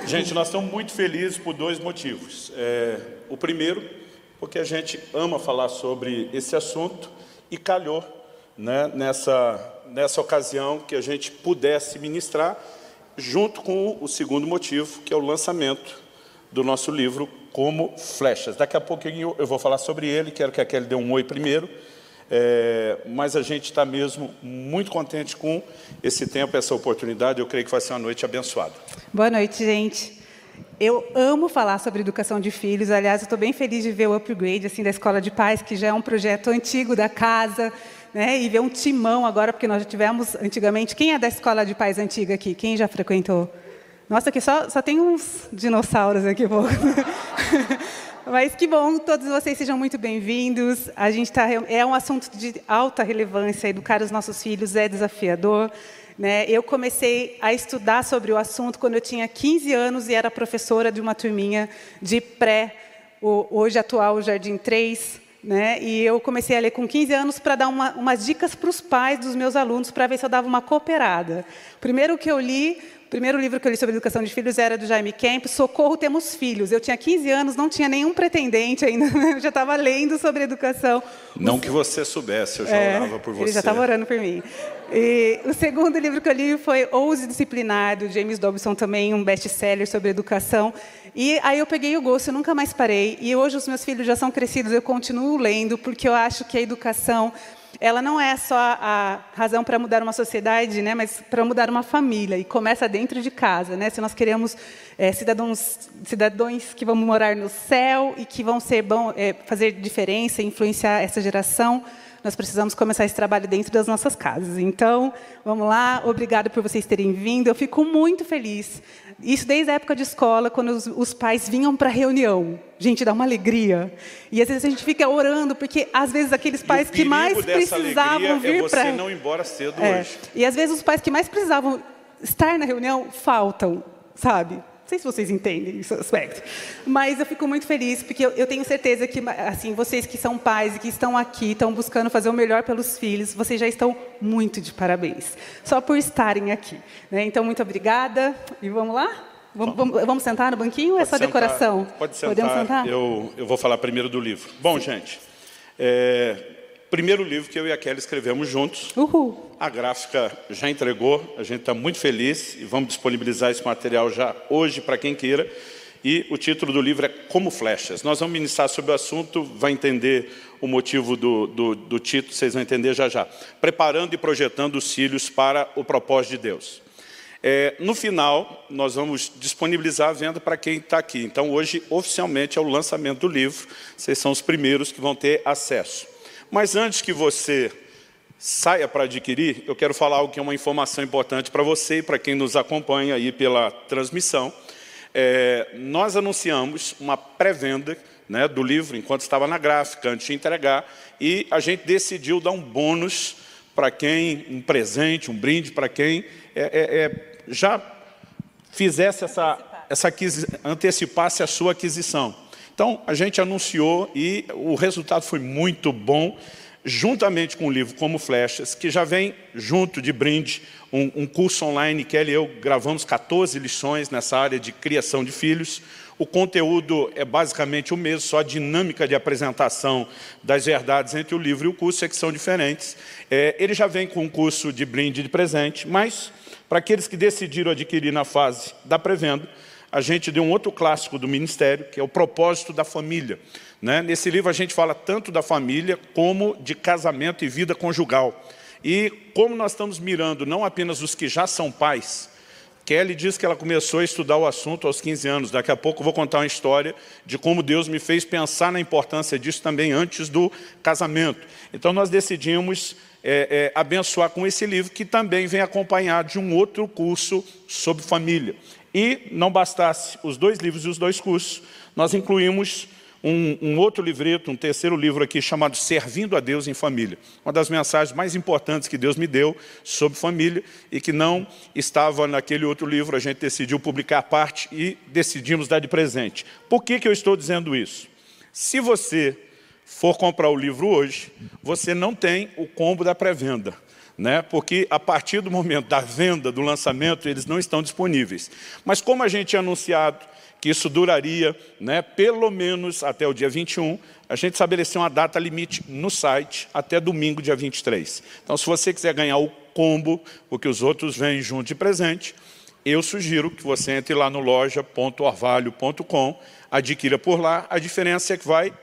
Gente, nós estamos muito felizes por dois motivos. O primeiro, porque a gente ama falar sobre esse assunto e calhou, né, nessa ocasião que a gente pudesse ministrar, junto com o segundo motivo, que é o lançamento do nosso livro Como Flechas. Daqui a pouquinho eu vou falar sobre ele, quero que a Kelly dê um oi primeiro. Mas a gente está mesmo muito contente com esse tempo, essa oportunidade. Eu creio que vai ser uma noite abençoada. Boa noite, gente. Eu amo falar sobre educação de filhos. Aliás, eu estou bem feliz de ver o upgrade assim, da Escola de Pais, que já é um projeto antigo da casa, né? E ver um timão agora, porque nós já tivemos antigamente... Quem é da Escola de Pais antiga aqui? Quem já frequentou? Nossa, aqui só tem uns dinossauros aqui. Mas que bom, todos vocês sejam muito bem-vindos. A gente é um assunto de alta relevância, educar os nossos filhos é desafiador, né? Eu comecei a estudar sobre o assunto quando eu tinha 15 anos e era professora de uma turminha de pré, hoje atual Jardim 3, né? E eu comecei a ler com 15 anos para dar umas dicas para os pais dos meus alunos, para ver se eu dava uma cooperada. O primeiro livro que eu li sobre educação de filhos era do Jaime Kemp, Socorro, Temos Filhos. Eu tinha 15 anos, não tinha nenhum pretendente ainda, eu já estava lendo sobre educação. Não que você soubesse, eu já orava por você. Ele já estava orando por mim. E o segundo livro que eu li foi Ouse Disciplinar, do James Dobson, também um best-seller sobre educação. E aí eu peguei o gosto, eu nunca mais parei. E hoje os meus filhos já são crescidos, eu continuo lendo, porque eu acho que a educação... ela não é só a razão para mudar uma sociedade, né, mas para mudar uma família, e começa dentro de casa, né? Se nós queremos cidadãos que vão morar no céu e que vão fazer diferença, influenciar essa geração, nós precisamos começar esse trabalho dentro das nossas casas. Então, vamos lá, obrigada por vocês terem vindo, eu fico muito feliz. Isso desde a época de escola, quando os pais vinham para a reunião. Gente, dá uma alegria. E às vezes a gente fica orando, porque às vezes aqueles pais que mais precisavam vir para... você não ir embora cedo hoje. E às vezes os pais que mais precisavam estar na reunião faltam, sabe? Não sei se vocês entendem esse aspecto. Mas eu fico muito feliz, porque eu tenho certeza que, assim, vocês que são pais e que estão aqui, estão buscando fazer o melhor pelos filhos, vocês já estão muito de parabéns. Só por estarem aqui, né? Então, muito obrigada. E vamos lá? Vamos sentar no banquinho ou é só decoração? Pode sentar. Podemos sentar? Eu vou falar primeiro do livro. Bom, gente, primeiro livro que eu e a Kelly escrevemos juntos. Uhul. A gráfica já entregou, a gente está muito feliz e vamos disponibilizar esse material já hoje para quem queira. E o título do livro é Como Flechas. Nós vamos ministrar sobre o assunto, vai entender o motivo do título, vocês vão entender já já. Preparando e projetando os filhos para o propósito de Deus. No final, nós vamos disponibilizar a venda para quem está aqui. Então, hoje, oficialmente, é o lançamento do livro. Vocês são os primeiros que vão ter acesso. Mas antes que você saia para adquirir, eu quero falar algo que é uma informação importante para você e para quem nos acompanha aí pela transmissão. Nós anunciamos uma pré-venda, né, do livro, enquanto estava na gráfica, antes de entregar, e a gente decidiu dar um bônus para quem, um presente, um brinde para quem já fizesse antecipasse a sua aquisição. Então, a gente anunciou e o resultado foi muito bom, juntamente com o livro Como Flechas, que já vem junto de brinde, um curso online. Kelly e eu gravamos 14 lições nessa área de criação de filhos. O conteúdo é basicamente o mesmo, só a dinâmica de apresentação das verdades entre o livro e o curso é que são diferentes. Ele já vem com um curso de brinde de presente, mas para aqueles que decidiram adquirir na fase da pré-venda, a gente deu um outro clássico do Ministério, que é o propósito da família, né? Nesse livro a gente fala tanto da família como de casamento e vida conjugal. E como nós estamos mirando não apenas os que já são pais, Kelly diz que ela começou a estudar o assunto aos 15 anos. Daqui a pouco eu vou contar uma história de como Deus me fez pensar na importância disso também antes do casamento. Então nós decidimos abençoar com esse livro, que também vem acompanhado de um outro curso sobre família. E não bastasse os dois livros e os dois cursos, nós incluímos um outro livreto, um terceiro livro aqui, chamado Servindo a Deus em Família. Uma das mensagens mais importantes que Deus me deu sobre família e que não estava naquele outro livro, a gente decidiu publicar a parte e decidimos dar de presente. Por que eu estou dizendo isso? Se você for comprar o livro hoje, você não tem o combo da pré-venda. né? Porque a partir do momento da venda, do lançamento, eles não estão disponíveis. Mas como a gente tinha anunciado que isso duraria, né, pelo menos até o dia 21, a gente estabeleceu uma data limite no site até domingo, dia 23. Então, se você quiser ganhar o combo, porque os outros vêm junto de presente, eu sugiro que você entre lá no loja.orvalho.com, adquira por lá. A diferença é que vai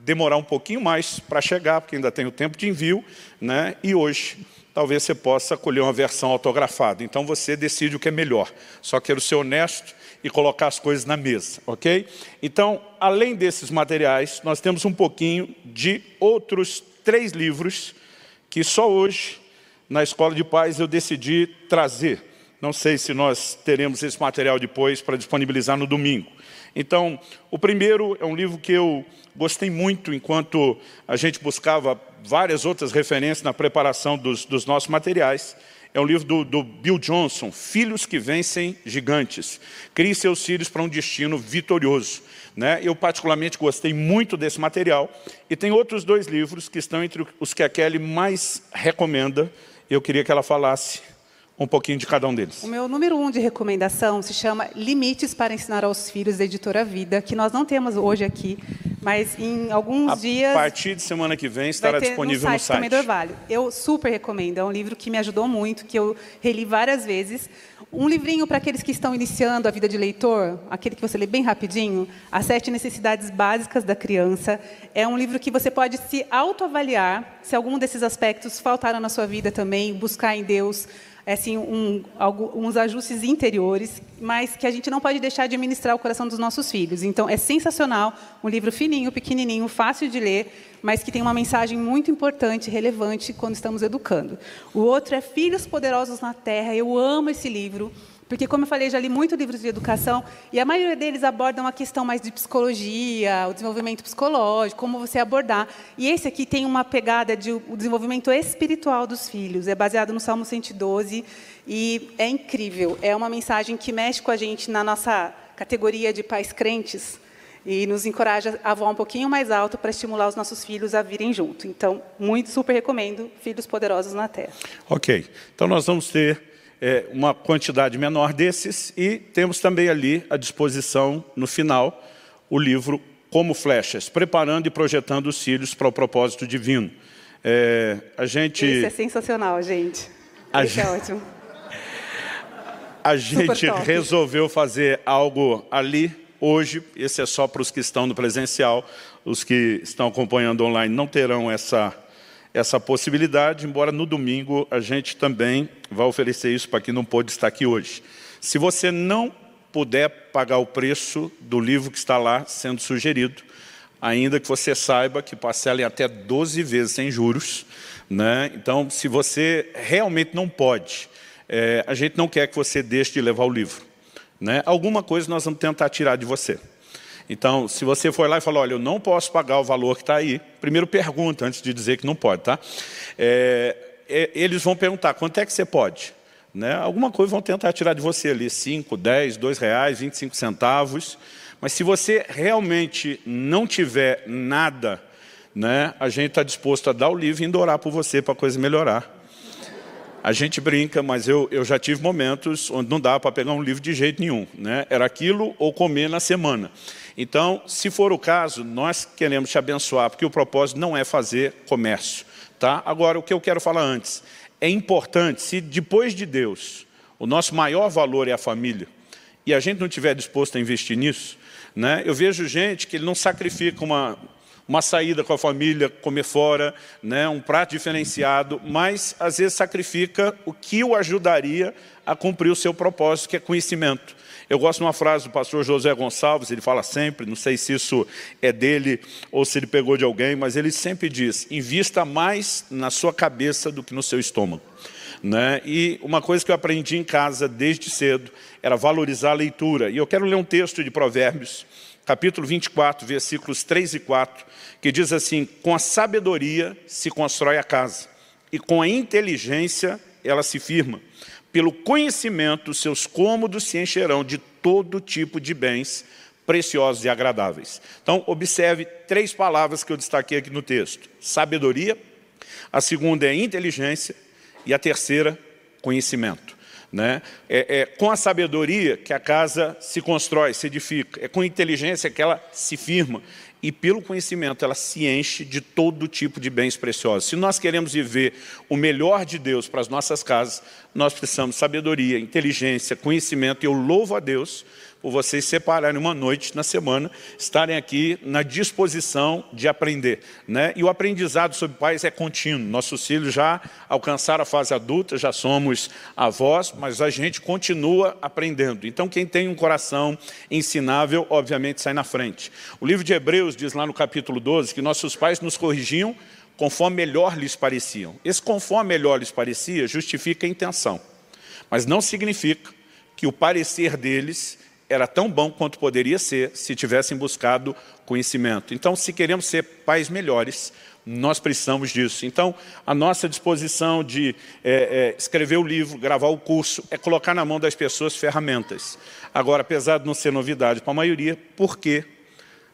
demorar um pouquinho mais para chegar, porque ainda tem o tempo de envio, né? E hoje talvez você possa colher uma versão autografada. Então você decide o que é melhor. Só quero ser honesto e colocar as coisas na mesa, ok? Então, além desses materiais, nós temos um pouquinho de outros 3 livros que só hoje, na Escola de Paz, eu decidi trazer. Não sei se nós teremos esse material depois para disponibilizar no domingo. Então, o primeiro é um livro que eu gostei muito enquanto a gente buscava várias outras referências na preparação dos nossos materiais. É um livro do Bill Johnson, Filhos que Vencem Gigantes. Crie seus filhos para um destino vitorioso, né? Eu particularmente gostei muito desse material. E tem outros 2 livros que estão entre os que a Kelly mais recomenda. Eu queria que ela falasse um pouquinho de cada um deles. O meu número 1 de recomendação se chama Limites para Ensinar aos Filhos, da Editora Vida, que nós não temos hoje aqui, mas em alguns dias... A partir de semana que vem estará disponível no site. Também do Orvalho. Eu super recomendo, é um livro que me ajudou muito, que eu reli várias vezes. Um livrinho para aqueles que estão iniciando a vida de leitor, aquele que você lê bem rapidinho, As 7 Necessidades Básicas da Criança. É um livro que você pode se autoavaliar, se algum desses aspectos faltaram na sua vida também, buscar em Deus assim, uns ajustes interiores, mas que a gente não pode deixar de ministrar o coração dos nossos filhos. Então, é sensacional, um livro fininho, pequenininho, fácil de ler, mas que tem uma mensagem muito importante, relevante, quando estamos educando. O outro é Filhos Poderosos na Terra. Eu amo esse livro, porque, como eu falei, já li muitos livros de educação, e a maioria deles abordam uma questão mais de psicologia, o desenvolvimento psicológico, como você abordar. E esse aqui tem uma pegada de o desenvolvimento espiritual dos filhos. É baseado no Salmo 112, e é incrível. É uma mensagem que mexe com a gente na nossa categoria de pais crentes, e nos encoraja a voar um pouquinho mais alto para estimular os nossos filhos a virem junto. Então, super recomendo Filhos Poderosos na Terra. Ok. Então, nós vamos ter uma quantidade menor desses e temos também ali à disposição, no final, o livro Como Flechas, Preparando e Projetando os Filhos para o Propósito Divino. Esse é sensacional, gente. Esse é ótimo. A gente resolveu fazer algo ali hoje. Esse é só para os que estão no presencial. Os que estão acompanhando online não terão essa possibilidade, embora no domingo a gente também vai oferecer isso para quem não pôde estar aqui hoje. Se você não puder pagar o preço do livro que está lá sendo sugerido, ainda que você saiba que parcela em até 12 vezes sem juros, né? Então, se você realmente não pode, a gente não quer que você deixe de levar o livro, né? Alguma coisa nós vamos tentar tirar de você. Então, se você for lá e falar, olha, eu não posso pagar o valor que está aí, primeiro pergunta, antes de dizer que não pode, tá? Eles vão perguntar, quanto é que você pode? Né? Alguma coisa vão tentar tirar de você ali, 5, 10, R$2, 25 centavos. Mas se você realmente não tiver nada, né, a gente está disposto a dar o livro e ainda orar por você para a coisa melhorar. A gente brinca, mas eu já tive momentos onde não dava para pegar um livro de jeito nenhum, né? Era aquilo ou comer na semana. Então, se for o caso, nós queremos te abençoar, porque o propósito não é fazer comércio. Tá? Agora, o que eu quero falar antes, é importante, se depois de Deus, o nosso maior valor é a família, e a gente não estiver disposto a investir nisso, né? Eu vejo gente que não sacrifica uma saída com a família, comer fora, né, um prato diferenciado, mas às vezes sacrifica o que o ajudaria a cumprir o seu propósito, que é conhecimento. Eu gosto de uma frase do pastor José Gonçalves, ele fala sempre, não sei se isso é dele ou se ele pegou de alguém, mas ele sempre diz, invista mais na sua cabeça do que no seu estômago. Né? E uma coisa que eu aprendi em casa desde cedo era valorizar a leitura. E eu quero ler um texto de Provérbios, capítulo 24, versículos 3 e 4, que diz assim, com a sabedoria se constrói a casa, e com a inteligência ela se firma. Pelo conhecimento, seus cômodos se encherão de todo tipo de bens preciosos e agradáveis. Então, observe 3 palavras que eu destaquei aqui no texto. Sabedoria, a segunda é inteligência, E a terceira, conhecimento. Né? Com a sabedoria que a casa se constrói, se edifica. É com a inteligência que ela se firma. E pelo conhecimento ela se enche de todo tipo de bens preciosos. Se nós queremos viver o melhor de Deus para as nossas casas, nós precisamos de sabedoria, inteligência, conhecimento. E eu louvo a Deus por vocês separarem uma noite na semana, estarem aqui na disposição de aprender. Né? E o aprendizado sobre pais é contínuo. Nossos filhos já alcançaram a fase adulta, já somos avós, mas a gente continua aprendendo. Então, quem tem um coração ensinável, obviamente, sai na frente. O livro de Hebreus diz lá no capítulo 12 que nossos pais nos corrigiam conforme melhor lhes pareciam. Esse conforme melhor lhes parecia justifica a intenção, mas não significa que o parecer deles era tão bom quanto poderia ser se tivessem buscado conhecimento. Então, se queremos ser pais melhores, nós precisamos disso. Então, a nossa disposição de escrever o livro, gravar o curso, é colocar na mão das pessoas ferramentas. Agora, apesar de não ser novidade para a maioria, por que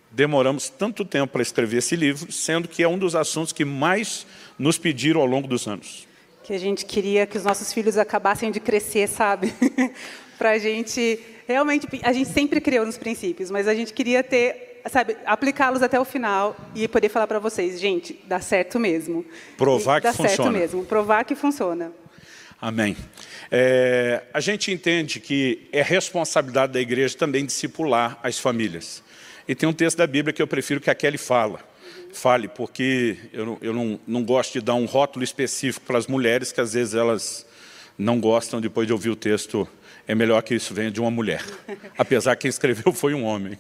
demoramos tanto tempo para escrever esse livro, sendo que é um dos assuntos que mais nos pediram ao longo dos anos? Que a gente queria que os nossos filhos acabassem de crescer, sabe? Para a gente... Realmente, a gente sempre criou nos princípios, mas a gente queria ter, sabe, aplicá-los até o final e poder falar para vocês, gente, dá certo mesmo. Provar que funciona. Dá certo mesmo, provar que funciona. Amém. A gente entende que é responsabilidade da igreja também discipular as famílias. E tem um texto da Bíblia que eu prefiro que a Kelly fale, porque eu não gosto de dar um rótulo específico para as mulheres, que às vezes elas não gostam depois de ouvir o texto. É melhor que isso venha de uma mulher. Apesar que quem escreveu foi um homem.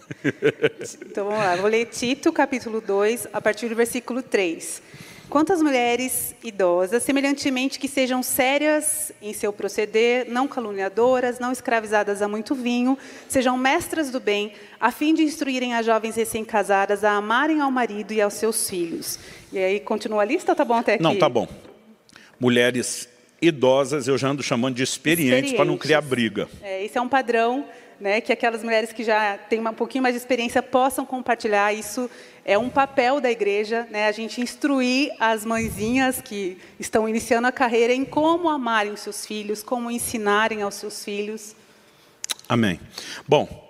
Então, vamos lá. Vou ler Tito, capítulo 2, a partir do versículo 3. Quantas mulheres idosas, semelhantemente que sejam sérias em seu proceder, não caluniadoras, não escravizadas a muito vinho, sejam mestras do bem, a fim de instruírem as jovens recém-casadas a amarem ao marido e aos seus filhos. E aí, continua a lista, tá bom até aqui? Não, tá bom. Mulheres idosas, eu já ando chamando de experientes para não criar briga. Esse é um padrão, né, que aquelas mulheres que já têm um pouquinho mais de experiência possam compartilhar. Isso é um papel da igreja, né, a gente instruir as mãezinhas que estão iniciando a carreira em como amarem os seus filhos, como ensinarem aos seus filhos. Amém. Bom,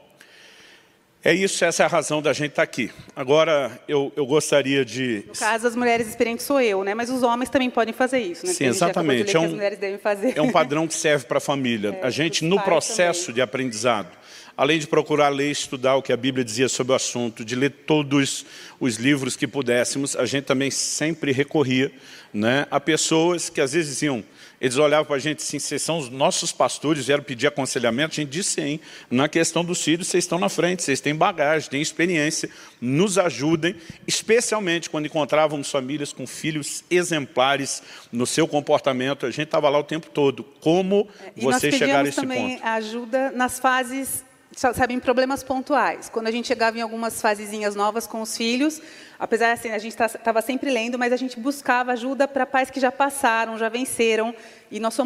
é isso, essa é a razão da gente estar aqui. Agora, eu gostaria de... No caso, as mulheres experientes sou eu, né? Mas os homens também podem fazer isso, né? Sim, exatamente. Que as mulheres devem fazer. É um padrão que serve para a família. A gente, no processo de aprendizado, além de procurar ler e estudar o que a Bíblia dizia sobre o assunto, de ler todos os livros que pudéssemos, a gente também sempre recorria, né, a pessoas que às vezes diziam... Eles olhavam para a gente assim, vocês são os nossos pastores, vieram pedir aconselhamento. A gente disse sim, na questão dos filhos, vocês estão na frente, vocês têm bagagem, têm experiência, nos ajudem, especialmente quando encontrávamos famílias com filhos exemplares no seu comportamento. A gente estava lá o tempo todo. Como vocês chegaram a esse ponto? E nós pedíamos também ajuda nas fases, sabe, em problemas pontuais. Quando a gente chegava em algumas fasezinhas novas com os filhos, apesar assim, a gente estava sempre lendo, mas a gente buscava ajuda para pais que já passaram, já venceram. E nós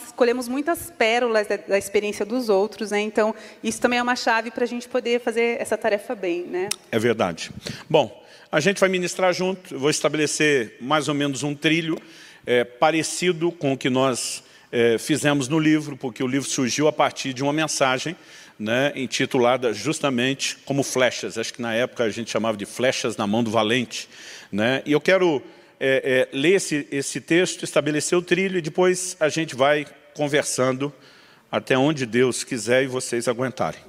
escolhemos muitas pérolas da experiência dos outros, né? Então, isso também é uma chave para a gente poder fazer essa tarefa bem, né? É verdade. Bom, a gente vai ministrar junto, eu vou estabelecer mais ou menos um trilho parecido com o que nós fizemos no livro, porque o livro surgiu a partir de uma mensagem, né, intitulada justamente como flechas. Acho que na época a gente chamava de flechas na mão do valente. Né? E eu quero ler esse texto, estabelecer o trilho e depois a gente vai conversando até onde Deus quiser e vocês aguentarem.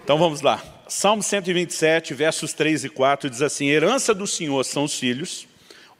Então vamos lá. Salmo 127, versos 3 e 4 diz assim: herança do Senhor são os filhos,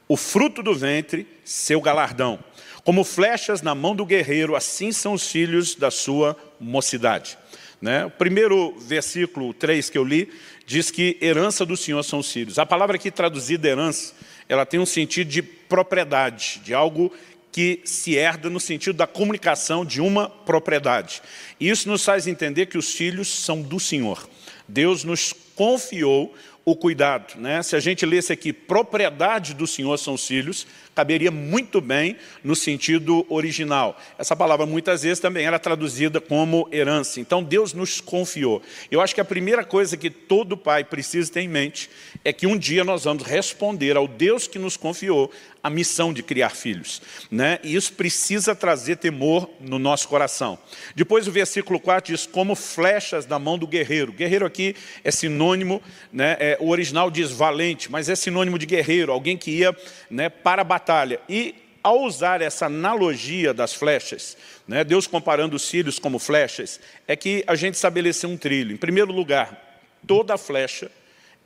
o fruto do ventre, seu galardão. Como flechas na mão do guerreiro, assim são os filhos da sua mocidade. Né? O primeiro versículo 3 que eu li, diz que herança do Senhor são os filhos. A palavra aqui traduzida herança, ela tem um sentido de propriedade, de algo que se herda no sentido da comunicação de uma propriedade. E isso nos faz entender que os filhos são do Senhor. Deus nos confiou o cuidado. Né? Se a gente lesse aqui, propriedade do Senhor são os filhos, caberia muito bem no sentido original. Essa palavra muitas vezes também era traduzida como herança. Então Deus nos confiou. Eu acho que a primeira coisa que todo pai precisa ter em mente é que um dia nós vamos responder ao Deus que nos confiou a missão de criar filhos, né? E isso precisa trazer temor no nosso coração. Depois o versículo 4 diz, como flechas da mão do guerreiro. Guerreiro aqui é sinônimo, né? O original diz valente, mas é sinônimo de guerreiro, alguém que ia, né, para a batalha. E ao usar essa analogia das flechas, né, Deus comparando os filhos como flechas, é que a gente estabeleceu um trilho. Em primeiro lugar, toda flecha,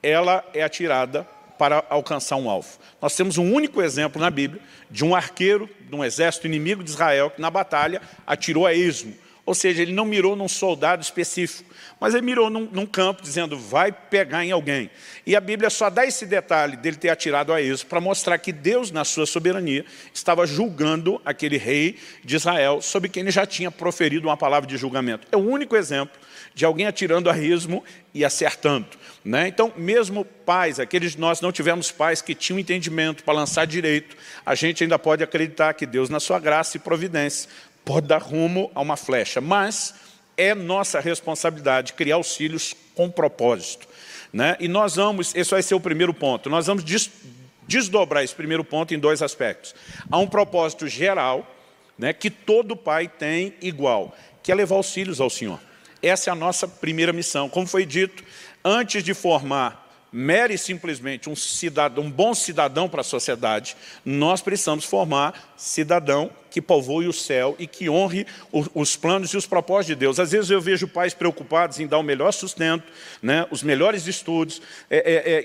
ela é atirada para alcançar um alvo. Nós temos um único exemplo na Bíblia de um arqueiro de um exército inimigo de Israel que na batalha atirou a esmo. Ou seja, ele não mirou num soldado específico, mas ele mirou num campo dizendo, vai pegar em alguém. E a Bíblia só dá esse detalhe dele ter atirado a esmo para mostrar que Deus, na sua soberania, estava julgando aquele rei de Israel sobre quem ele já tinha proferido uma palavra de julgamento. É o único exemplo de alguém atirando a esmo e acertando, né? Então, mesmo pais, aqueles de nós que não tivemos pais que tinham entendimento para lançar direito, a gente ainda pode acreditar que Deus, na sua graça e providência, pode dar rumo a uma flecha. Mas é nossa responsabilidade criar os filhos com propósito, né? E nós vamos, esse vai ser o primeiro ponto, nós vamos desdobrar esse primeiro ponto em dois aspectos. Há um propósito geral, né, que todo pai tem igual, que é levar os filhos ao Senhor. Essa é a nossa primeira missão. Como foi dito, antes de formar mera e simplesmente um bom cidadão para a sociedade, nós precisamos formar cidadão que povoe o céu e que honre os planos e os propósitos de Deus. Às vezes eu vejo pais preocupados em dar o melhor sustento, né, os melhores estudos,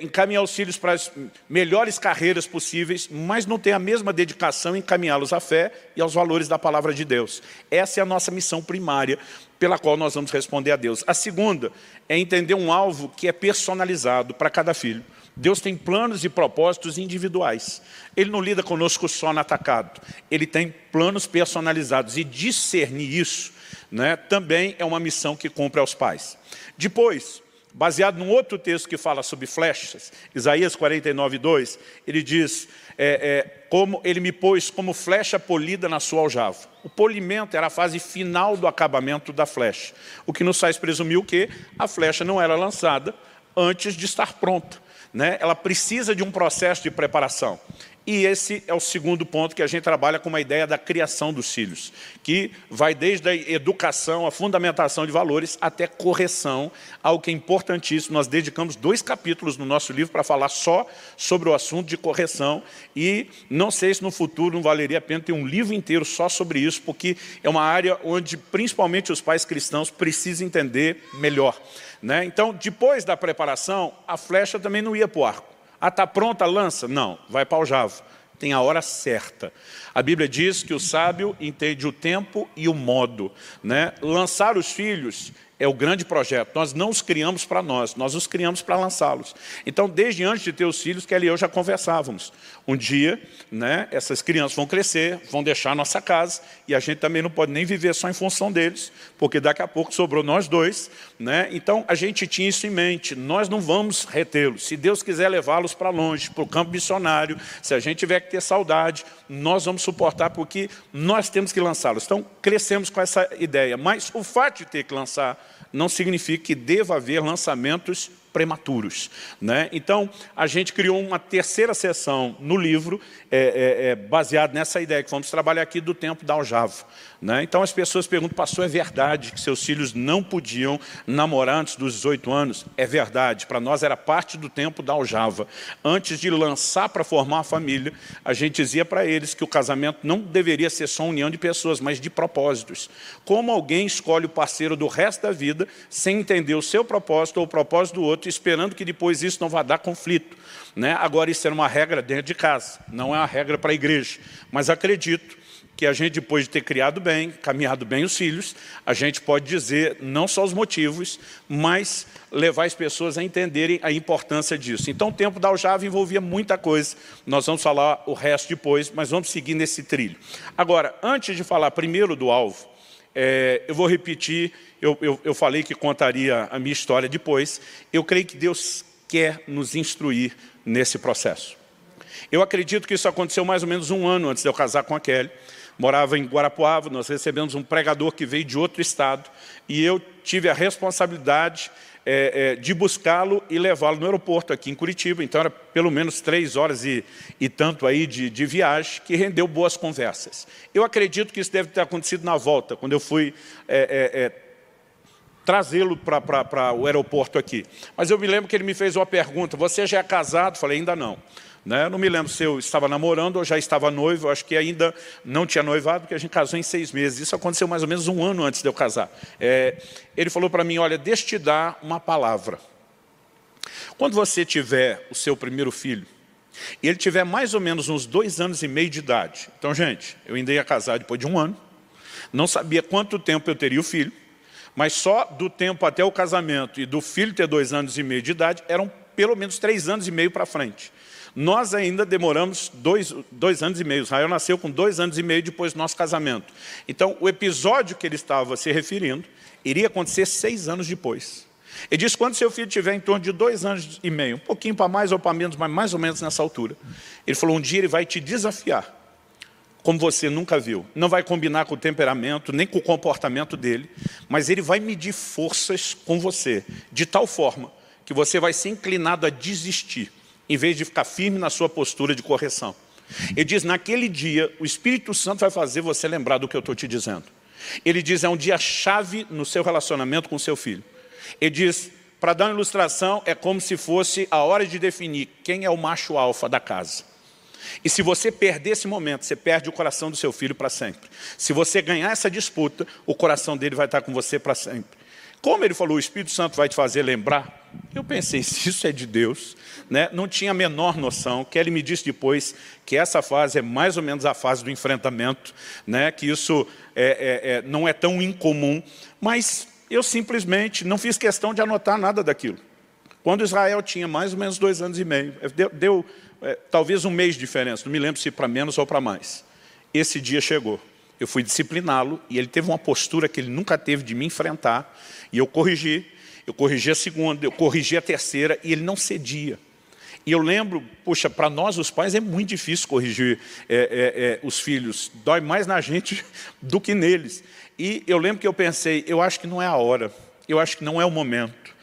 encaminhar os filhos para as melhores carreiras possíveis, mas não tem a mesma dedicação em encaminhá-los à fé e aos valores da palavra de Deus. Essa é a nossa missão primária, pela qual nós vamos responder a Deus. A segunda é entender um alvo que é personalizado para cada filho. Deus tem planos e propósitos individuais. Ele não lida conosco só no atacado. Ele tem planos personalizados. E discernir isso, né, também é uma missão que cumpre aos pais. Depois, baseado num outro texto que fala sobre flechas, Isaías 49:2, ele diz, como ele me pôs como flecha polida na sua aljava. O polimento era a fase final do acabamento da flecha, o que nos faz presumir o quê? A flecha não era lançada antes de estar pronta, né? Ela precisa de um processo de preparação. E esse é o segundo ponto que a gente trabalha com uma ideia da criação dos filhos, que vai desde a educação, a fundamentação de valores, até correção, algo que é importantíssimo. Nós dedicamos 2 capítulos no nosso livro para falar só sobre o assunto de correção, e não sei se no futuro não valeria a pena ter um livro inteiro só sobre isso, porque é uma área onde principalmente os pais cristãos precisam entender melhor, né? Então, depois da preparação, a flecha também não ia para o arco. Ah, está pronta a lança? Não, vai para o aljava. Tem a hora certa. A Bíblia diz que o sábio entende o tempo e o modo, né? Lançar os filhos é o grande projeto. Nós não os criamos para nós os criamos para lançá-los. Então, desde antes de ter os filhos, Kelly e eu já conversávamos. Um dia, né, essas crianças vão crescer, vão deixar a nossa casa, e a gente também não pode nem viver só em função deles, porque daqui a pouco sobrou nós dois, né? Então, a gente tinha isso em mente. Nós não vamos retê-los. Se Deus quiser levá-los para longe, para o campo missionário, se a gente tiver que ter saudade, nós vamos suportar, porque nós temos que lançá-los. Então, crescemos com essa ideia. Mas o fato de ter que lançar não significa que deva haver lançamentos prematuros, né? Então, a gente criou uma terceira seção no livro, baseado nessa ideia que vamos trabalhar aqui do tempo da aljava, né? Então, as pessoas perguntam, pastor, é verdade que seus filhos não podiam namorar antes dos 18 anos? É verdade, para nós era parte do tempo da aljava. Antes de lançar para formar a família, a gente dizia para eles que o casamento não deveria ser só uma união de pessoas, mas de propósitos. Como alguém escolhe o parceiro do resto da vida, sem entender o seu propósito ou o propósito do outro, esperando que depois isso não vá dar conflito, né? Agora, isso era uma regra dentro de casa, não é uma regra para a igreja. Mas acredito que a gente, depois de ter criado bem, caminhado bem os filhos, a gente pode dizer não só os motivos, mas levar as pessoas a entenderem a importância disso. Então, o tempo da aljava envolvia muita coisa. Nós vamos falar o resto depois, mas vamos seguir nesse trilho. Agora, antes de falar primeiro do alvo, eu vou repetir, eu falei que contaria a minha história depois. Eu creio que Deus quer nos instruir nesse processo. Eu acredito que isso aconteceu mais ou menos 1 ano antes de eu casar com a Kelly. morava em Guarapuava, nós recebemos um pregador que veio de outro estado, e eu tive a responsabilidade de buscá-lo e levá-lo no aeroporto aqui em Curitiba. Então era pelo menos 3 horas e tanto aí de viagem, que rendeu boas conversas. Eu acredito que isso deve ter acontecido na volta, quando eu fui trazê-lo para o aeroporto aqui. Mas eu me lembro que ele me fez uma pergunta: você já é casado? Falei, ainda não. Eu não me lembro se eu estava namorando ou já estava noivo. Eu acho que ainda não tinha noivado, porque a gente casou em 6 meses. Isso aconteceu mais ou menos 1 ano antes de eu casar. Ele falou para mim, olha, deixa eu te dar uma palavra. Quando você tiver o seu primeiro filho, e ele tiver mais ou menos uns 2 anos e meio de idade. Então, gente, eu ainda ia casar depois de 1 ano. Não sabia quanto tempo eu teria o filho, mas só do tempo até o casamento e do filho ter 2 anos e meio de idade, eram pelo menos 3 anos e meio para frente. Nós ainda demoramos 2 anos e meio. Israel nasceu com 2 anos e meio depois do nosso casamento. Então, o episódio que ele estava se referindo iria acontecer 6 anos depois. Ele disse, quando seu filho tiver em torno de 2 anos e meio, um pouquinho para mais ou para menos, mas mais ou menos nessa altura, ele falou, um dia ele vai te desafiar, como você nunca viu. Não vai combinar com o temperamento, nem com o comportamento dele, mas ele vai medir forças com você, de tal forma que você vai ser inclinado a desistir, em vez de ficar firme na sua postura de correção. Ele diz, naquele dia, o Espírito Santo vai fazer você lembrar do que eu estou te dizendo. Ele diz, é um dia chave no seu relacionamento com o seu filho. Ele diz, para dar uma ilustração, é como se fosse a hora de definir quem é o macho alfa da casa. E se você perder esse momento, você perde o coração do seu filho para sempre. Se você ganhar essa disputa, o coração dele vai estar com você para sempre. Como ele falou, o Espírito Santo vai te fazer lembrar, eu pensei, se isso é de Deus, não tinha a menor noção, que ele me disse depois que essa fase é mais ou menos a fase do enfrentamento, que isso não é tão incomum, mas eu simplesmente não fiz questão de anotar nada daquilo. Quando Israel tinha mais ou menos 2 anos e meio, deu talvez 1 mês de diferença, não me lembro se para menos ou para mais. Esse dia chegou. Eu fui discipliná-lo e ele teve uma postura que ele nunca teve de me enfrentar. E eu corrigi a segunda, eu corrigi a terceira e ele não cedia. E eu lembro, puxa, para nós os pais é muito difícil corrigir os filhos. Dói mais na gente do que neles. E eu lembro que eu pensei, eu acho que não é a hora, eu acho que não é o momento.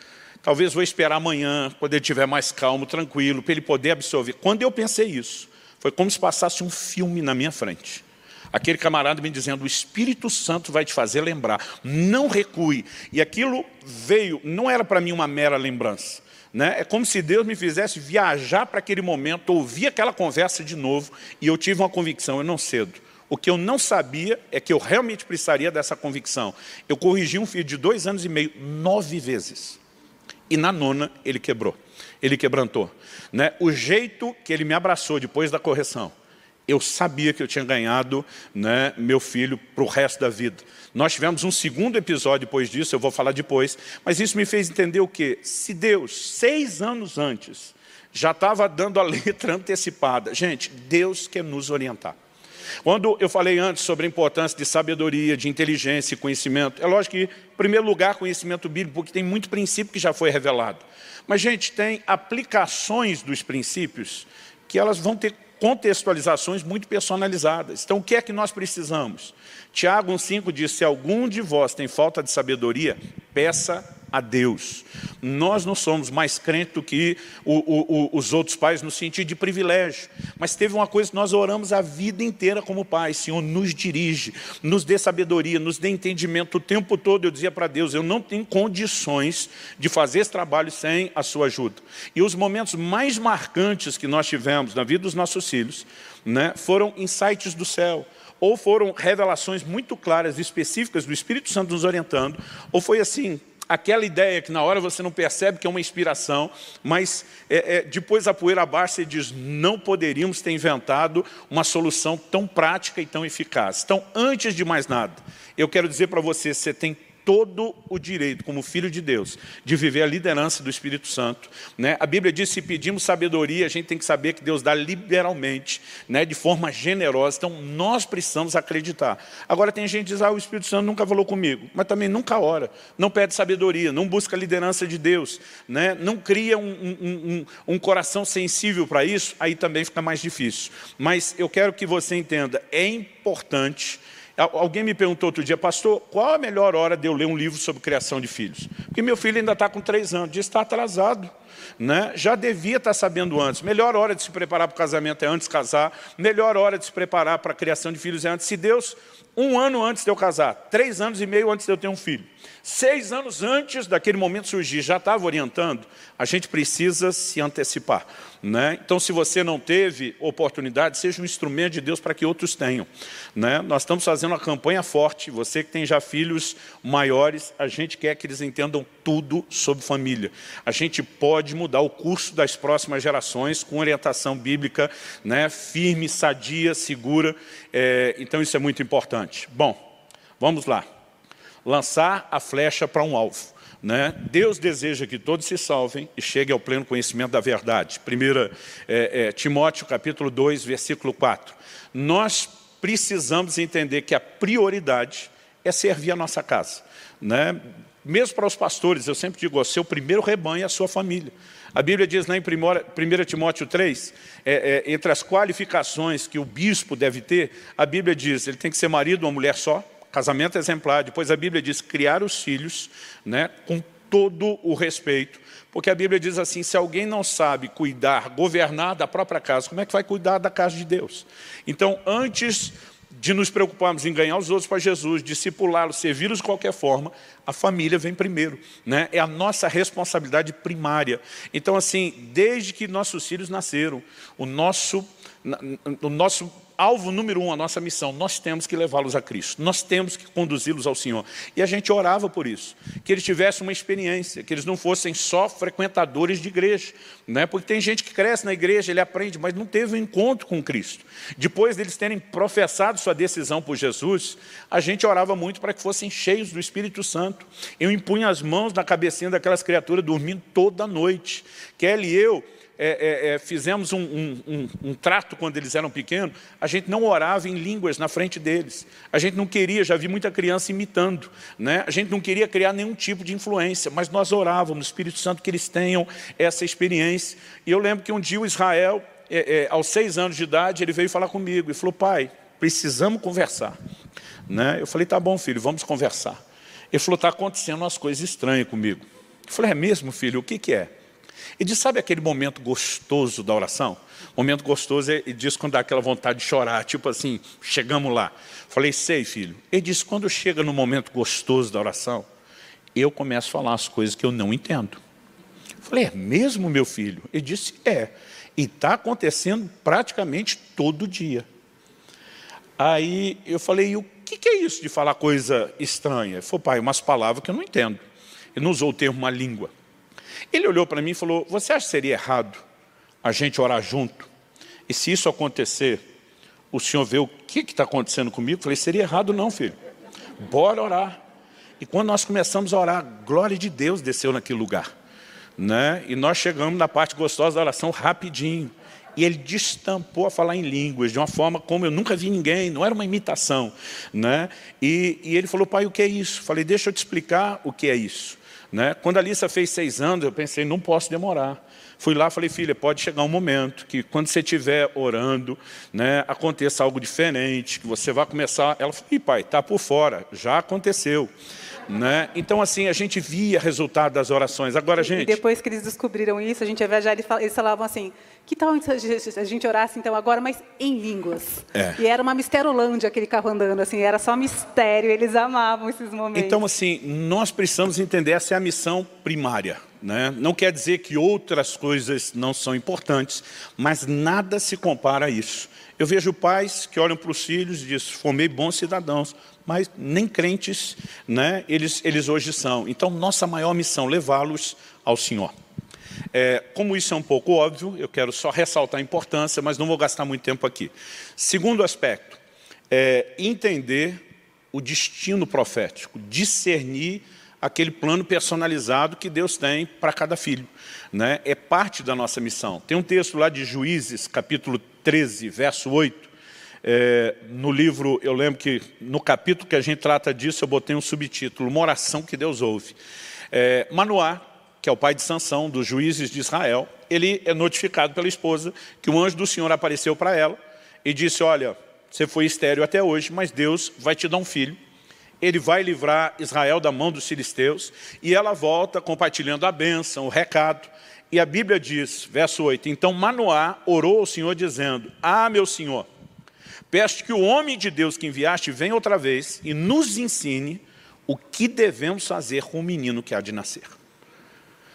Talvez vou esperar amanhã, quando ele estiver mais calmo, tranquilo, para ele poder absorver. Quando eu pensei isso, foi como se passasse um filme na minha frente. Aquele camarada me dizendo, o Espírito Santo vai te fazer lembrar, não recue. E aquilo veio, não era para mim uma mera lembrança. É como se Deus me fizesse viajar para aquele momento, ouvir aquela conversa de novo, e eu tive uma convicção, eu não cedo. O que eu não sabia é que eu realmente precisaria dessa convicção. Eu corrigi um filho de 2 anos e meio 9 vezes. E na 9ª ele quebrou, ele quebrantou. O jeito que ele me abraçou depois da correção, eu sabia que eu tinha ganhado meu filho para o resto da vida. Nós tivemos um segundo episódio depois disso, eu vou falar depois, mas isso me fez entender o quê? Se Deus, 6 anos antes, já estava dando a letra antecipada, gente, Deus quer nos orientar. Quando eu falei antes sobre a importância de sabedoria, de inteligência e conhecimento, é lógico que, em primeiro lugar, conhecimento bíblico, porque tem muito princípio que já foi revelado. Mas, gente, tem aplicações dos princípios que elas vão ter contextualizações muito personalizadas. Então, o que é que nós precisamos? Tiago 1,5 diz, se algum de vós tem falta de sabedoria, peça a Deus. Nós não somos mais crentes do que os outros pais no sentido de privilégio. Mas teve uma coisa que nós oramos a vida inteira como pais. Senhor, nos dirige, nos dê sabedoria, nos dê entendimento. O tempo todo eu dizia para Deus, eu não tenho condições de fazer esse trabalho sem a sua ajuda. E os momentos mais marcantes que nós tivemos na vida dos nossos filhos, foram insights do céu. Ou foram revelações muito claras e específicas do Espírito Santo nos orientando, ou foi assim, aquela ideia que na hora você não percebe que é uma inspiração, mas depois a poeira abaixa e diz, não poderíamos ter inventado uma solução tão prática e tão eficaz. Então, antes de mais nada, eu quero dizer para você, você tem todo o direito, como filho de Deus, de viver a liderança do Espírito Santo, né? A Bíblia diz que se pedimos sabedoria, a gente tem que saber que Deus dá liberalmente, né? De forma generosa. Então, nós precisamos acreditar. Agora, tem gente que diz, o Espírito Santo nunca falou comigo, mas também nunca ora, não pede sabedoria, não busca a liderança de Deus, né? Não cria um coração sensível para isso, aí também fica mais difícil. Mas eu quero que você entenda, é importante. Alguém me perguntou outro dia, pastor, qual a melhor hora de eu ler um livro sobre criação de filhos? Porque meu filho ainda está com 3 anos, diz que está atrasado, né? Já devia estar sabendo antes. Melhor hora de se preparar para o casamento é antes de casar, melhor hora de se preparar para a criação de filhos é antes. Se Deus, 1 ano antes de eu casar, 3 anos e meio antes de eu ter um filho, 6 anos antes daquele momento surgir, já estava orientando, a gente precisa se antecipar, né? Então, se você não teve oportunidade, seja um instrumento de Deus para que outros tenham, né? Nós estamos fazendo uma campanha forte, você que tem já filhos maiores, a gente quer que eles entendam tudo sobre família. A gente pode mudar o curso das próximas gerações com orientação bíblica, né? Firme, sadia, segura, então isso é muito importante. Bom, vamos lá. Lançar a flecha para um alvo, né? Deus deseja que todos se salvem e cheguem ao pleno conhecimento da verdade. 1 Timóteo capítulo 2, versículo 4. Nós precisamos entender que a prioridade é servir a nossa casa, né? Mesmo para os pastores, eu sempre digo, o seu primeiro rebanho é a sua família. A Bíblia diz lá em 1 Timóteo 3, entre as qualificações que o bispo deve ter, a Bíblia diz, ele tem que ser marido de uma mulher só, casamento exemplar. Depois a Bíblia diz criar os filhos, né, com todo o respeito. Porque a Bíblia diz assim, se alguém não sabe cuidar, governar da própria casa, como é que vai cuidar da casa de Deus? Então, antes de nos preocuparmos em ganhar os outros para Jesus, discipulá-los, servi-los de qualquer forma, a família vem primeiro, né? É a nossa responsabilidade primária. Então, assim, desde que nossos filhos nasceram, o nosso alvo número 1, a nossa missão, nós temos que levá-los a Cristo, nós temos que conduzi-los ao Senhor. E a gente orava por isso, que eles tivessem uma experiência, que eles não fossem só frequentadores de igreja, né? Porque tem gente que cresce na igreja, ele aprende, mas não teve um encontro com Cristo. Depois deles terem professado sua decisão por Jesus, a gente orava muito para que fossem cheios do Espírito Santo. Eu impunha as mãos na cabecinha daquelas criaturas dormindo toda noite. Kelly e eu fizemos um trato quando eles eram pequenos, a gente não orava em línguas na frente deles. A gente não queria, já vi muita criança imitando, né? A gente não queria criar nenhum tipo de influência, mas nós orávamos no Espírito Santo que eles tenham essa experiência. E eu lembro que um dia o Israel, aos 6 anos de idade, ele veio falar comigo e falou, pai, precisamos conversar, né? Eu falei, tá bom, filho, vamos conversar. Ele falou, está acontecendo umas coisas estranhas comigo. Eu falei, é mesmo, filho? O que é? Ele diz, sabe aquele momento gostoso da oração? Momento gostoso, ele diz quando dá aquela vontade de chorar, tipo assim, chegamos lá. Falei, sei, filho. Ele diz, quando chega no momento gostoso da oração, eu começo a falar as coisas que eu não entendo. Falei, é mesmo, meu filho? Ele disse, é. E está acontecendo praticamente todo dia. Aí eu falei, e o que é isso de falar coisa estranha? Ele falou, pai, umas palavras que eu não entendo. Ele não usou o termo uma língua. Ele olhou para mim e falou, você acha que seria errado a gente orar junto? E se isso acontecer, o senhor vê o que está acontecendo comigo? Eu falei, seria errado não, filho. Bora orar. E quando nós começamos a orar, a glória de Deus desceu naquele lugar, né? E nós chegamos na parte gostosa da oração rapidinho. E ele destampou a falar em línguas, de uma forma como eu nunca vi ninguém, não era uma imitação, né? E ele falou, pai, o que é isso? Eu falei, deixa eu te explicar o que é isso, né? Quando a Alissa fez 6 anos, eu pensei, não posso demorar. Fui lá e falei, filha, pode chegar um momento que quando você estiver orando, né, aconteça algo diferente, que você vai começar... Ela falou, pai, está por fora, já aconteceu. Né? Então, assim, a gente via resultado das orações. Agora, gente... E depois que eles descobriram isso, a gente ia viajar, eles falavam assim, que tal a gente orasse então agora, mas em línguas? E era uma misterolândia aquele carro andando, assim, era só mistério, eles amavam esses momentos. Então, assim, nós precisamos entender, essa é a missão primária, né? Não quer dizer que outras coisas não são importantes, mas nada se compara a isso. Eu vejo pais que olham para os filhos e dizem, formei bons cidadãos, mas nem crentes, né, eles hoje são. Então, nossa maior missão, levá-los ao Senhor. Como isso é um pouco óbvio, eu quero só ressaltar a importância, mas não vou gastar muito tempo aqui. Segundo aspecto, entender o destino profético, discernir aquele plano personalizado que Deus tem para cada filho, né? É parte da nossa missão. Tem um texto lá de Juízes, capítulo 13, verso 8. No livro, eu lembro que no capítulo que a gente trata disso, eu botei um subtítulo, uma oração que Deus ouve. Manoá, que é o pai de Sansão, dos juízes de Israel, ele é notificado pela esposa que o anjo do Senhor apareceu para ela e disse, olha, você foi estéril até hoje, mas Deus vai te dar um filho. Ele vai livrar Israel da mão dos filisteus, e ela volta compartilhando a bênção, o recado. E a Bíblia diz, verso 8, então Manoá orou ao Senhor dizendo, meu Senhor, peço que o homem de Deus que enviaste venha outra vez e nos ensine o que devemos fazer com o menino que há de nascer.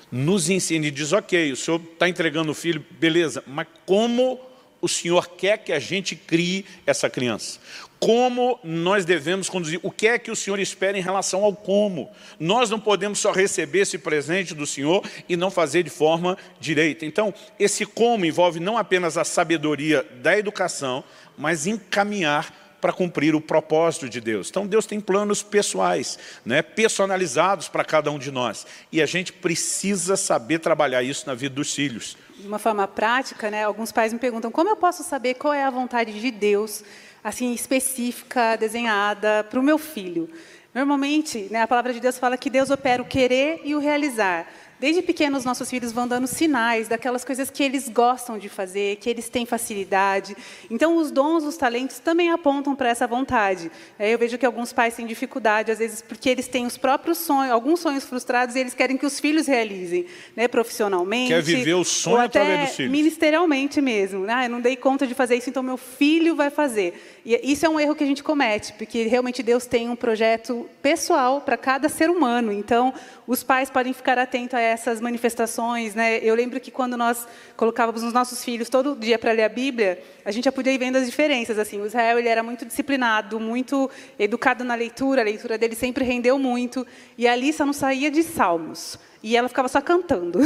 Nos ensine, diz, ok, o Senhor está entregando o filho, beleza, mas como o Senhor quer que a gente crie essa criança? Como nós devemos conduzir? O que é que o Senhor espera em relação ao como? Nós não podemos só receber esse presente do Senhor e não fazer de forma direita. Então, esse como envolve não apenas a sabedoria da educação, mas encaminhar para cumprir o propósito de Deus. Então, Deus tem planos pessoais, né, personalizados para cada um de nós. E a gente precisa saber trabalhar isso na vida dos filhos. De uma forma prática, né, alguns pais me perguntam, como eu posso saber qual é a vontade de Deus, assim, específica, desenhada, para o meu filho? Normalmente, né, a palavra de Deus fala que Deus opera o querer e o realizar. Desde pequenos, nossos filhos vão dando sinais daquelas coisas que eles gostam de fazer, que eles têm facilidade. Então, os dons, os talentos também apontam para essa vontade. Eu vejo que alguns pais têm dificuldade, às vezes, porque eles têm os próprios sonhos, alguns sonhos frustrados, e eles querem que os filhos realizem, né, profissionalmente. Quer viver o sonho através dos filhos. Ministerialmente mesmo. Eu não dei conta de fazer isso, então meu filho vai fazer. E isso é um erro que a gente comete, porque realmente Deus tem um projeto pessoal para cada ser humano. Então, os pais podem ficar atentos a essas manifestações, né? Eu lembro que quando nós colocávamos os nossos filhos todo dia para ler a Bíblia, a gente já podia ir vendo as diferenças. Assim, o Israel, ele era muito disciplinado, muito educado na leitura, a leitura dele sempre rendeu muito, e a Alissa não saía de Salmos. E ela ficava só cantando.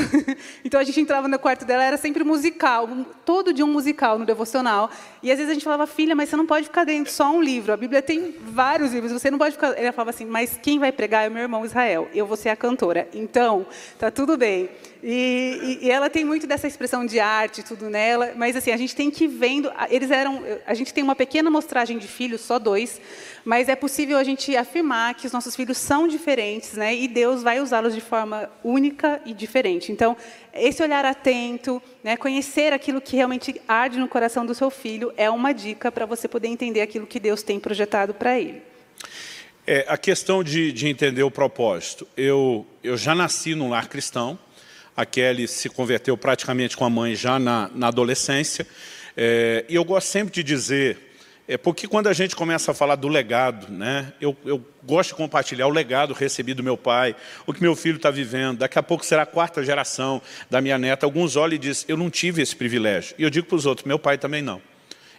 Então, a gente entrava no quarto dela, era sempre musical, todo dia um musical no devocional. E, às vezes, a gente falava, filha, mas você não pode ficar dentro só um livro. A Bíblia tem vários livros, você não pode ficar... Ela falava assim, mas quem vai pregar é o meu irmão Israel. Eu vou ser a cantora. Então, tá tudo bem. E ela tem muito dessa expressão de arte, tudo nela. Mas, assim, a gente tem que ir vendo... A gente tem uma pequena amostragem de filhos, só 2. Mas é possível a gente afirmar que os nossos filhos são diferentes, né? E Deus vai usá-los de forma única e diferente. Então, esse olhar atento, né, conhecer aquilo que realmente arde no coração do seu filho, é uma dica para você poder entender aquilo que Deus tem projetado para ele. A questão de entender o propósito. Eu já nasci num lar cristão. A Kelly se converteu praticamente com a mãe já na adolescência. E eu gosto sempre de dizer... porque quando a gente começa a falar do legado, né, eu gosto de compartilhar o legado recebido do meu pai, o que meu filho está vivendo. Daqui a pouco será a 4ª geração da minha neta. Alguns olham e dizem, eu não tive esse privilégio. E eu digo para os outros, meu pai também não.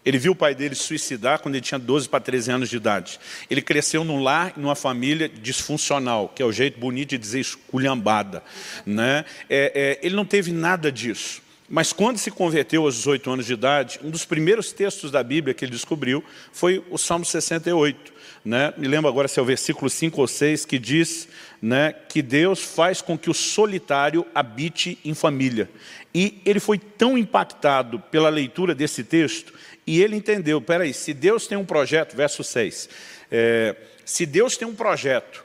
Ele viu o pai dele se suicidar quando ele tinha 12 para 13 anos de idade. Ele cresceu num lar, numa família disfuncional, que é o jeito bonito de dizer esculhambada, né? Ele não teve nada disso. Mas quando se converteu aos 18 anos de idade, um dos primeiros textos da Bíblia que ele descobriu foi o Salmo 68. Né? Me lembro agora se é o versículo 5 ou 6, que diz, né, que Deus faz com que o solitário habite em família. E ele foi tão impactado pela leitura desse texto, e ele entendeu, peraí, se Deus tem um projeto, verso 6, se Deus tem um projeto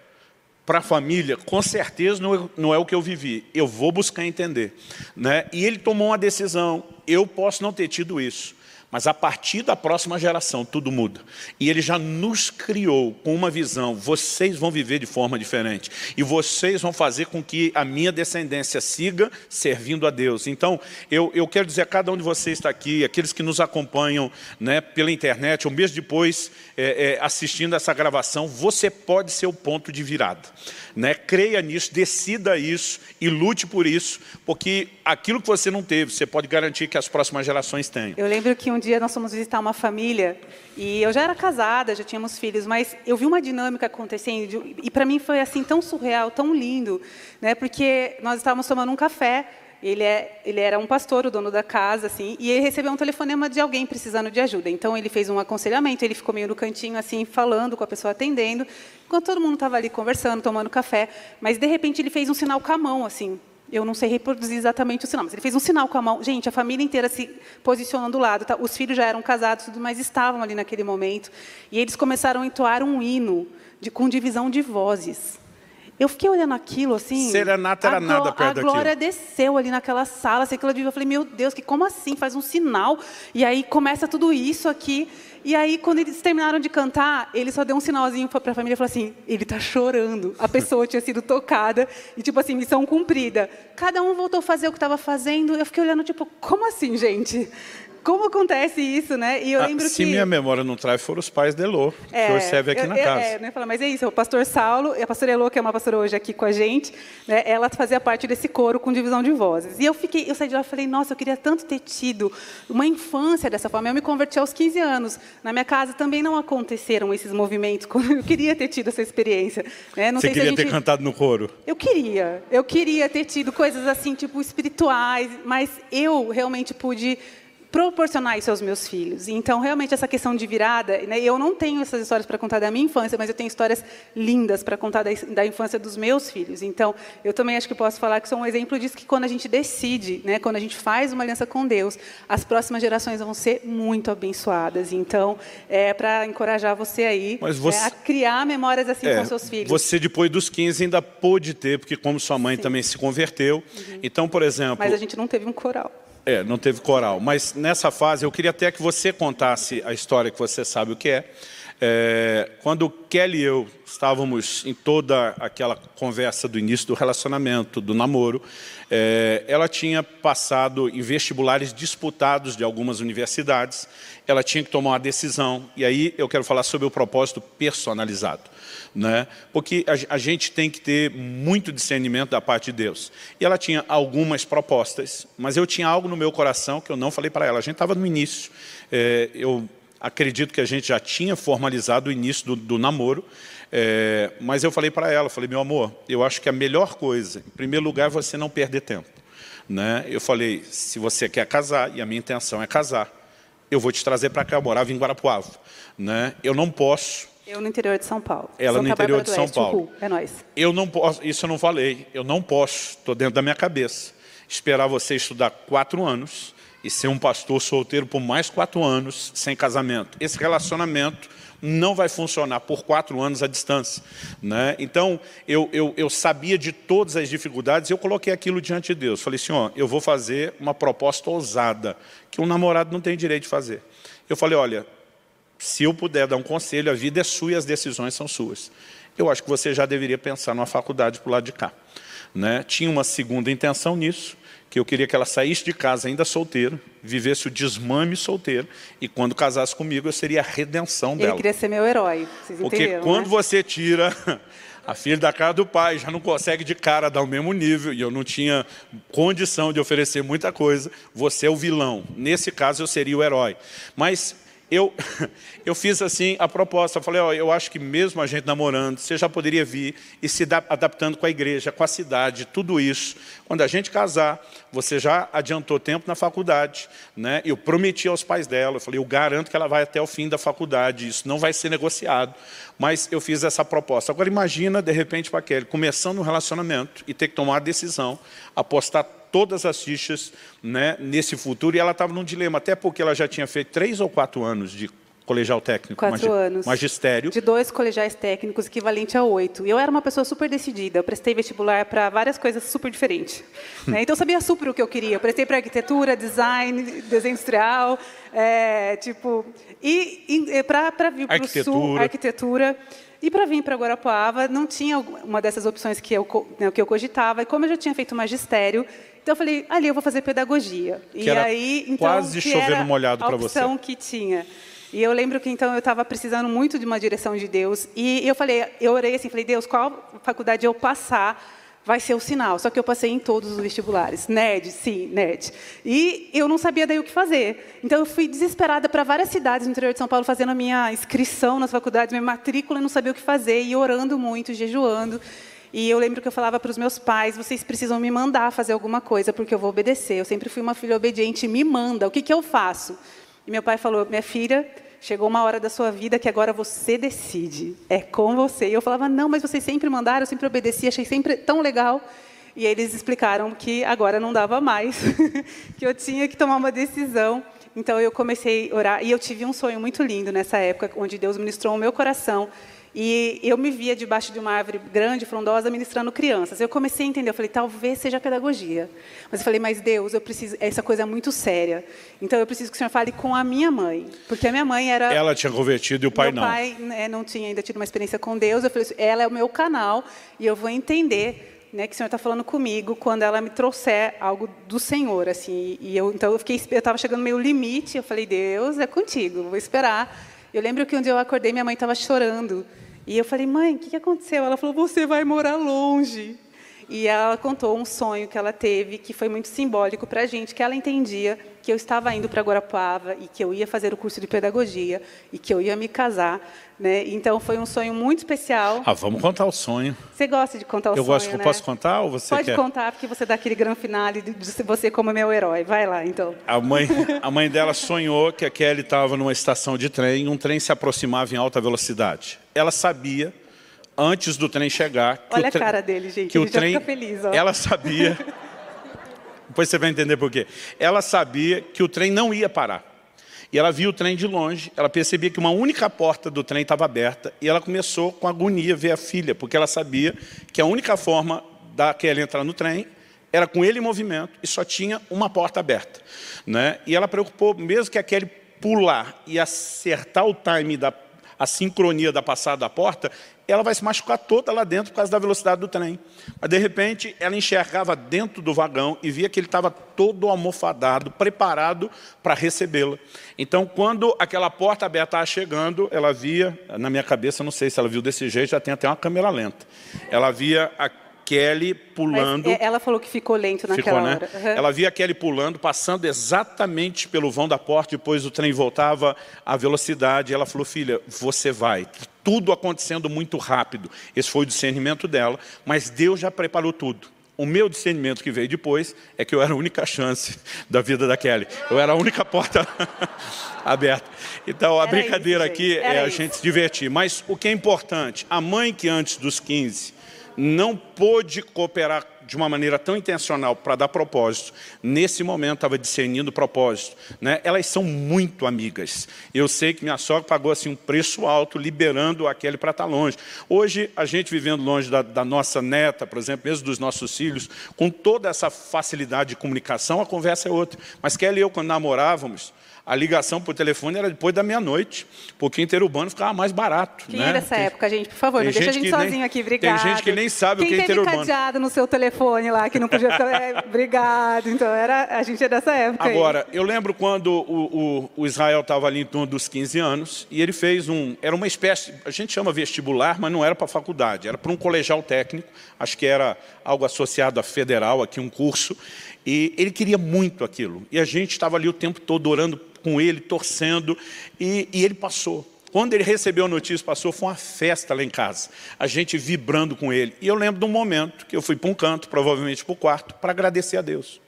para a família, com certeza não é o que eu vivi. Eu vou buscar entender. Né? E ele tomou uma decisão. Eu posso não ter tido isso. Mas a partir da próxima geração, tudo muda. E ele já nos criou com uma visão. Vocês vão viver de forma diferente. E vocês vão fazer com que a minha descendência siga servindo a Deus. Então, eu quero dizer a cada um de vocês está aqui, aqueles que nos acompanham, né, pela internet, um mês depois, assistindo essa gravação, você pode ser o ponto de virada. Né? Creia nisso, decida isso e lute por isso, porque aquilo que você não teve, você pode garantir que as próximas gerações tenham. Eu lembro que um dia nós fomos visitar uma família, e eu já era casada, já tínhamos filhos, mas eu vi uma dinâmica acontecendo, e para mim foi assim tão surreal, tão lindo, né? Porque nós estávamos tomando um café, Ele era um pastor, o dono da casa, assim, e ele recebeu um telefonema de alguém precisando de ajuda. Então, ele fez um aconselhamento, ele ficou meio no cantinho, assim, falando com a pessoa atendendo, enquanto todo mundo estava ali conversando, tomando café. Mas, de repente, ele fez um sinal com a mão, assim. Eu não sei reproduzir exatamente o sinal, mas ele fez um sinal com a mão. Gente, a família inteira se posicionando do lado. Tá? Os filhos já eram casados, tudo, mas estavam ali naquele momento. E eles começaram a entoar um hino com divisão de vozes. Eu fiquei olhando aquilo, assim... Serenata era nada perto daquilo. A glória desceu ali naquela sala, assim, aquilo, eu falei, meu Deus, como assim? Faz um sinal, e aí começa tudo isso aqui. E aí, quando eles terminaram de cantar, ele só deu um sinalzinho para a família e falou assim, ele está chorando. A pessoa tinha sido tocada, e tipo assim, missão cumprida. Cada um voltou a fazer o que estava fazendo, eu fiquei olhando, tipo, como assim, gente? Como acontece isso, né? E eu lembro se minha memória não traz, foram os pais de Elô, que hoje serve aqui na casa. Né? Mas é isso, o pastor Saulo e a pastora Elô, que é uma pastora hoje aqui com a gente, né? Ela fazia parte desse coro com divisão de vozes. E eu saí de lá e falei, nossa, eu queria tanto ter tido uma infância dessa forma. Eu me converti aos 15 anos. Na minha casa também não aconteceram esses movimentos. Eu queria ter tido essa experiência. Né? Não Você queria ter cantado no coro? Eu queria ter tido coisas assim, tipo, espirituais, mas eu realmente pude proporcionar isso aos meus filhos. Então, realmente, essa questão de virada, né, eu não tenho essas histórias para contar da minha infância, mas eu tenho histórias lindas para contar da infância dos meus filhos. Então, eu também acho que posso falar que sou um exemplo disso, que quando a gente decide, né, quando a gente faz uma aliança com Deus, as próximas gerações vão ser muito abençoadas. Então, é para encorajar você aí a criar memórias assim com seus filhos. Você, depois dos 15, ainda pôde ter, porque como sua mãe também se converteu. Então, por exemplo... Mas a gente não teve um coral. Não teve coral. Mas nessa fase, eu queria até que você contasse a história que você sabe o que é. Quando Kelly e eu estávamos em toda aquela conversa do início do relacionamento, do namoro, ela tinha passado em vestibulares disputados de algumas universidades, ela tinha que tomar uma decisão, e aí eu quero falar sobre o propósito personalizado. Né? Porque a gente tem que ter muito discernimento da parte de Deus. E ela tinha algumas propostas, mas eu tinha algo no meu coração que eu não falei para ela. A gente estava no início, eu acredito que a gente já tinha formalizado o início do namoro, mas eu falei para ela, falei, meu amor, eu acho que a melhor coisa, em primeiro lugar, é você não perder tempo. Né? Eu falei, se você quer casar, e a minha intenção é casar, eu vou te trazer para cá, eu morava em Guarapuava. Né? Eu não posso... Eu no interior de São Paulo. Ela no interior de São Paulo. É nóis. Eu não posso, isso eu não falei, eu não posso, estou dentro da minha cabeça, esperar você estudar 4 anos e ser um pastor solteiro por mais 4 anos sem casamento. Esse relacionamento não vai funcionar por 4 anos à distância. Né? Então, eu sabia de todas as dificuldades e eu coloquei aquilo diante de Deus. Falei assim, ó, eu vou fazer uma proposta ousada, que um namorado não tem direito de fazer. Eu falei, olha, se eu puder dar um conselho, a vida é sua e as decisões são suas. Eu acho que você já deveria pensar numa faculdade para o lado de cá. Né? Tinha uma segunda intenção nisso, que eu queria que ela saísse de casa ainda solteira, vivesse o desmame solteiro, e quando casasse comigo, eu seria a redenção dela. Ele queria ser meu herói, vocês entenderam, porque quando você tira a filha da cara do pai, já não consegue de cara dar o mesmo nível, e eu não tinha condição de oferecer muita coisa, você é o vilão. Nesse caso, eu seria o herói. Mas... Eu fiz assim a proposta, eu falei, ó, eu acho que mesmo a gente namorando, você já poderia vir e se adaptando com a igreja, com a cidade, tudo isso. Quando a gente casar, você já adiantou tempo na faculdade, né? Eu prometi aos pais dela, eu falei, eu garanto que ela vai até o fim da faculdade, isso não vai ser negociado. Mas eu fiz essa proposta. Agora imagina, de repente, para Kelly, começando um relacionamento e ter que tomar a decisão, apostar todas as fichas, né, nesse futuro, e ela estava num dilema, até porque ela já tinha feito 3 ou 4 anos de colegial técnico, 4 anos. Magistério. De 2 colegiais técnicos, equivalente a 8. E eu era uma pessoa super decidida, eu prestei vestibular para várias coisas super diferentes. Né? Então eu sabia super o que eu queria, eu prestei para arquitetura, design, desenho industrial, para vir para o sul, arquitetura. E para vir para Guarapuava, não tinha uma dessas opções que eu cogitava. E como eu já tinha feito magistério, então eu falei, ali eu vou fazer pedagogia. Que era quase chovendo molhado para você. A opção que tinha. E eu lembro que então eu estava precisando muito de uma direção de Deus. E eu orei assim, falei, Deus, qual faculdade eu passar vai ser o sinal. Só que eu passei em todos os vestibulares. NED, sim, NED. E eu não sabia daí o que fazer. Então eu fui desesperada para várias cidades no interior de São Paulo, fazendo a minha inscrição nas faculdades, minha matrícula, e não sabia o que fazer, e orando muito, jejuando. E eu lembro que eu falava para os meus pais, vocês precisam me mandar fazer alguma coisa, porque eu vou obedecer. Eu sempre fui uma filha obediente, me manda, o que eu faço? E meu pai falou, minha filha, chegou uma hora da sua vida que agora você decide, é com você. E eu falava, não, mas vocês sempre mandaram, eu sempre obedeci, achei sempre tão legal. E aí eles explicaram que agora não dava mais, que eu tinha que tomar uma decisão. Então eu comecei a orar, e eu tive um sonho muito lindo nessa época, onde Deus ministrou o meu coração. E eu me via debaixo de uma árvore grande, frondosa, ministrando crianças. Eu comecei a entender, eu falei, talvez seja pedagogia. Mas eu falei, mas Deus, eu preciso, essa coisa é muito séria. Então eu preciso que o Senhor fale com a minha mãe. Porque a minha mãe era... Ela tinha convertido e o pai não. Meu pai, né, não tinha ainda tido uma experiência com Deus. Eu falei, ela é o meu canal e eu vou entender, né, que o Senhor está falando comigo quando ela me trouxer algo do Senhor. Assim. Então eu estava chegando meio limite. Eu falei, Deus, é contigo, vou esperar. Eu lembro que um dia eu acordei, minha mãe estava chorando. E eu falei, mãe, o que aconteceu? Ela falou, você vai morar longe. E ela contou um sonho que ela teve, que foi muito simbólico para a gente, que ela entendia que eu estava indo para Guarapuava e que eu ia fazer o curso de pedagogia e que eu ia me casar. Né? Então, foi um sonho muito especial. Vamos contar o sonho. Você gosta de contar o sonho, né? Posso contar ou você Pode quer? Pode contar, porque você dá aquele grande finale de você como meu herói. Vai lá, então. A mãe dela sonhou que a Kelly estava numa estação de trem e um trem se aproximava em alta velocidade. Ela sabia, antes do trem chegar... Que olha a cara dele, gente. Que ele o trem, já fica feliz. Ó. Ela sabia... Depois você vai entender por quê. Ela sabia que o trem não ia parar. E ela viu o trem de longe, ela percebia que uma única porta do trem estava aberta e ela começou com agonia a ver a filha, porque ela sabia que a única forma da Kelly entrar no trem era com ele em movimento e só tinha uma porta aberta. Né? E ela preocupou, mesmo que a Kelly pular e acertar o time, a sincronia da passada da porta, ela vai se machucar toda lá dentro por causa da velocidade do trem. Mas, de repente, ela enxergava dentro do vagão e via que ele estava todo almofadado, preparado para recebê-la. Então, quando aquela porta aberta estava chegando, ela via, na minha cabeça, não sei se ela viu desse jeito, já tem até uma câmera lenta. Ela via a Kelly pulando... Mas ela falou que ficou lento naquela hora. Né? Uhum. Ela via a Kelly pulando, passando exatamente pelo vão da porta, depois o trem voltava à velocidade. Ela falou, filha, você vai. Tudo acontecendo muito rápido. Esse foi o discernimento dela, mas Deus já preparou tudo. O meu discernimento que veio depois é que eu era a única chance da vida da Kelly. Eu era a única porta aberta. Então, a brincadeira aqui é a gente se divertir. Mas o que é importante, a mãe que antes dos 15 não pôde cooperar de uma maneira tão intencional para dar propósito, nesse momento estava discernindo o propósito. Né? Elas são muito amigas. Eu sei que minha sogra pagou assim, um preço alto, liberando a Kelly para estar longe. Hoje, a gente vivendo longe da nossa neta, por exemplo, mesmo dos nossos filhos, com toda essa facilidade de comunicação, a conversa é outra. Mas Kelly e eu, quando namorávamos, a ligação por telefone era depois da meia-noite, porque interurbano ficava mais barato. Quem é dessa época, gente? Por favor, não deixa a gente sozinho aqui, obrigado. Tem gente que nem sabe o que é interurbano. Quem teve cadeado no seu telefone lá, que não podia... obrigado. Então, a gente é dessa época. Agora, eu lembro quando o Israel estava ali em torno dos 15 anos, e ele fez era uma espécie, a gente chama vestibular, mas não era para a faculdade, era para um colegial técnico, acho que era algo associado à federal, aqui um curso, e ele queria muito aquilo. E a gente estava ali o tempo todo orando com ele, torcendo, e ele passou. Quando ele recebeu a notícia, passou, foi uma festa lá em casa. A gente vibrando com ele. E eu lembro de um momento que eu fui para um canto, provavelmente para o quarto, para agradecer a Deus.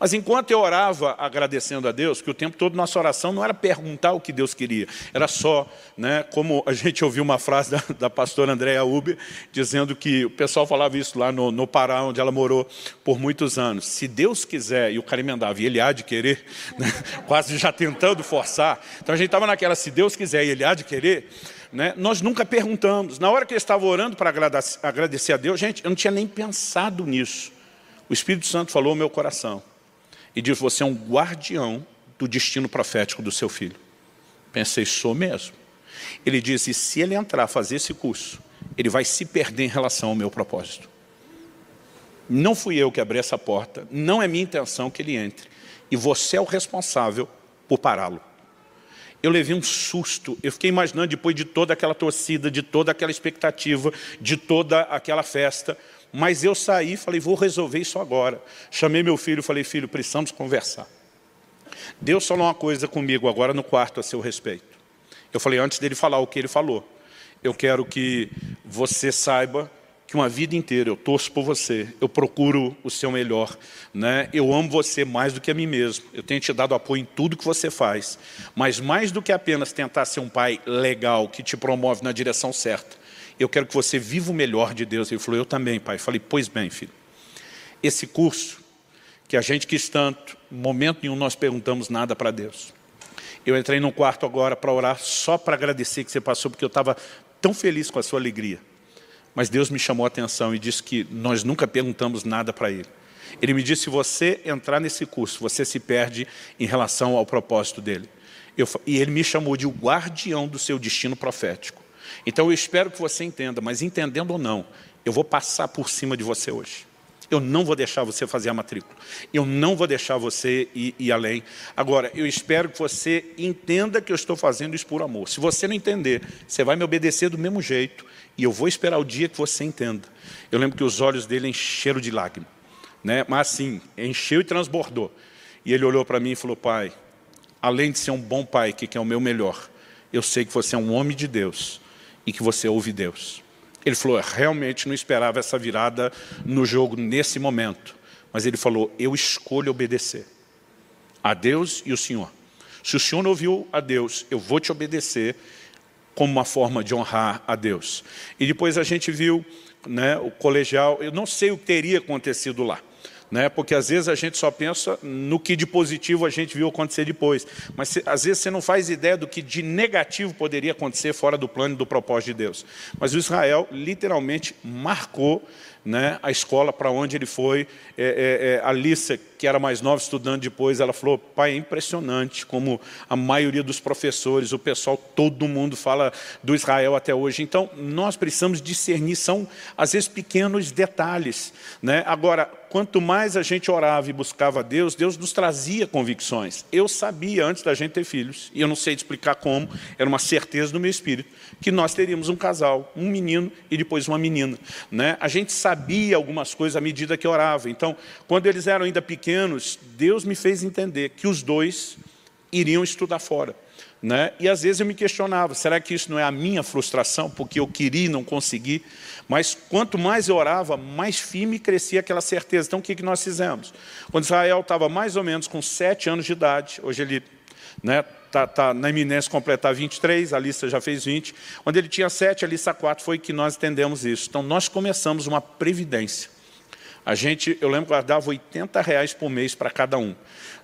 Mas enquanto eu orava agradecendo a Deus, que o tempo todo nossa oração não era perguntar o que Deus queria, era só, né, como a gente ouviu uma frase da pastora Andréa Uber, dizendo que o pessoal falava isso lá no Pará, onde ela morou por muitos anos. Se Deus quiser, e o cara emendava, e ele há de querer, né, quase já tentando forçar. Então a gente estava naquela, se Deus quiser e ele há de querer, né, nós nunca perguntamos. Na hora que eu estava orando para agradecer a Deus, gente, eu não tinha nem pensado nisso. O Espírito Santo falou ao meu coração. E diz, você é um guardião do destino profético do seu filho. Pensei, sou mesmo. Ele diz, e se ele entrar a fazer esse curso, ele vai se perder em relação ao meu propósito. Não fui eu que abri essa porta, não é minha intenção que ele entre. E você é o responsável por pará-lo. Eu levei um susto, eu fiquei imaginando depois de toda aquela torcida, de toda aquela expectativa, de toda aquela festa. Mas eu saí e falei, vou resolver isso agora. Chamei meu filho e falei, filho, precisamos conversar. Deus falou uma coisa comigo agora no quarto a seu respeito. Eu falei, antes dele falar o que ele falou, eu quero que você saiba que uma vida inteira eu torço por você, eu procuro o seu melhor, né? Eu amo você mais do que a mim mesmo, eu tenho te dado apoio em tudo que você faz, mas mais do que apenas tentar ser um pai legal, que te promove na direção certa, eu quero que você viva o melhor de Deus. Ele falou, eu também, pai. Eu falei, pois bem, filho, esse curso que a gente quis tanto, em momento nenhum nós perguntamos nada para Deus. Eu entrei num quarto agora para orar, só para agradecer que você passou, porque eu estava tão feliz com a sua alegria. Mas Deus me chamou a atenção e disse que nós nunca perguntamos nada para Ele. Ele me disse, se você entrar nesse curso, você se perde em relação ao propósito dele. E Ele me chamou de o guardião do seu destino profético. Então eu espero que você entenda, mas entendendo ou não, eu vou passar por cima de você hoje. Eu não vou deixar você fazer a matrícula. Eu não vou deixar você ir além. Agora, eu espero que você entenda que eu estou fazendo isso por amor. Se você não entender, você vai me obedecer do mesmo jeito. E eu vou esperar o dia que você entenda. Eu lembro que os olhos dele encheram de lágrimas, né? Mas assim, encheu e transbordou. E ele olhou para mim e falou, pai, além de ser um bom pai, que é o meu melhor, eu sei que você é um homem de Deus e que você ouve Deus. Ele falou, eu realmente não esperava essa virada no jogo nesse momento. Mas ele falou, eu escolho obedecer a Deus e o Senhor. Se o Senhor não ouviu a Deus, eu vou te obedecer como uma forma de honrar a Deus. E depois a gente viu, né, o colegial, eu não sei o que teria acontecido lá, né, porque às vezes a gente só pensa no que de positivo a gente viu acontecer depois, mas às vezes você não faz ideia do que de negativo poderia acontecer fora do plano e do propósito de Deus. Mas o Israel literalmente marcou, né, a escola para onde ele foi. A Alissa, que era mais nova, estudando depois, ela falou, pai, é impressionante como a maioria dos professores, o pessoal, todo mundo fala do Israel até hoje. Então, nós precisamos discernir, são às vezes pequenos detalhes, né? Agora, quanto mais a gente orava e buscava a Deus, Deus nos trazia convicções. Eu sabia, antes da gente ter filhos, e eu não sei te explicar como, era uma certeza no meu espírito, que nós teríamos um casal, um menino e depois uma menina, né? A gente sabia algumas coisas à medida que orava. Então, quando eles eram ainda pequenos, Deus me fez entender que os dois iriam estudar fora, né? E às vezes eu me questionava, será que isso não é a minha frustração, porque eu queria e não consegui? Mas quanto mais eu orava, mais firme crescia aquela certeza. Então o que nós fizemos? Quando Israel estava mais ou menos com 7 anos de idade, hoje ele, né, tá na iminência de completar 23, a Alissa já fez 20. Quando ele tinha 7, a Alissa 4, foi que nós entendemos isso. Então nós começamos uma previdência. Eu lembro que guardava R$80 por mês para cada um,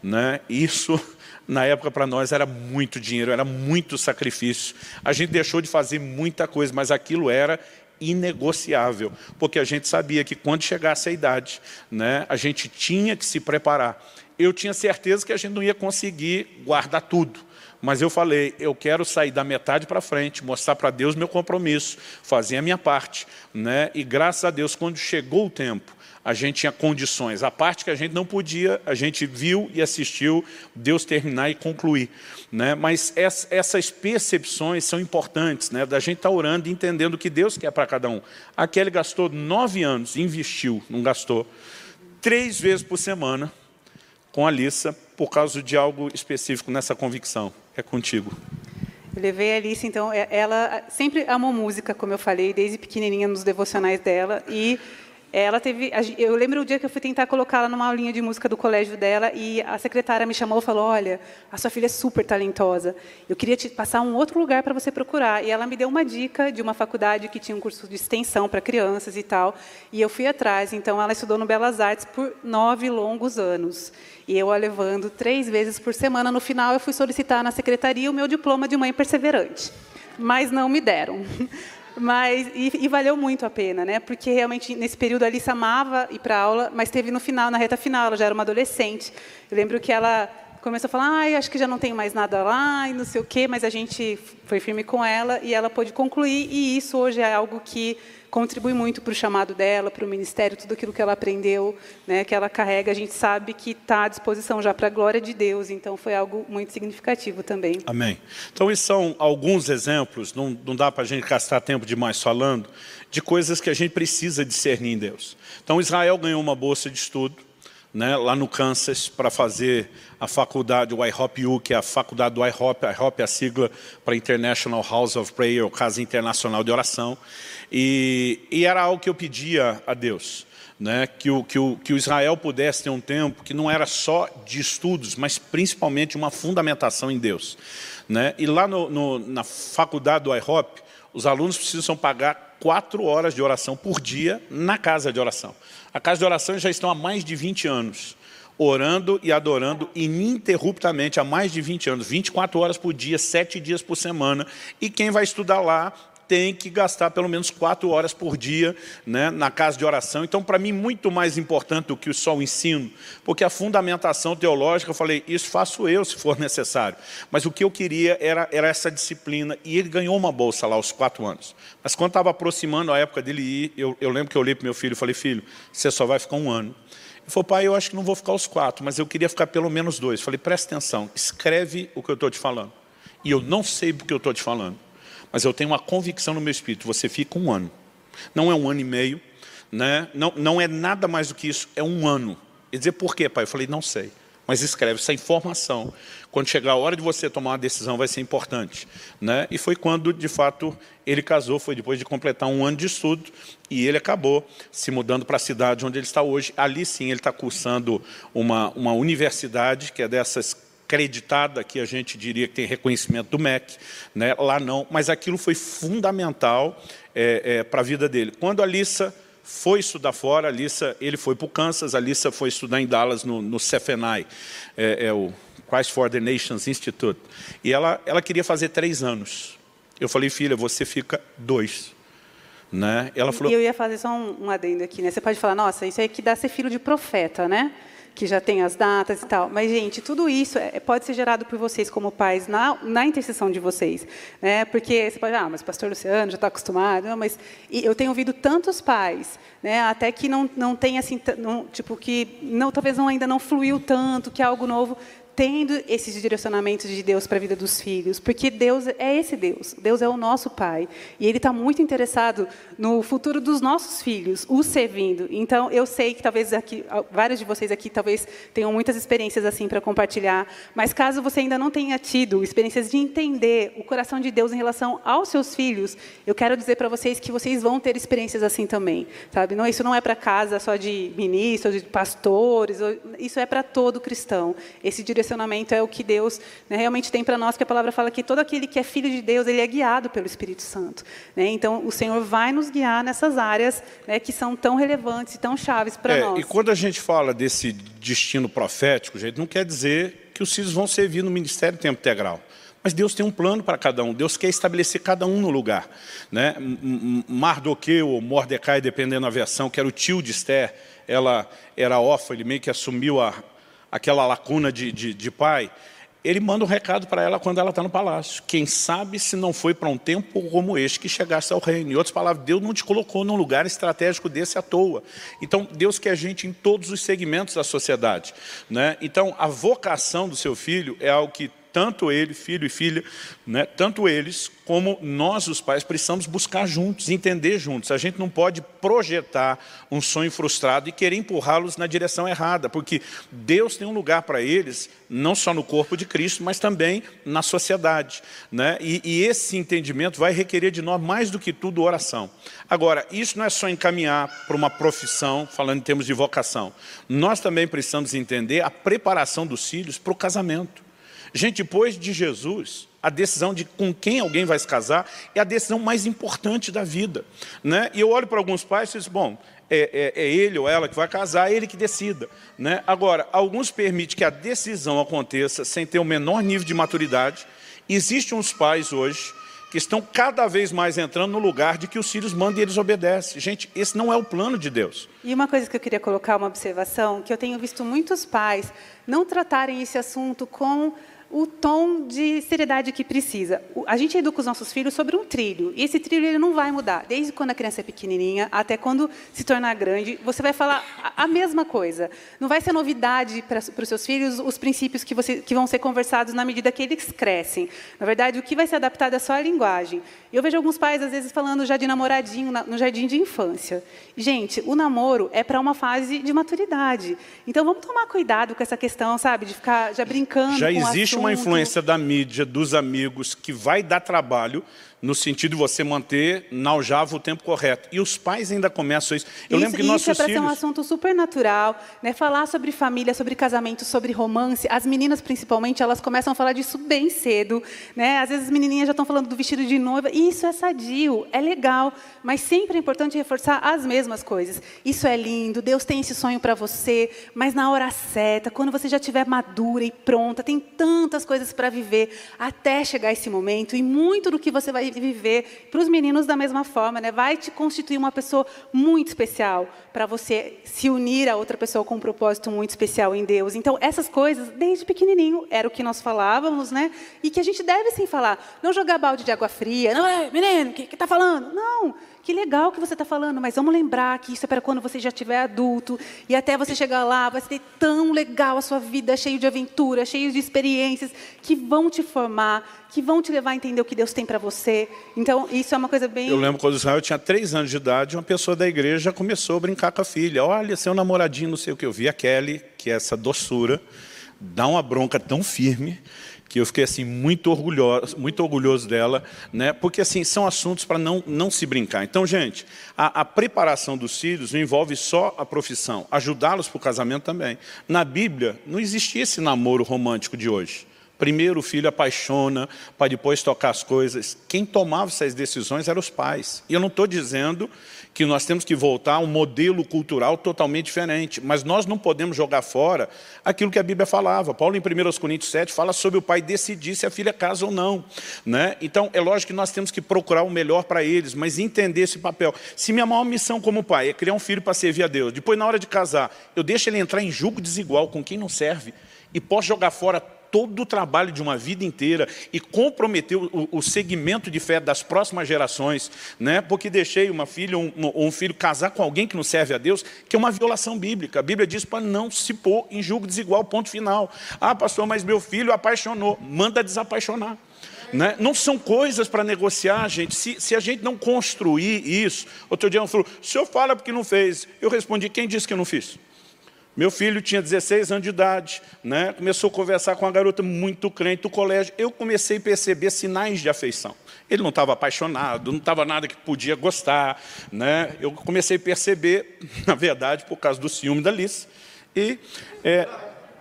né? Isso, na época, para nós era muito dinheiro, era muito sacrifício. A gente deixou de fazer muita coisa, mas aquilo era inegociável, porque a gente sabia que quando chegasse a idade, né, a gente tinha que se preparar. Eu tinha certeza que a gente não ia conseguir guardar tudo, mas eu falei, eu quero sair da metade para frente, mostrar para Deus meu compromisso, fazer a minha parte, né? E graças a Deus, quando chegou o tempo, a gente tinha condições. A parte que a gente não podia, a gente viu e assistiu Deus terminar e concluir, né? Mas essas percepções são importantes, né? Da gente estar orando e entendendo o que Deus quer para cada um. A Kelly gastou 9 anos, investiu, não gastou, 3 vezes por semana com a Alissa, por causa de algo específico nessa convicção. É contigo. Eu levei a Alice, então, ela sempre amou música, como eu falei, desde pequenininha nos devocionais dela, e ela teve, eu lembro o dia que eu fui tentar colocá-la numa aulinha de música do colégio dela e a secretária me chamou e falou, olha, a sua filha é super talentosa, eu queria te passar um outro lugar para você procurar. E ela me deu uma dica de uma faculdade que tinha um curso de extensão para crianças e tal, e eu fui atrás. Então, ela estudou no Belas Artes por 9 longos anos. E eu a levando 3 vezes por semana. No final, eu fui solicitar na secretaria o meu diploma de mãe perseverante. Mas não me deram. E valeu muito a pena, né? Porque realmente nesse período a Alice amava ir para a aula, mas teve no final, na reta final, ela já era uma adolescente. Eu lembro que ela começou a falar, acho que já não tem mais nada lá e não sei o quê, mas a gente foi firme com ela e ela pôde concluir, e isso hoje é algo que contribui muito para o chamado dela, para o ministério, tudo aquilo que ela aprendeu, né, que ela carrega, a gente sabe que está à disposição já para a glória de Deus, então foi algo muito significativo também. Amém. Então, esses são alguns exemplos, não dá para a gente gastar tempo demais falando, de coisas que a gente precisa discernir em Deus. Então, Israel ganhou uma bolsa de estudo, né, lá no Kansas, para fazer a faculdade, o IHOP-U, que é a faculdade do IHOP. IHOP é a sigla para International House of Prayer, ou Casa Internacional de Oração. E era algo que eu pedia a Deus, né, que o Israel pudesse ter um tempo que não era só de estudos, mas principalmente uma fundamentação em Deus, né? E lá na faculdade do IHOP, os alunos precisam pagar 4 horas de oração por dia na casa de oração. A casa de oração já estão há mais de 20 anos, orando e adorando ininterruptamente há mais de 20 anos, 24 horas por dia, 7 dias por semana. E quem vai estudar lá tem que gastar pelo menos 4 horas por dia, né, na casa de oração. Então, para mim, muito mais importante do que só o ensino, porque a fundamentação teológica, eu falei, isso faço eu se for necessário. Mas o que eu queria era essa disciplina, e ele ganhou uma bolsa lá aos 4 anos. Mas quando estava aproximando a época dele ir, eu lembro que eu olhei para o meu filho e falei, filho, você só vai ficar 1 ano. Ele falou, pai, eu acho que não vou ficar os 4, mas eu queria ficar pelo menos 2. Eu falei, presta atenção, escreve o que eu estou te falando. E eu não sei porque eu estou te falando, mas eu tenho uma convicção no meu espírito, você fica 1 ano. Não é 1 ano e meio, né? Não é nada mais do que isso, é 1 ano. Ele dizia, por quê, pai? Eu falei, não sei. Mas escreve essa informação. Quando chegar a hora de você tomar uma decisão, vai ser importante, né? E foi quando, de fato, ele casou, foi depois de completar 1 ano de estudo, e ele acabou se mudando para a cidade onde ele está hoje. Ali sim, ele está cursando uma universidade, que é dessas acreditada, que a gente diria que tem reconhecimento do MEC, né? Lá não, mas aquilo foi fundamental para a vida dele. Quando a Alissa foi estudar fora, ele foi para o Kansas, a Alissa foi estudar em Dallas, no CFNI, o Christ for the Nations Institute, e ela queria fazer 3 anos. Eu falei, filha, você fica 2. Né? Ela falou, e eu ia fazer só um adendo aqui, né? Você pode falar, nossa, isso aí que dá ser filho de profeta, né? Que já tem as datas e tal. Mas, gente, tudo isso pode ser gerado por vocês como pais na intercessão de vocês, né? Porque você pode, mas o pastor Luciano já está acostumado. Não, mas eu tenho ouvido tantos pais, né? Até que não tem assim, tipo que talvez ainda não fluiu tanto, que é algo novo, tendo esses direcionamentos de Deus para a vida dos filhos, porque Deus é esse Deus. Deus é o nosso Pai. E Ele está muito interessado no futuro dos nossos filhos, os servindo. Então, eu sei que talvez aqui, vários de vocês aqui talvez tenham muitas experiências assim para compartilhar, mas caso você ainda não tenha tido experiências de entender o coração de Deus em relação aos seus filhos, eu quero dizer para vocês que vocês vão ter experiências assim também. Sabe? Não, isso não é para casa só de ministros, de pastores, isso é para todo cristão. Esse direcionamento é o que Deus, né, realmente tem para nós, que a palavra fala que todo aquele que é filho de Deus, ele é guiado pelo Espírito Santo. Né? Então, o Senhor vai nos guiar nessas áreas, né, que são tão relevantes e tão chaves para nós. E quando a gente fala desse destino profético, gente, não quer dizer que os filhos vão servir no ministério em tempo integral. Mas Deus tem um plano para cada um. Deus quer estabelecer cada um no lugar. Né? Mardoqueu ou Mordecai, dependendo da versão, que era o tio de Esther, ela era órfã, ele meio que assumiu aquela lacuna de pai. Ele manda um recado para ela quando ela está no palácio. Quem sabe se não foi para um tempo como este que chegasse ao reino. Em outras palavras, Deus não te colocou num lugar estratégico desse à toa. Então, Deus quer gente em todos os segmentos da sociedade. Né? Então, a vocação do seu filho é algo que tanto ele, filho e filha, né, tanto eles como nós, os pais, precisamos buscar juntos, entender juntos. A gente não pode projetar um sonho frustrado e querer empurrá-los na direção errada, porque Deus tem um lugar para eles, não só no corpo de Cristo, mas também na sociedade. Né? E esse entendimento vai requerer de nós, mais do que tudo, oração. Agora, isso não é só encaminhar para uma profissão, falando em termos de vocação. Nós também precisamos entender a preparação dos filhos para o casamento. Gente, depois de Jesus, a decisão de com quem alguém vai se casar é a decisão mais importante da vida. Né? E eu olho para alguns pais e digo, bom, é ele ou ela que vai casar, é ele que decida. Né? Agora, alguns permitem que a decisão aconteça sem ter o menor nível de maturidade. Existem uns pais hoje que estão cada vez mais entrando no lugar de que os filhos mandam e eles obedecem. Gente, esse não é o plano de Deus. E uma coisa que eu queria colocar, uma observação, que eu tenho visto muitos pais não tratarem esse assunto com o tom de seriedade que precisa. A gente educa os nossos filhos sobre um trilho, e esse trilho ele não vai mudar. Desde quando a criança é pequenininha até quando se tornar grande, você vai falar a mesma coisa. Não vai ser novidade para os seus filhos os princípios que vão ser conversados na medida que eles crescem. Na verdade, o que vai ser adaptado é só a linguagem. Eu vejo alguns pais, às vezes, falando já de namoradinho no jardim de infância. Gente, o namoro é para uma fase de maturidade. Então, vamos tomar cuidado com essa questão, sabe, de ficar já brincando já com o existe uma influência da mídia, dos amigos, que vai dar trabalho no sentido de você manter na aljava o tempo correto. E os pais ainda começam isso. Eu lembro que nossos filhos... Isso é para filhos... ser um assunto super natural, né? Falar sobre família, sobre casamento, sobre romance. As meninas, principalmente, elas começam a falar disso bem cedo, né? Às vezes as menininhas já estão falando do vestido de noiva. E isso é sadio, é legal. Mas sempre é importante reforçar as mesmas coisas. Isso é lindo, Deus tem esse sonho para você, mas na hora certa, quando você já estiver madura e pronta, tem tantas coisas para viver até chegar esse momento. E muito do que você vai viver para os meninos da mesma forma, né? Vai te constituir uma pessoa muito especial para você se unir a outra pessoa com um propósito muito especial em Deus. Então, essas coisas, desde pequenininho, era o que nós falávamos, né? E que a gente deve sim falar. Não jogar balde de água fria. Não, menino, o que está falando? Não. Que legal que você está falando, mas vamos lembrar que isso é para quando você já estiver adulto, e até você chegar lá, vai ser tão legal a sua vida, cheio de aventura, cheio de experiências, que vão te formar, que vão te levar a entender o que Deus tem para você. Então, isso é uma coisa bem... Eu lembro quando o Israel tinha 3 anos de idade, uma pessoa da igreja já começou a brincar com a filha. Olha, seu namoradinho, não sei o que. Eu vi a Kelly, que é essa doçura, dá uma bronca tão firme, que eu fiquei assim, muito orgulhoso dela, né? Porque assim, são assuntos para não se brincar. Então, gente, a preparação dos filhos não envolve só a profissão, ajudá-los para o casamento também. Na Bíblia, não existia esse namoro romântico de hoje. Primeiro o filho apaixona, para depois tocar as coisas. Quem tomava essas decisões eram os pais. E eu não estou dizendo que nós temos que voltar a um modelo cultural totalmente diferente, mas nós não podemos jogar fora aquilo que a Bíblia falava. Paulo, em 1 Coríntios 7, fala sobre o pai decidir se a filha casa ou não, né? Então, é lógico que nós temos que procurar o melhor para eles, mas entender esse papel. Se minha maior missão como pai é criar um filho para servir a Deus, depois, na hora de casar, eu deixo ele entrar em julgo desigual com quem não serve e posso jogar fora todo o trabalho de uma vida inteira e comprometer o segmento de fé das próximas gerações, né? Porque deixei uma filha ou um filho casar com alguém que não serve a Deus, que é uma violação bíblica. A Bíblia diz para não se pôr em julgo desigual, ponto final. Ah, pastor, mas meu filho apaixonou. Manda desapaixonar. Né? Não são coisas para negociar, gente. Se a gente não construir isso... Outro dia ela falou, o senhor fala porque não fez. Eu respondi, quem disse que eu não fiz? Meu filho tinha 16 anos de idade, né? Começou a conversar com uma garota muito crente do colégio. Eu comecei a perceber sinais de afeição. Ele não estava apaixonado, não estava nada que podia gostar, né? Eu comecei a perceber, na verdade, por causa do ciúme da Alice, e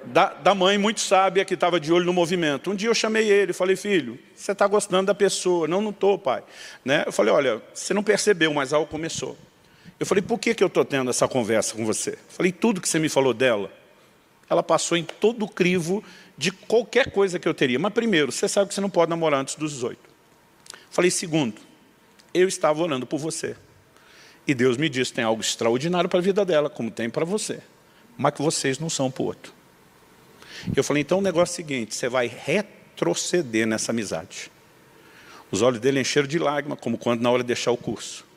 da mãe muito sábia que estava de olho no movimento. Um dia eu chamei ele e falei, filho, você está gostando da pessoa? Não estou, pai. Né? Eu falei, olha, você não percebeu, mas algo começou. Eu falei, por que eu estou tendo essa conversa com você? Eu falei, tudo que você me falou dela, ela passou em todo o crivo de qualquer coisa que eu teria. Mas primeiro, você sabe que você não pode namorar antes dos 18. Eu falei, segundo, eu estava orando por você. E Deus me disse, tem algo extraordinário para a vida dela, como tem para você. Mas que vocês não são para o outro. Eu falei, então o negócio é o seguinte, você vai retroceder nessa amizade. Os olhos dele encheram de lágrimas, como quando na hora de deixar o curso.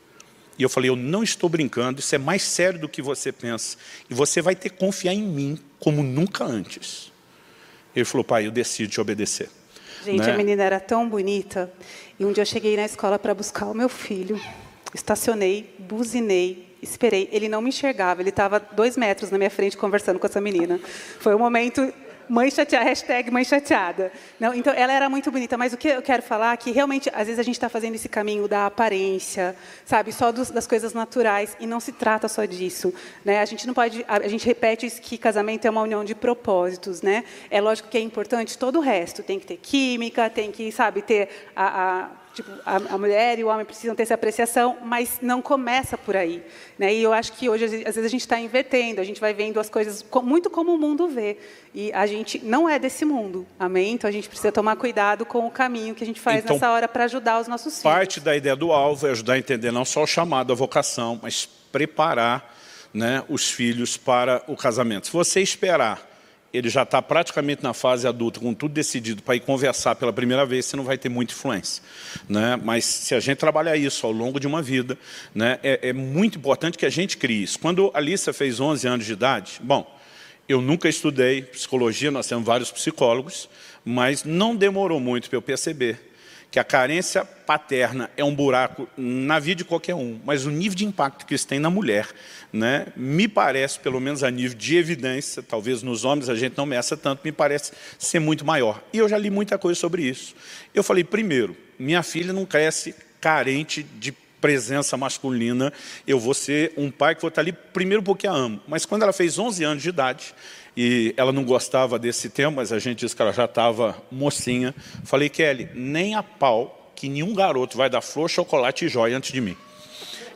E eu falei, eu não estou brincando, isso é mais sério do que você pensa. E você vai ter que confiar em mim como nunca antes. Ele falou, pai, eu decido te obedecer. Gente, né? A menina era tão bonita. E um dia eu cheguei na escola para buscar o meu filho. Estacionei, buzinei, esperei. Ele não me enxergava, ele estava 2 metros na minha frente conversando com essa menina. Foi um momento... Mãe chateada, hashtag mãe chateada. Não, então, ela era muito bonita, mas o que eu quero falar é que, realmente, às vezes a gente está fazendo esse caminho da aparência, sabe, só das coisas naturais, e não se trata só disso. Né? A gente não pode, a gente repete isso, que casamento é uma união de propósitos. Né? É lógico que é importante todo o resto, tem que ter química, tem que, sabe, ter a mulher e o homem precisam ter essa apreciação, mas não começa por aí. Né? E eu acho que hoje, às vezes, a gente está invertendo, a gente vai vendo as coisas muito como o mundo vê. E a gente não é desse mundo, amém? Então, a gente precisa tomar cuidado com o caminho que a gente faz nessa hora para ajudar os nossos filhos. Parte da ideia do alvo é ajudar a entender não só o chamado, a vocação, mas preparar, né, os filhos para o casamento. Se você esperar ele já está praticamente na fase adulta, com tudo decidido para ir conversar pela primeira vez, você não vai ter muita influência, né? Mas se a gente trabalhar isso ao longo de uma vida, né, é muito importante que a gente crie isso. Quando a Alissa fez 11 anos de idade, bom, eu nunca estudei psicologia, nós temos vários psicólogos, mas não demorou muito para eu perceber que a carência paterna é um buraco na vida de qualquer um, mas o nível de impacto que isso tem na mulher, né, me parece, pelo menos a nível de evidência, talvez nos homens a gente não meça tanto, me parece ser muito maior. E eu já li muita coisa sobre isso. Eu falei, primeiro, minha filha não cresce carente de presença masculina, eu vou ser um pai que vou estar ali primeiro porque a amo. Mas quando ela fez 11 anos de idade, e ela não gostava desse tema, mas a gente disse que ela já estava mocinha, falei, Kelly, nem a pau que nenhum garoto vai dar flor, chocolate e joia antes de mim.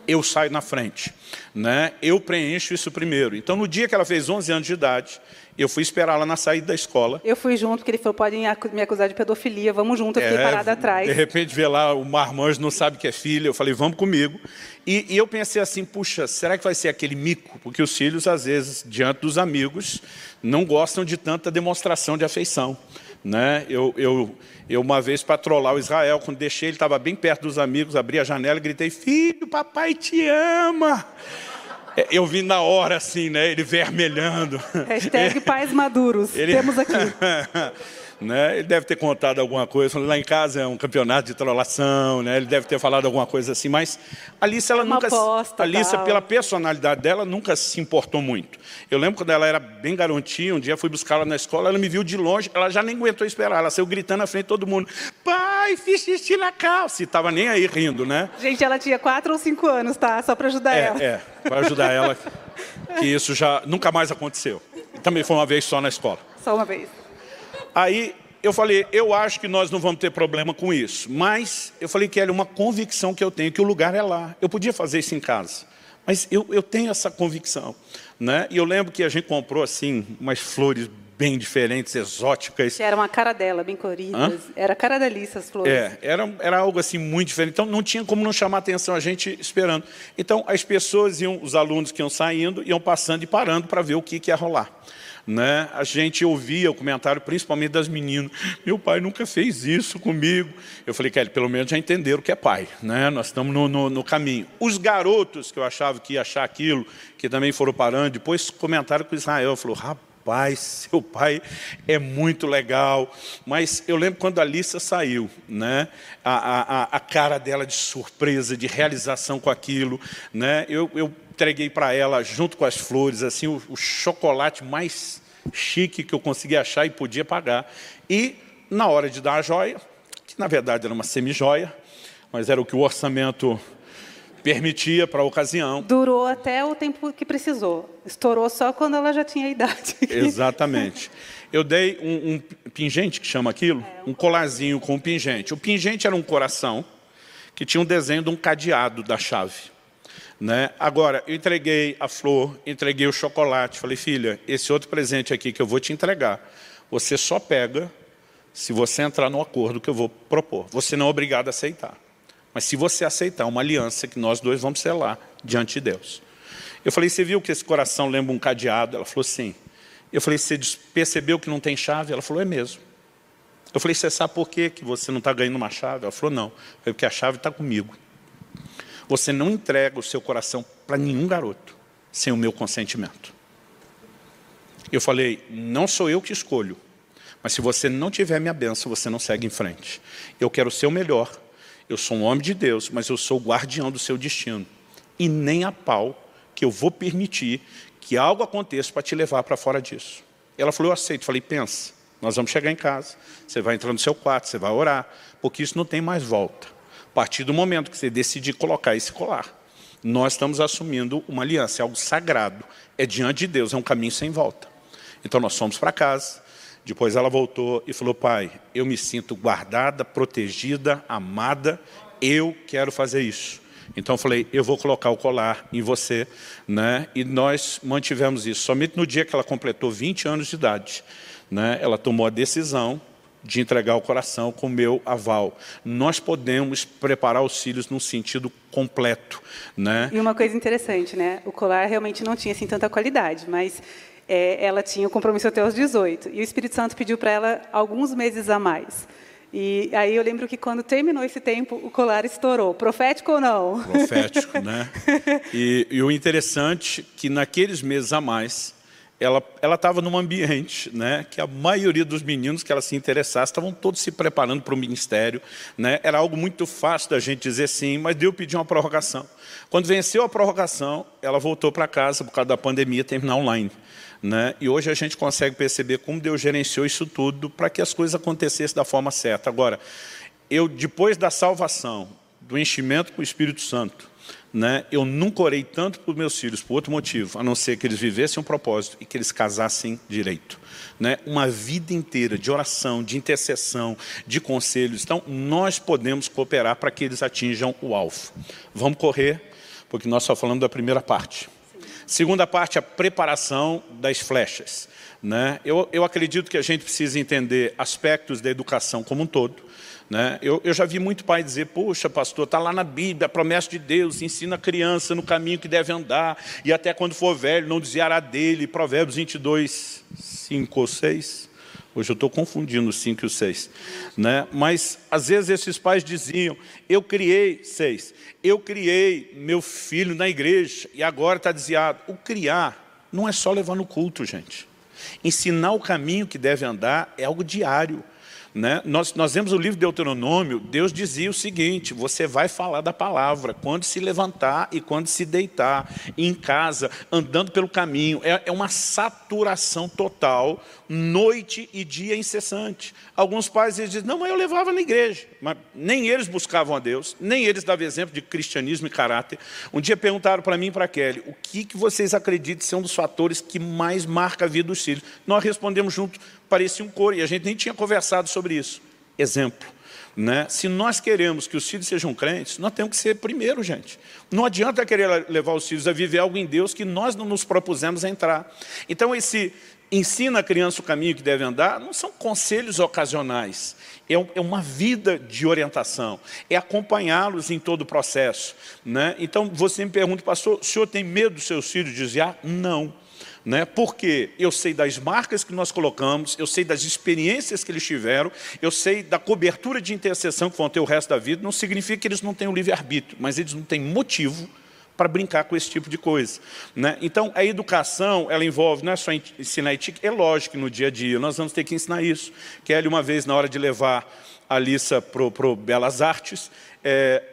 Eu saio na frente, né? Eu preencho isso primeiro. Então, no dia que ela fez 11 anos de idade, eu fui esperar ela na saída da escola. Eu fui junto, porque ele falou, podem me acusar de pedofilia, vamos junto, eu fiquei parada atrás. De repente, vê lá, o marmanjo não sabe que é filha, eu falei, vamos comigo. E eu pensei assim, puxa, será que vai ser aquele mico? Porque os filhos, às vezes, diante dos amigos, não gostam de tanta demonstração de afeição, né? Eu uma vez, para trollar o Israel, quando deixei, ele estava bem perto dos amigos, abri a janela e gritei, filho, papai te ama. Eu vi na hora, assim, né, ele vermelhando. Hashtag pais maduros, temos aqui. Né, ele deve ter contado alguma coisa, lá em casa é um campeonato de trollação, né, ele deve ter falado alguma coisa assim, mas a Alissa, ela nunca, Alissa, pela personalidade dela, nunca se importou muito. Eu lembro quando ela era bem garotinha, um dia fui buscar ela na escola, ela me viu de longe, ela já nem aguentou esperar, ela saiu gritando na frente de todo mundo, pai, fiz xixi na calça, e estava nem aí rindo, né? Gente, ela tinha 4 ou 5 anos, tá? Só para ajudar ela. Para ajudar ela, que isso já nunca mais aconteceu. Também foi uma vez só na escola. Só uma vez. Aí eu falei, eu acho que nós não vamos ter problema com isso. Mas eu falei, Kelly, uma convicção que eu tenho, que o lugar é lá. Eu podia fazer isso em casa, mas eu tenho essa convicção, né? E eu lembro que a gente comprou assim umas flores bem diferentes, exóticas. Que era uma cara dela, bem coloridas. Era a cara da Alissa, as flores. Era algo assim muito diferente. Então não tinha como não chamar atenção a gente esperando. Então as pessoas os alunos que iam saindo, iam passando e parando para ver o que ia rolar. Né? A gente ouvia o comentário, principalmente das meninas, meu pai nunca fez isso comigo. Eu falei, Kelly, pelo menos já entenderam o que é pai, né? Nós estamos no caminho. Os garotos que eu achava que ia achar aquilo, que também foram parando, depois comentaram com Israel, falou, rapaz, seu pai é muito legal. Mas eu lembro quando a Alissa saiu, né? A cara dela de surpresa, de realização com aquilo, né? Eu entreguei para ela, junto com as flores, assim, o chocolate mais chique que eu conseguia achar e podia pagar. E, na hora de dar a joia, que na verdade era uma semi-joia, mas era o que o orçamento permitia para a ocasião. Durou até o tempo que precisou. Estourou só quando ela já tinha idade. Exatamente. Eu dei um pingente, que chama aquilo, um colarzinho com um pingente. O pingente era um coração que tinha um desenho de um cadeado da chave. Né? Agora, eu entreguei a flor, entreguei o chocolate, falei, filha, esse outro presente aqui que eu vou te entregar, você só pega se você entrar no acordo que eu vou propor. Você não é obrigado a aceitar. Mas se você aceitar uma aliança que nós dois vamos selar diante de Deus. Eu falei, você viu que esse coração lembra um cadeado? Ela falou, sim. Eu falei, você percebeu que não tem chave? Ela falou, é mesmo. Eu falei, você sabe por quê que você não está ganhando uma chave? Ela falou, não. Eu falei, porque a chave está comigo. Você não entrega o seu coração para nenhum garoto sem o meu consentimento. Eu falei, não sou eu que escolho, mas se você não tiver minha bênção, você não segue em frente. Eu quero ser o melhor, eu sou um homem de Deus, mas eu sou o guardião do seu destino. E nem a pau que eu vou permitir que algo aconteça para te levar para fora disso. Ela falou, eu aceito. Eu falei, pensa, nós vamos chegar em casa, você vai entrar no seu quarto, você vai orar, porque isso não tem mais volta. A partir do momento que você decidir colocar esse colar, nós estamos assumindo uma aliança, é algo sagrado, é diante de Deus, é um caminho sem volta. Então nós fomos para casa, depois ela voltou e falou, pai, eu me sinto guardada, protegida, amada, eu quero fazer isso. Então eu falei, eu vou colocar o colar em você, né? E nós mantivemos isso. Somente no dia que ela completou 20 anos de idade, né? Ela tomou a decisão de entregar o coração com o meu aval. Nós podemos preparar os filhos num sentido completo, né? E uma coisa interessante, né? O colar realmente não tinha assim tanta qualidade, mas ela tinha o compromisso até os 18. E o Espírito Santo pediu para ela alguns meses a mais. E aí eu lembro que quando terminou esse tempo, o colar estourou. Profético ou não? Profético, né? E o interessante é que naqueles meses a mais, ela estava num ambiente, né, que a maioria dos meninos que ela se interessasse estavam todos se preparando para o ministério, né? Era algo muito fácil da gente dizer sim, mas Deus pediu uma prorrogação. Quando venceu a prorrogação, ela voltou para casa por causa da pandemia, terminar online. Né? E hoje a gente consegue perceber como Deus gerenciou isso tudo para que as coisas acontecessem da forma certa. Agora, depois da salvação, do enchimento com o Espírito Santo, né, eu nunca orei tanto para os meus filhos, por outro motivo, a não ser que eles vivessem um propósito e que eles casassem direito. Né? Uma vida inteira de oração, de intercessão, de conselhos. Então, nós podemos cooperar para que eles atinjam o alvo. Vamos correr, porque nós só falamos da primeira parte. Segunda parte, a preparação das flechas. Né? Eu acredito que a gente precisa entender aspectos da educação como um todo. Né? Eu já vi muito pai dizer, poxa, pastor, está lá na Bíblia, a promessa de Deus, ensina a criança no caminho que deve andar, e até quando for velho, não desviará dele. Provérbios 22, 5 ou 6. Hoje eu estou confundindo os 5 e os 6. Né? Mas, às vezes, esses pais diziam, eu criei meu filho na igreja e agora está desviado. O criar não é só levar no culto, gente. Ensinar o caminho que deve andar é algo diário. Né? Nós vemos o livro de Deuteronômio, Deus dizia o seguinte, você vai falar da palavra, quando se levantar e quando se deitar, em casa, andando pelo caminho, é uma saturação total, noite e dia incessante. Alguns pais eles dizem, não, mas eu levava na igreja, mas nem eles buscavam a Deus, nem eles davam exemplo de cristianismo e caráter. Um dia perguntaram para mim e para a Kelly, o que vocês acreditam ser um dos fatores que mais marca a vida dos filhos? Nós respondemos junto, parecia um coro, e a gente nem tinha conversado sobre isso. Exemplo. Né? Se nós queremos que os filhos sejam crentes, nós temos que ser primeiro, gente. Não adianta querer levar os filhos a viver algo em Deus que nós não nos propusemos a entrar. Então, esse ensina a criança o caminho que deve andar, não são conselhos ocasionais. É uma vida de orientação. É acompanhá-los em todo o processo. Né? Então, você me pergunta, pastor, o senhor tem medo dos seus filhos desviar? Não. Né? Porque eu sei das marcas que nós colocamos, eu sei das experiências que eles tiveram, eu sei da cobertura de intercessão que vão ter o resto da vida. Não significa que eles não tenham livre-arbítrio, mas eles não têm motivo para brincar com esse tipo de coisa. Né? Então, a educação, ela envolve, não é só ensinar ética, é lógico que no dia a dia nós vamos ter que ensinar isso. Kelly, uma vez, na hora de levar a Alissa para o Belas Artes,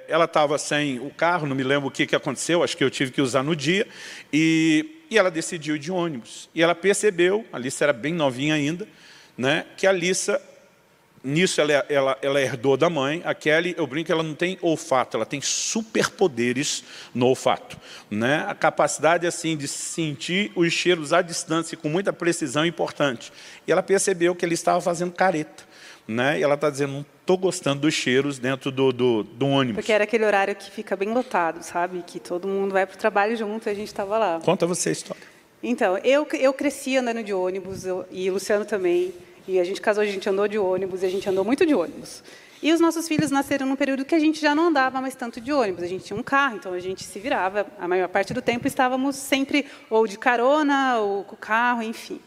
ela estava sem o carro, não me lembro o que aconteceu, acho que eu tive que usar no dia, e ela decidiu ir de ônibus. E ela percebeu, a Alissa era bem novinha ainda, né, que a Alissa, nisso ela herdou da mãe. A Kelly, eu brinco, ela não tem olfato, ela tem superpoderes no olfato. Né? A capacidade assim, de sentir os cheiros à distância com muita precisão é importante. E ela percebeu que ele estava fazendo careta. Né? E ela está dizendo, não estou gostando dos cheiros dentro do ônibus. Porque era aquele horário que fica bem lotado, sabe? Que todo mundo vai para o trabalho junto e a gente estava lá. Conta você a história. Então, eu cresci andando de ônibus, e o Luciano também. E a gente casou, a gente andou de ônibus, e a gente andou muito de ônibus. E os nossos filhos nasceram num período que a gente já não andava mais tanto de ônibus. A gente tinha um carro, então a gente se virava. A maior parte do tempo estávamos sempre ou de carona, ou com o carro, enfim.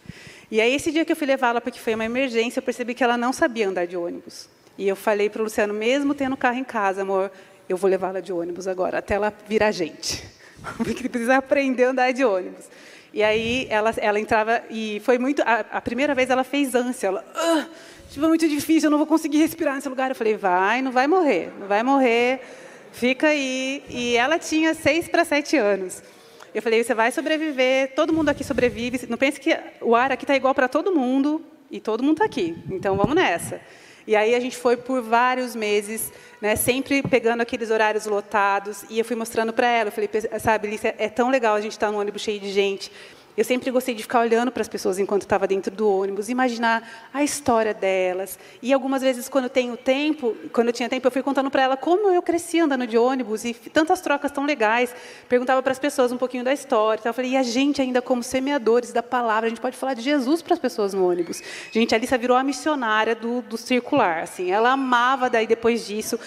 E aí, esse dia que eu fui levá-la, porque foi uma emergência, eu percebi que ela não sabia andar de ônibus. E eu falei para o Luciano, mesmo tendo carro em casa, amor, eu vou levá-la de ônibus agora, até ela virar gente. Porque precisa aprender a andar de ônibus. E aí, ela entrava, e foi muito... A primeira vez, ela fez ânsia. Ela, tipo, é muito difícil, eu não vou conseguir respirar nesse lugar. Eu falei, não vai morrer, não vai morrer, fica aí. E ela tinha 6 para 7 anos. Eu falei, você vai sobreviver, todo mundo aqui sobrevive. Não pense que o ar aqui está igual para todo mundo, e todo mundo está aqui. Então, vamos nessa. E aí, a gente foi por vários meses, né, sempre pegando aqueles horários lotados, e eu fui mostrando para ela. Eu falei, sabe, Alicia, é tão legal a gente estar num ônibus cheio de gente. Eu sempre gostei de ficar olhando para as pessoas enquanto estava dentro do ônibus, imaginar a história delas. E algumas vezes, quando eu tinha tempo, eu fui contando para ela como eu cresci andando de ônibus, e tantas trocas tão legais. Perguntava para as pessoas um pouquinho da história. Então eu falei, e a gente ainda como semeadores da palavra, a gente pode falar de Jesus para as pessoas no ônibus. Gente, a Alissa virou a missionária do circular. Assim, ela amava, daí depois disso,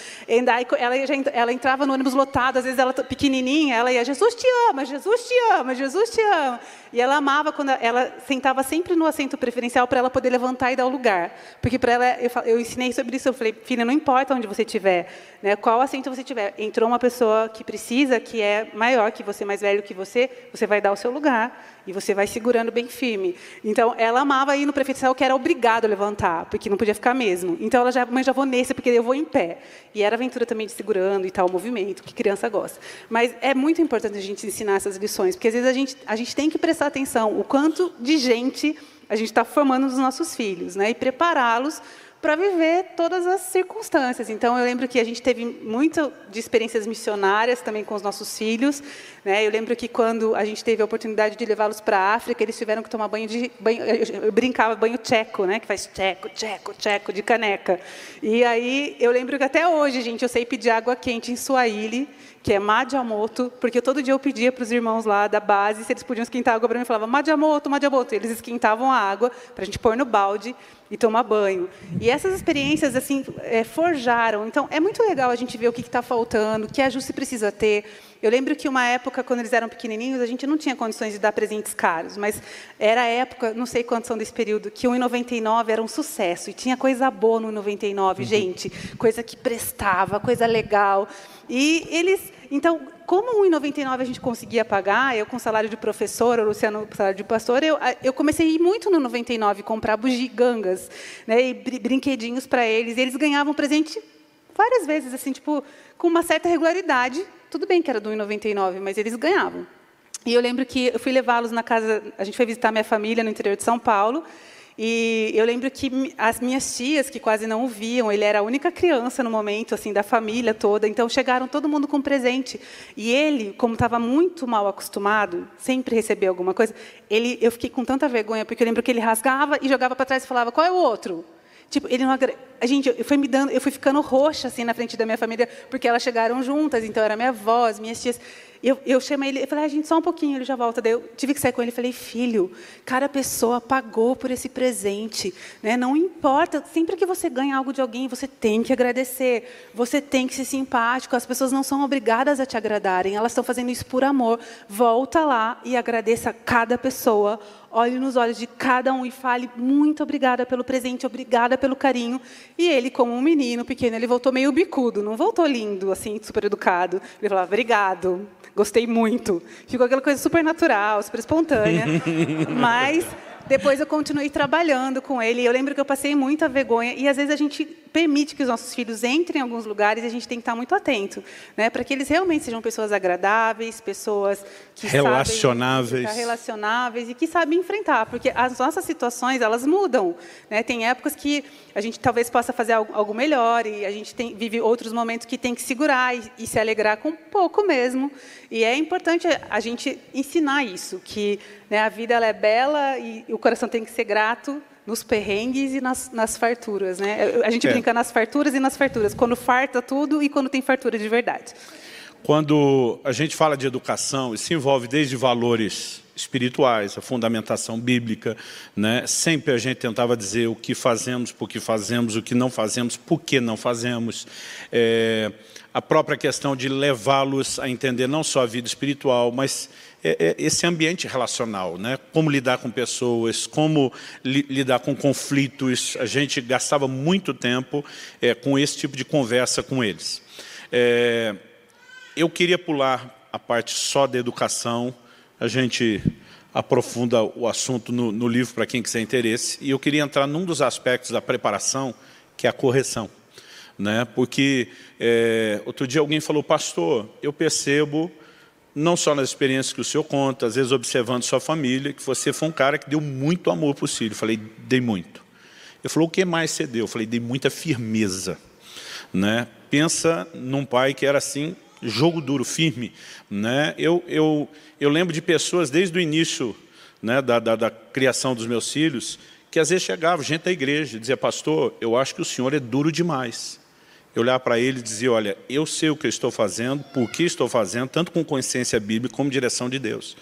ela entrava no ônibus lotado, às vezes ela pequenininha, ela ia, Jesus te ama, Jesus te ama, Jesus te ama. E ela amava quando ela sentava sempre no assento preferencial para ela poder levantar e dar o lugar. Porque para ela, eu ensinei sobre isso, eu falei, filha, não importa onde você estiver, né, qual assento você tiver, entrou uma pessoa que precisa, que é maior que você, mais velho que você vai dar o seu lugar. E você vai segurando bem firme. Então, ela amava ir no preferencial, que era obrigado a levantar, porque não podia ficar mesmo. Então, ela já, mãe, já vou nesse, porque eu vou em pé. E era aventura também de segurando e tal, o movimento, que criança gosta. Mas é muito importante a gente ensinar essas lições, porque às vezes a gente tem que prestar atenção o quanto de gente a gente está formando nos nossos filhos, né? E prepará-los para viver todas as circunstâncias. Então, eu lembro que a gente teve muito de experiências missionárias também com os nossos filhos, né? Eu lembro que quando a gente teve a oportunidade de levá-los para a África, eles tiveram que tomar banho, eu brincava, banho tcheco, né? Que faz tcheco, tcheco, tcheco, de caneca. E aí, eu lembro que até hoje, gente, eu sei pedir água quente em Swahili, que é Madiamoto, porque todo dia eu pedia para os irmãos lá da base se eles podiam esquentar água para mim. Eu falava, Madiamoto, Madiamoto. Eles esquentavam a água para a gente pôr no balde e tomar banho. E essas experiências assim forjaram. Então, é muito legal a gente ver o que está faltando, que ajuste precisa ter. Eu lembro que uma época, quando eles eram pequenininhos, a gente não tinha condições de dar presentes caros, mas era a época, não sei quantos são desse período, que o 1,99 era um sucesso, e tinha coisa boa no 1,99, gente, coisa que prestava, coisa legal. E eles... Então, como o 1,99 a gente conseguia pagar, eu com salário de professor, o Luciano com salário de pastor, eu comecei a ir muito no 99 comprar bugigangas, né, e brinquedinhos para eles. E eles ganhavam presente várias vezes, assim, tipo, com uma certa regularidade. Tudo bem que era do 1,99, mas eles ganhavam. E eu lembro que eu fui levá-los na casa... A gente foi visitar minha família no interior de São Paulo. E eu lembro que as minhas tias, que quase não o viam, ele era a única criança no momento, assim, da família toda, então chegaram todo mundo com presente. E ele, como estava muito mal acostumado, sempre receber alguma coisa, eu fiquei com tanta vergonha, porque eu lembro que ele rasgava e jogava para trás e falava, qual é o outro? Tipo, ele não... Gente, eu fui ficando roxa, assim, na frente da minha família, porque elas chegaram juntas, então era minha avó, as minhas tias... Eu chamei ele, eu falei, gente, só um pouquinho, ele já volta. Daí eu tive que sair com ele e falei, filho, cada pessoa pagou por esse presente, né? Não importa, sempre que você ganha algo de alguém, você tem que agradecer, você tem que ser simpático, as pessoas não são obrigadas a te agradarem, elas estão fazendo isso por amor. Volta lá e agradeça a cada pessoa, olhe nos olhos de cada um e fale, muito obrigada pelo presente, obrigada pelo carinho. E ele, como um menino pequeno, ele voltou meio bicudo, não voltou lindo, assim, super educado. Ele falava, obrigado. Gostei muito. Ficou aquela coisa super natural, super espontânea. Mas depois eu continuei trabalhando com ele. Eu lembro que eu passei muita vergonha. E, às vezes, a gente permite que os nossos filhos entrem em alguns lugares e a gente tem que estar muito atento, né, para que eles realmente sejam pessoas agradáveis, pessoas que relacionáveis e que sabem enfrentar. Porque as nossas situações, elas mudam, né? Tem épocas que a gente talvez possa fazer algo melhor e a gente vive outros momentos que tem que segurar e se alegrar com pouco mesmo. E é importante a gente ensinar isso, que, né, a vida ela é bela e o coração tem que ser grato nos perrengues e nas farturas, né? A gente brinca nas farturas e nas farturas, quando farta tudo e quando tem fartura de verdade. Quando a gente fala de educação, isso envolve desde valores espirituais, a fundamentação bíblica, né? Sempre a gente tentava dizer o que fazemos, por que fazemos, o que não fazemos, por que não fazemos. A própria questão de levá-los a entender não só a vida espiritual, mas esse ambiente relacional, né? Como lidar com pessoas, como lidar com conflitos. A gente gastava muito tempo com esse tipo de conversa com eles. Eu queria pular a parte só da educação, a gente aprofunda o assunto no livro para quem quiser interesse, e eu queria entrar num dos aspectos da preparação, que é a correção, né? Porque outro dia alguém falou, pastor, eu percebo, não só nas experiências que o senhor conta, às vezes observando sua família, que você foi um cara que deu muito amor para o filho. Eu falei, dei muito. Ele falou, o que mais você deu? Eu falei, dei muita firmeza, né? Pensa num pai que era assim, jogo duro, firme, né? Eu lembro de pessoas desde o início, né, da criação dos meus filhos, que às vezes chegava gente da igreja e dizia, pastor, eu acho que o senhor é duro demais. Eu olhava para ele e dizia, olha, eu sei o que eu estou fazendo, por que estou fazendo, tanto com consciência bíblica como direção de Deus.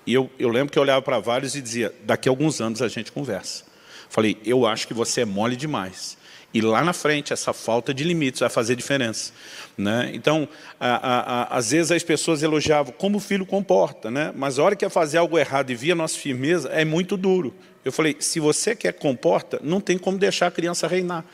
E eu lembro que eu olhava para vários e dizia, daqui a alguns anos a gente conversa. Falei, eu acho que você é mole demais. E lá na frente, essa falta de limites vai fazer diferença, né? Então, às vezes as pessoas elogiavam como o filho comporta, né? Mas a hora que ia fazer algo errado e via nossa firmeza, é muito duro. Eu falei, se você quer que comporta, não tem como deixar a criança reinar.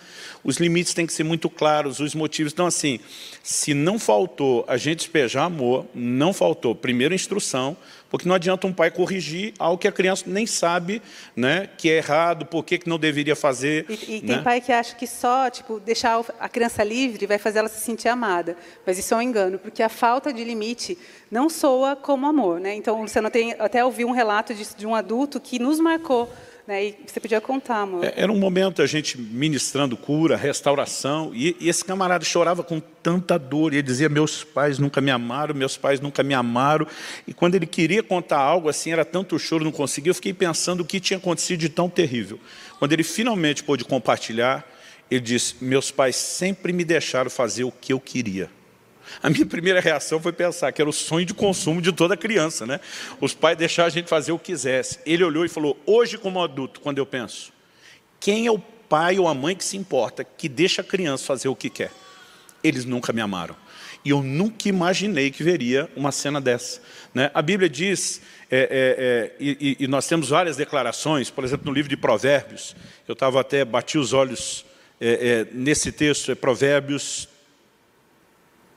Os limites têm que ser muito claros, os motivos. Então, assim, se não faltou a gente despejar amor, não faltou, primeiro, instrução, porque não adianta um pai corrigir algo que a criança nem sabe, né, que é errado, por que não deveria fazer. E né? tem pai que acha que só deixar a criança livre vai fazer ela se sentir amada. Mas isso é um engano, porque a falta de limite não soa como amor, né? Então, você não tem, até ouvi um relato de um adulto que nos marcou, né? E você podia contar, amor. Era um momento a gente ministrando cura, restauração, e esse camarada chorava com tanta dor, e ele dizia, meus pais nunca me amaram, meus pais nunca me amaram, e quando ele queria contar algo assim, era tanto choro, não conseguia, eu fiquei pensando o que tinha acontecido de tão terrível. Quando ele finalmente pôde compartilhar, ele disse, meus pais sempre me deixaram fazer o que eu queria. A minha primeira reação foi pensar que era o sonho de consumo de toda criança, né? Os pais deixaram a gente fazer o que quisesse. Ele olhou e falou, hoje como adulto, quando eu penso, quem é o pai ou a mãe que se importa, que deixa a criança fazer o que quer? Eles nunca me amaram. E eu nunca imaginei que veria uma cena dessa, né? A Bíblia diz, e nós temos várias declarações, por exemplo, no livro de Provérbios, eu bati os olhos nesse texto, Provérbios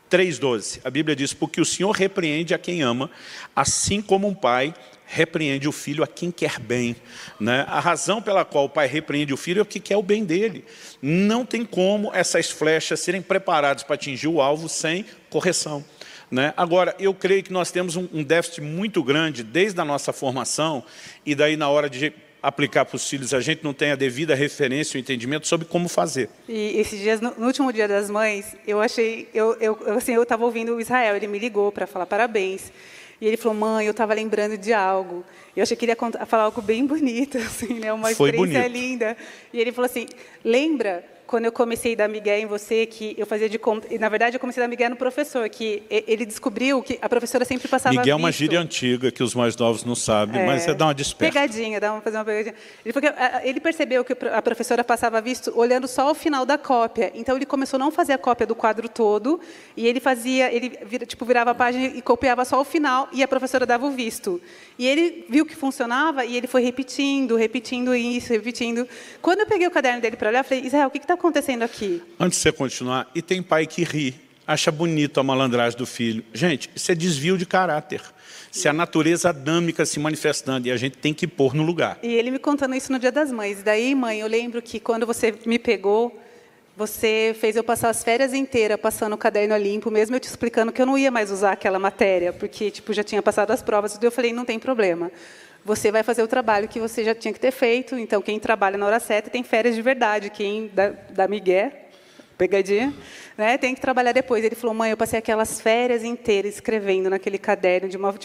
3,12, a Bíblia diz, porque o Senhor repreende a quem ama, assim como um pai repreende o filho a quem quer bem, né? A razão pela qual o pai repreende o filho é porque quer o bem dele. Não tem como essas flechas serem preparadas para atingir o alvo sem correção, né? Agora, eu creio que nós temos um déficit muito grande desde a nossa formação, e daí na hora de aplicar para os filhos, a gente não tem a devida referência e entendimento sobre como fazer. E esses dias, no último Dia das Mães, eu estava ouvindo o Israel, ele me ligou para falar parabéns. E ele falou, mãe, eu estava lembrando de algo. Eu achei que ele ia falar algo bem bonito, assim, né? Uma experiência linda. E ele falou assim, lembra quando eu comecei a dar migué em você, que eu fazia de conta... Na verdade, eu comecei a dar migué no professor, que ele descobriu que a professora sempre passava migué é uma visto. gíria antiga, que os mais novos não sabem, mas é dar uma desperta. Pegadinha, fazer uma pegadinha. Ele percebeu que a professora passava visto olhando só o final da cópia. Então, ele começou a não fazer a cópia do quadro todo, e ele virava a página e copiava só o final, e a professora dava o visto. E ele viu que funcionava, e ele foi repetindo isso, repetindo. Quando eu peguei o caderno dele para olhar, eu falei, Israel, o que está acontecendo aqui? Antes de você continuar, e tem pai que ri, acha bonito a malandragem do filho. Gente, isso é desvio de caráter. Se a natureza adâmica se manifestando, e a gente tem que pôr no lugar. E ele me contando isso no Dia das Mães. E daí, mãe, eu lembro que quando você me pegou, você fez eu passar as férias inteiras passando o caderno a limpo, mesmo eu te explicando que eu não ia mais usar aquela matéria, porque já tinha passado as provas. Eu falei, não tem problema. Você vai fazer o trabalho que você já tinha que ter feito. Então, quem trabalha na hora certa tem férias de verdade. Quem dá migué, pegadinha, né, tem que trabalhar depois. Ele falou, mãe, eu passei aquelas férias inteiras escrevendo naquele caderno, de uma,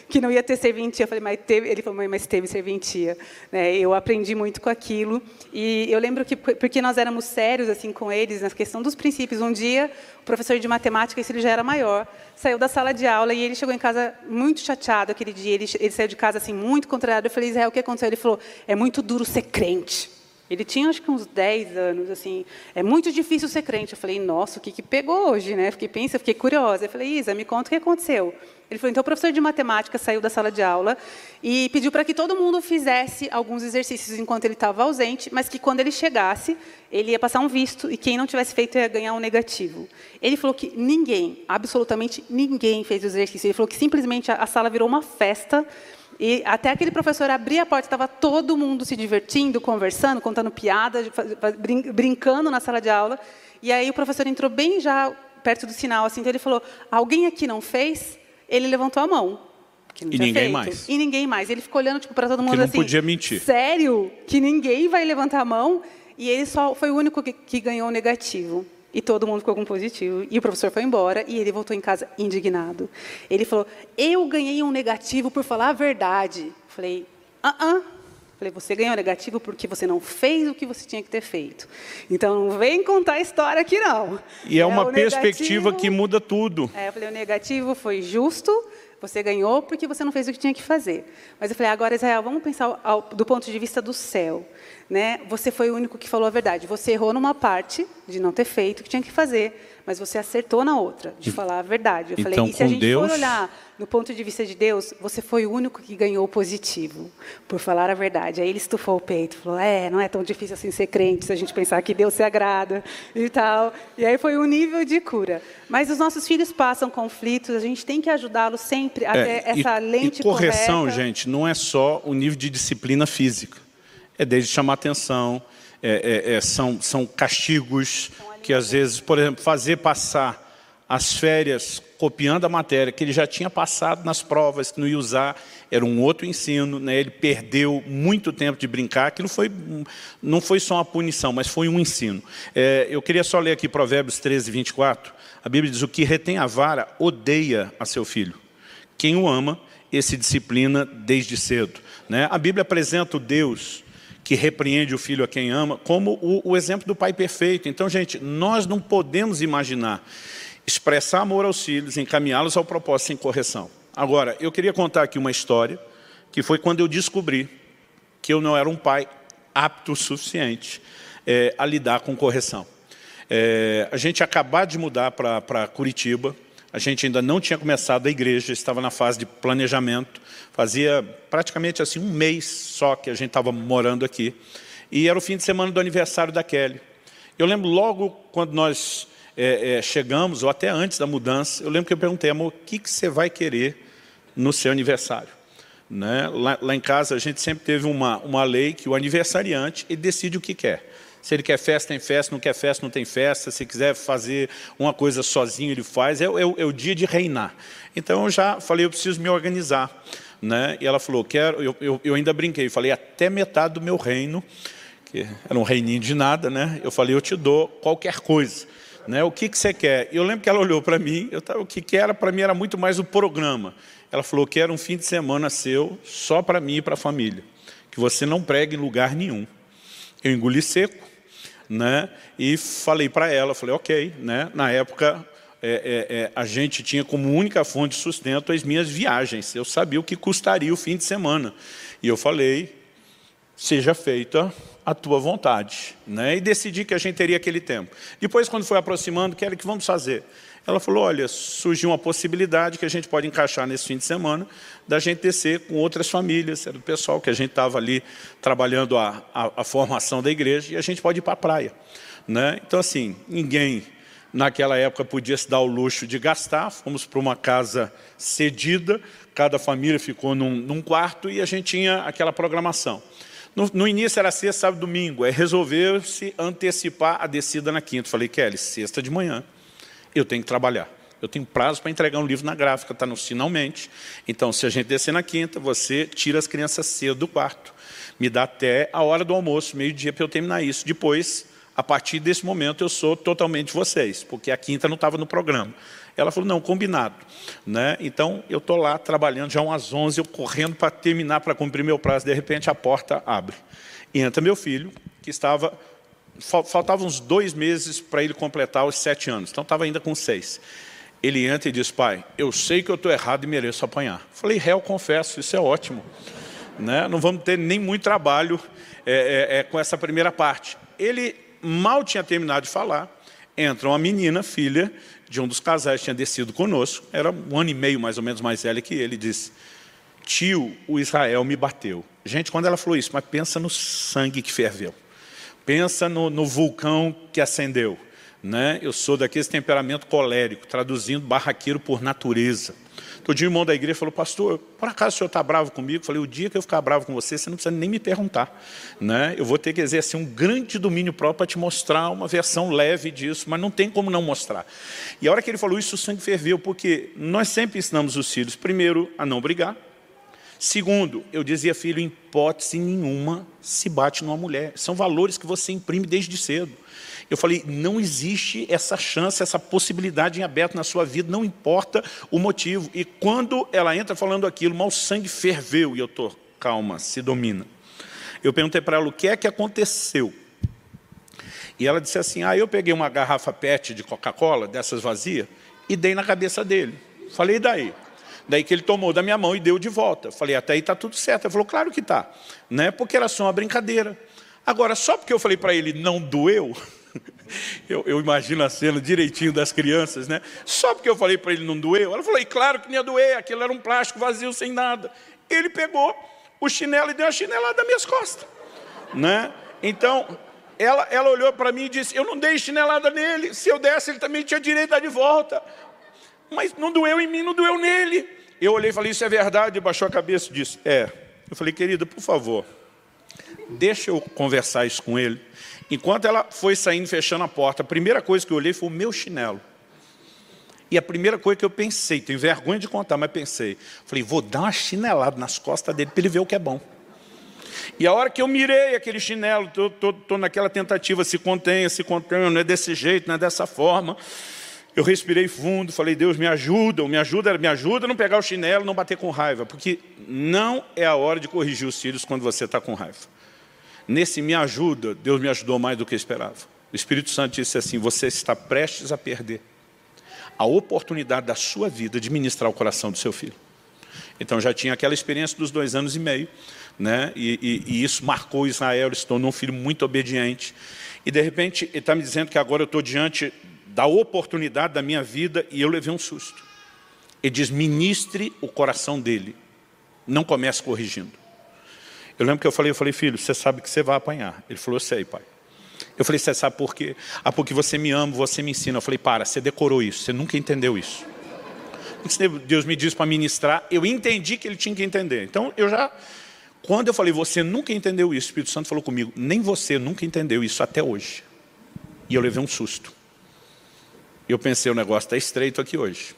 que não ia ter serventia. Eu falei, mas teve. Ele falou, mãe, mas teve serventia. Né, eu aprendi muito com aquilo. E eu lembro que, porque nós éramos sérios assim, com eles, na questão dos princípios, um dia, o professor de matemática, esse ele já era maior, saiu da sala de aula e ele chegou em casa muito chateado aquele dia. Ele saiu de casa assim, muito contrariado. Eu falei, Israel, o que aconteceu? Ele falou, é muito duro ser crente. Ele tinha, acho que, uns 10 anos, assim. É muito difícil ser crente. Eu falei, nossa, o que pegou hoje, né? Fiquei curiosa. Eu falei, Isa, me conta o que aconteceu. Ele falou, então, o professor de matemática saiu da sala de aula e pediu para que todo mundo fizesse alguns exercícios enquanto ele estava ausente, mas que, quando ele chegasse, ele ia passar um visto e quem não tivesse feito ia ganhar um negativo. Ele falou que ninguém, absolutamente ninguém, fez o exercício. Ele falou que, simplesmente, a sala virou uma festa. E até aquele professor abrir a porta, estava todo mundo se divertindo, conversando, contando piadas, brincando na sala de aula. E aí o professor entrou bem já perto do sinal, assim, então ele falou, alguém aqui não fez? Ele levantou a mão. Que não e tinha ninguém feito. mais. E ninguém mais. Ele ficou olhando para todo mundo que não assim. Podia mentir. Sério? Que ninguém vai levantar a mão? E ele só foi o único que ganhou o negativo. E todo mundo ficou com positivo. E o professor foi embora e ele voltou em casa indignado. Ele falou, eu ganhei um negativo por falar a verdade. Falei, Falei, você ganhou negativo porque você não fez o que você tinha que ter feito. Então, não vem contar a história aqui, não. E é uma perspectiva que muda tudo. Eu falei, o negativo foi justo, Você ganhou porque você não fez o que tinha que fazer. Mas eu falei, agora, Israel, vamos pensar do ponto de vista do céu. Né? Você foi o único que falou a verdade. Você errou numa parte de não ter feito o que tinha que fazer, mas você acertou na outra, de falar a verdade. Eu falei, e se a gente for olhar no ponto de vista de Deus, você foi o único que ganhou o positivo, por falar a verdade. Aí ele estufou o peito, falou, não é tão difícil assim ser crente, se a gente pensar que Deus se agrada e tal. E aí foi um nível de cura. Mas os nossos filhos passam conflitos, a gente tem que ajudá-los sempre até essa lente correta. E correção, gente, não é só o nível de disciplina física. É desde chamar atenção, são castigos que, às vezes, por exemplo, fazer passar as férias copiando a matéria que ele já tinha passado nas provas, que não ia usar, era um outro ensino, né? Ele perdeu muito tempo de brincar, aquilo não foi só uma punição, mas foi um ensino. Eu queria só ler aqui Provérbios 13, 24, a Bíblia diz, o que retém a vara odeia a seu filho. Quem o ama, esse disciplina desde cedo. Né? A Bíblia apresenta o Deus que repreende o filho a quem ama, como o exemplo do pai perfeito. Então, gente, nós não podemos imaginar expressar amor aos filhos, encaminhá-los ao propósito sem correção. Agora, eu queria contar aqui uma história, que foi quando eu descobri que eu não era um pai apto o suficiente a lidar com correção. A gente acabou de mudar para Curitiba, a gente ainda não tinha começado a igreja, estava na fase de planejamento, fazia praticamente assim um mês só que a gente estava morando aqui. E era o fim de semana do aniversário da Kelly. Eu lembro logo quando nós chegamos, ou até antes da mudança, eu lembro que eu perguntei, amor, o que você vai querer no seu aniversário? Né? Lá em casa a gente sempre teve uma lei que o aniversariante ele decide o que quer. Se ele quer festa, tem festa, não quer festa, não tem festa. Se quiser fazer uma coisa sozinho, ele faz. É o dia de reinar. Então, eu já falei, eu preciso me organizar. Né? E ela falou, eu ainda brinquei, falei, até metade do meu reino, que era um reininho de nada, né? Eu falei, eu te dou qualquer coisa. Né? O que você quer? Eu lembro que ela olhou para mim, o que era para mim era muito mais o programa. Ela falou que era um fim de semana seu, só para mim e para a família. Que você não pregue em lugar nenhum. Eu engoli seco. Né? E falei para ela, falei, ok, né? Na época a gente tinha como única fonte de sustento as minhas viagens, eu sabia o que custaria o fim de semana, e eu falei, seja feita a tua vontade, né? E decidi que a gente teria aquele tempo. Depois, quando foi aproximando, que vamos fazer? Ela falou, olha, surgiu uma possibilidade que a gente pode encaixar nesse fim de semana, da gente descer com outras famílias, era o pessoal que a gente estava ali trabalhando a formação da igreja, e a gente pode ir para a praia. Né? Então, assim, ninguém naquela época podia se dar o luxo de gastar, fomos para uma casa cedida, cada família ficou num quarto e a gente tinha aquela programação. No início era sexta, sábado, domingo, resolveu-se antecipar a descida na quinta. Falei, Kelly, sexta de manhã, eu tenho que trabalhar. Eu tenho prazo para entregar um livro na gráfica, está no finalmente. Então, se a gente descer na quinta, você tira as crianças cedo do quarto. Me dá até a hora do almoço, meio-dia, para eu terminar isso. Depois, a partir desse momento, eu sou totalmente vocês, porque a quinta não estava no programa. Ela falou, não, combinado. Né? Então, eu estou lá trabalhando já umas 11, eu correndo para terminar, para cumprir meu prazo. De repente, a porta abre. E entra meu filho, que estava... Faltavam uns 2 meses para ele completar os 7 anos. Então, estava ainda com 6. Ele entra e diz, pai, eu sei que eu estou errado e mereço apanhar. Falei, réu, confesso, isso é ótimo. Né? Não vamos ter nem muito trabalho com essa primeira parte. Ele mal tinha terminado de falar, entra uma menina, filha de um dos casais que tinha descido conosco, era 1 ano e meio mais ou menos mais velha que ele, disse, tio, o Israel me bateu. Gente, quando ela falou isso, mas pensa no sangue que ferveu. Pensa no vulcão que acendeu. Né? Eu sou daquele temperamento colérico, traduzindo barraqueiro por natureza. Todo dia o irmão da igreja falou, pastor, por acaso o senhor está bravo comigo? Eu falei, o dia que eu ficar bravo com você, você não precisa nem me perguntar. Né? Eu vou ter que exercer um grande domínio próprio para te mostrar uma versão leve disso, mas não tem como não mostrar. E a hora que ele falou isso, o sangue ferveu, porque nós sempre ensinamos os filhos, primeiro, a não brigar. Segundo, eu dizia, filho, em hipótese nenhuma se bate numa mulher. São valores que você imprime desde cedo. Eu falei, não existe essa chance, essa possibilidade em aberto na sua vida, não importa o motivo. E quando ela entra falando aquilo, mas o sangue ferveu, e eu estou, calma, se domina. Eu perguntei para ela, o que é que aconteceu? E ela disse assim, eu peguei uma garrafa PET de Coca-Cola, dessas vazias, e dei na cabeça dele. Falei, e daí? Daí que ele tomou da minha mão e deu de volta. Falei, até aí está tudo certo. Ele falou, claro que está, né? Porque era só uma brincadeira. Agora, só porque eu falei para ele, não doeu, eu imagino a cena direitinho das crianças, né? Só porque eu falei para ele, não doeu, ela falou, e claro que não ia doer, aquilo era um plástico vazio, sem nada. Ele pegou o chinelo e deu uma chinelada nas minhas costas, né? Então, ela olhou para mim e disse, eu não dei chinelada nele, se eu desse, ele também tinha direito a dar de volta. Mas não doeu em mim, não doeu nele. Eu olhei e falei, isso é verdade? Ele baixou a cabeça e disse, é. Eu falei, querida, por favor, deixa eu conversar isso com ele. Enquanto ela foi saindo, fechando a porta, a primeira coisa que eu olhei foi o meu chinelo. E a primeira coisa que eu pensei, tenho vergonha de contar, mas pensei, falei, vou dar uma chinelada nas costas dele para ele ver o que é bom. E a hora que eu mirei aquele chinelo, estou naquela tentativa, se contenha, não é desse jeito, não é dessa forma. Eu respirei fundo, falei, Deus, me ajuda a não pegar o chinelo, não bater com raiva, porque não é a hora de corrigir os filhos quando você está com raiva. Nesse me ajuda, Deus me ajudou mais do que eu esperava. O Espírito Santo disse assim, você está prestes a perder a oportunidade da sua vida de ministrar o coração do seu filho. Então já tinha aquela experiência dos 2 anos e meio, né? E isso marcou Israel, ele se tornou um filho muito obediente. E de repente ele está me dizendo que agora eu estou diante da oportunidade da minha vida e eu levei um susto. Ele diz, ministre o coração dele, não comece corrigindo. Eu lembro que eu falei, filho, você sabe que você vai apanhar. Ele falou, eu sei, pai. Eu falei, você sabe por quê? Ah, porque você me ama, você me ensina. Eu falei, para, você decorou isso, você nunca entendeu isso. Deus me disse para ministrar, eu entendi que ele tinha que entender. Então, quando eu falei, você nunca entendeu isso, o Espírito Santo falou comigo, nem você nunca entendeu isso até hoje. E eu levei um susto. Eu pensei, o negócio está estreito aqui hoje.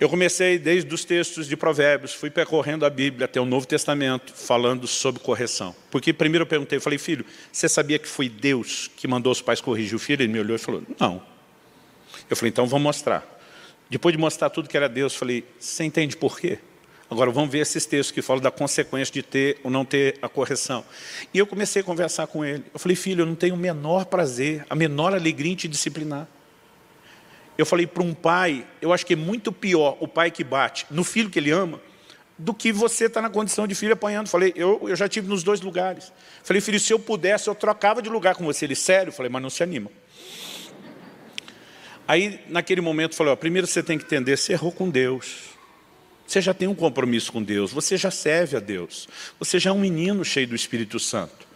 Eu comecei desde os textos de Provérbios, fui percorrendo a Bíblia até o Novo Testamento, falando sobre correção. Porque primeiro eu perguntei, falei, filho, você sabia que foi Deus que mandou os pais corrigir o filho? Ele me olhou e falou, não. Eu falei, então vamos mostrar. Depois de mostrar tudo que era Deus, falei, você entende por quê? Agora vamos ver esses textos que falam da consequência de ter ou não ter a correção. E eu comecei a conversar com ele. Eu falei, filho, eu não tenho o menor prazer, a menor alegria em te disciplinar. Eu falei para um pai, eu acho que é muito pior o pai que bate no filho que ele ama, do que você estar na condição de filho apanhando. Falei, eu já estive nos 2 lugares. Falei, filho, se eu pudesse, eu trocava de lugar com você. Ele, sério? Falei, mas não se anima. Aí, naquele momento, falei, primeiro você tem que entender, você errou com Deus. Você já tem um compromisso com Deus, você já serve a Deus. Você já é um menino cheio do Espírito Santo.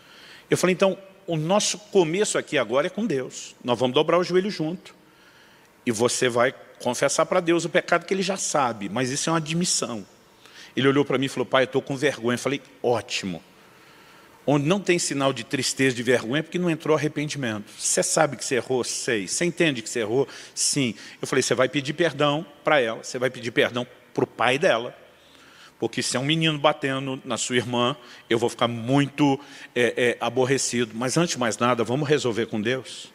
Eu falei, então, o nosso começo aqui agora é com Deus. Nós vamos dobrar o joelho junto. E você vai confessar para Deus o pecado que ele já sabe, mas isso é uma admissão. Ele olhou para mim e falou, pai, eu estou com vergonha. Eu falei, ótimo. Onde não tem sinal de tristeza, de vergonha, é porque não entrou arrependimento. Você sabe que você errou? Sei. Você entende que você errou? Sim. Eu falei, você vai pedir perdão para ela, você vai pedir perdão para o pai dela, porque se é um menino batendo na sua irmã, eu vou ficar muito aborrecido. Mas antes de mais nada, vamos resolver com Deus?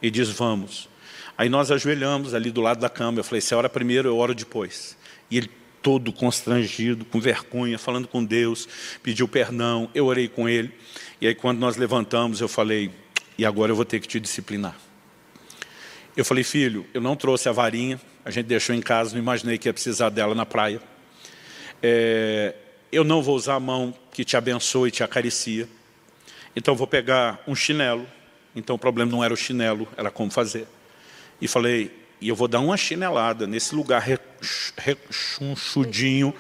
E diz, vamos. Aí nós ajoelhamos ali do lado da cama. Eu falei, você ora primeiro, eu oro depois. E ele todo constrangido, com vergonha, falando com Deus, pediu perdão, eu orei com ele. E aí quando nós levantamos, eu falei, e agora eu vou ter que te disciplinar. Eu falei, filho, eu não trouxe a varinha, a gente deixou em casa, não imaginei que ia precisar dela na praia. Eu não vou usar a mão que te abençoa e te acaricia. Então eu vou pegar um chinelo. Então o problema não era o chinelo, era como fazer. E falei, e eu vou dar uma chinelada nesse lugar rechonchudinho,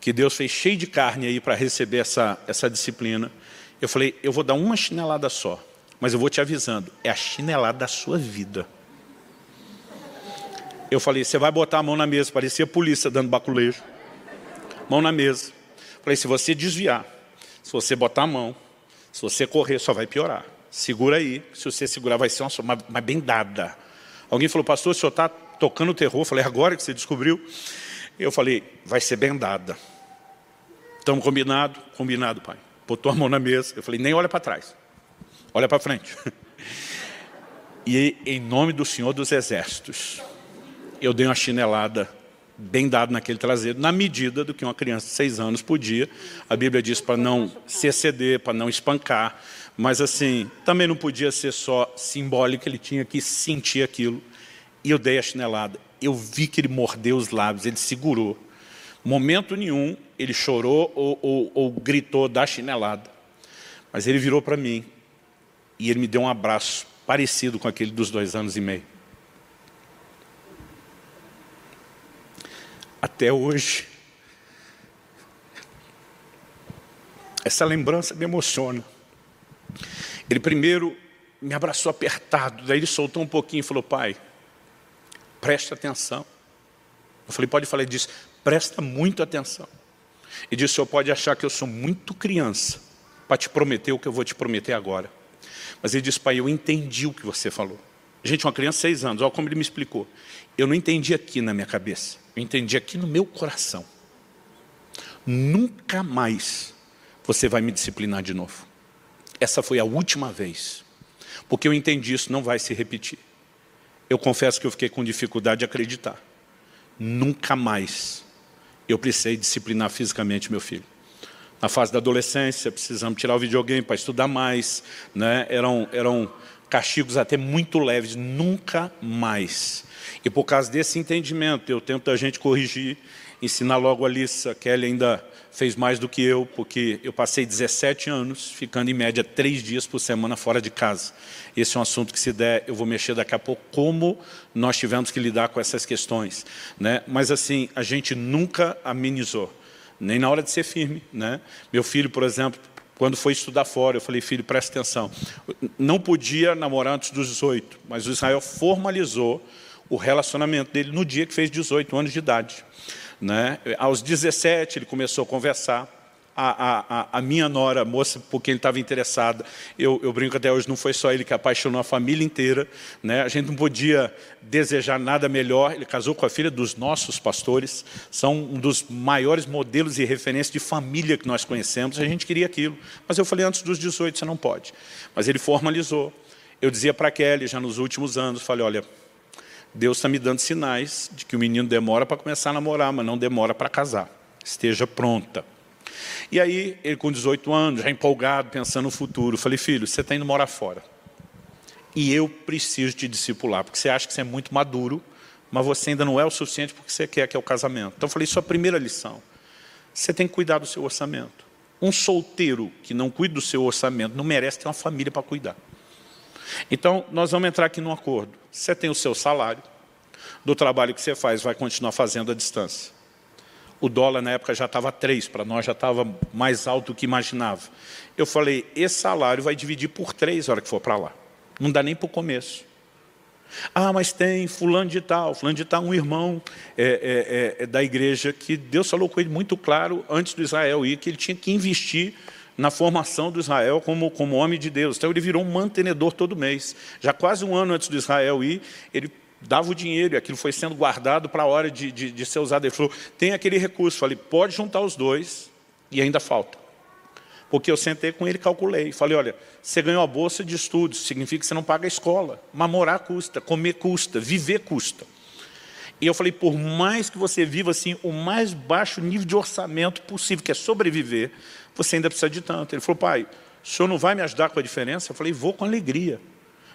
que Deus fez cheio de carne aí para receber essa disciplina. Eu falei, eu vou dar uma chinelada só, mas eu vou te avisando, é a chinelada da sua vida. Eu falei, você vai botar a mão na mesa, parecia a polícia dando baculejo. Mão na mesa. Falei, se você desviar, se você botar a mão, se você correr, só vai piorar. Segura aí, se você segurar vai ser uma bem dada. Alguém falou, pastor, o senhor está tocando terror? Eu falei, agora que você descobriu? Eu falei, vai ser bem dada. Estamos combinado? Combinado, pai. Botou a mão na mesa. Eu falei, nem olha para trás. Olha para frente. E em nome do Senhor dos Exércitos, eu dei uma chinelada bem dada naquele traseiro, na medida do que uma criança de 6 anos podia. A Bíblia diz para não se exceder, para não espancar. Mas assim, também não podia ser só simbólico, ele tinha que sentir aquilo. E eu dei a chinelada. eu vi que ele mordeu os lábios, ele segurou. Momento nenhum, ele chorou ou gritou, dá chinelada. Mas ele virou para mim e ele me deu um abraço parecido com aquele dos 2 anos e meio. Até hoje, essa lembrança me emociona. Ele primeiro me abraçou apertado, daí ele soltou um pouquinho e falou, pai, preste atenção. Eu falei, pode falar? Ele disse, presta muito atenção. Ele disse, o senhor pode achar que eu sou muito criança para te prometer o que eu vou te prometer agora. Mas ele disse, pai, eu entendi o que você falou. Gente, uma criança de 6 anos, olha como ele me explicou. Eu não entendi aqui na minha cabeça, eu entendi aqui no meu coração. Nunca mais você vai me disciplinar de novo. Essa foi a última vez. Porque eu entendi isso, não vai se repetir. Eu confesso que eu fiquei com dificuldade de acreditar. Nunca mais eu precisei disciplinar fisicamente meu filho. Na fase da adolescência, precisamos tirar o videogame para estudar mais, né? Eram castigos até muito leves, nunca mais. E por causa desse entendimento, eu tento a gente corrigir, ensinar logo a lição. A Kelly ainda fez mais do que eu, porque eu passei 17 anos ficando em média 3 dias por semana fora de casa. Esse é um assunto que, se der, eu vou mexer daqui a pouco, como nós tivemos que lidar com essas questões, né? Mas assim, a gente nunca amenizou, nem na hora de ser firme, né? Meu filho, por exemplo, quando foi estudar fora, eu falei, filho, presta atenção. Não podia namorar antes dos 18, mas o Israel formalizou o relacionamento dele no dia que fez 18 anos de idade, né? Aos 17 ele começou a conversar. A minha nora, a moça por quem ele estava interessada, eu brinco até hoje, não foi só ele que apaixonou a família inteira, né? A gente não podia desejar nada melhor. Ele casou com a filha dos nossos pastores, são um dos maiores modelos e referências de família que nós conhecemos. A gente queria aquilo, mas eu falei, antes dos 18 você não pode. Mas ele formalizou. Eu dizia para a Kelly, já nos últimos anos, falei, olha, Deus está me dando sinais de que o menino demora para começar a namorar, mas não demora para casar. Esteja pronta. E aí, ele com 18 anos, já empolgado, pensando no futuro, falei, filho, você está indo morar fora. E eu preciso te discipular, porque você acha que você é muito maduro, mas você ainda não é o suficiente porque você quer, que é o casamento. Então eu falei, isso é a primeira lição. Você tem que cuidar do seu orçamento. Um solteiro que não cuida do seu orçamento não merece ter uma família para cuidar. Então, nós vamos entrar aqui num acordo. Você tem o seu salário, do trabalho que você faz, vai continuar fazendo à distância. O dólar na época já estava 3, para nós já estava mais alto do que imaginava. Eu falei, esse salário vai dividir por 3 na hora que for para lá. Não dá nem para o começo. Ah, mas tem fulano de tal, um irmão da igreja, que Deus falou com ele muito claro, antes do Israel ir, que ele tinha que investir na formação do Israel como homem de Deus. Então ele virou um mantenedor todo mês. Já quase um ano antes do Israel ir, ele dava o dinheiro, e aquilo foi sendo guardado para a hora de ser usado. Ele falou, tem aquele recurso. Falei, pode juntar os dois, e ainda falta. Porque eu sentei com ele e calculei. Falei, olha, você ganhou a bolsa de estudos, significa que você não paga a escola. Mas morar custa, comer custa, viver custa. E eu falei, por mais que você viva assim, o mais baixo nível de orçamento possível, que é sobreviver, você ainda precisa de tanto. Ele falou, pai, o senhor não vai me ajudar com a diferença? Eu falei, vou com alegria.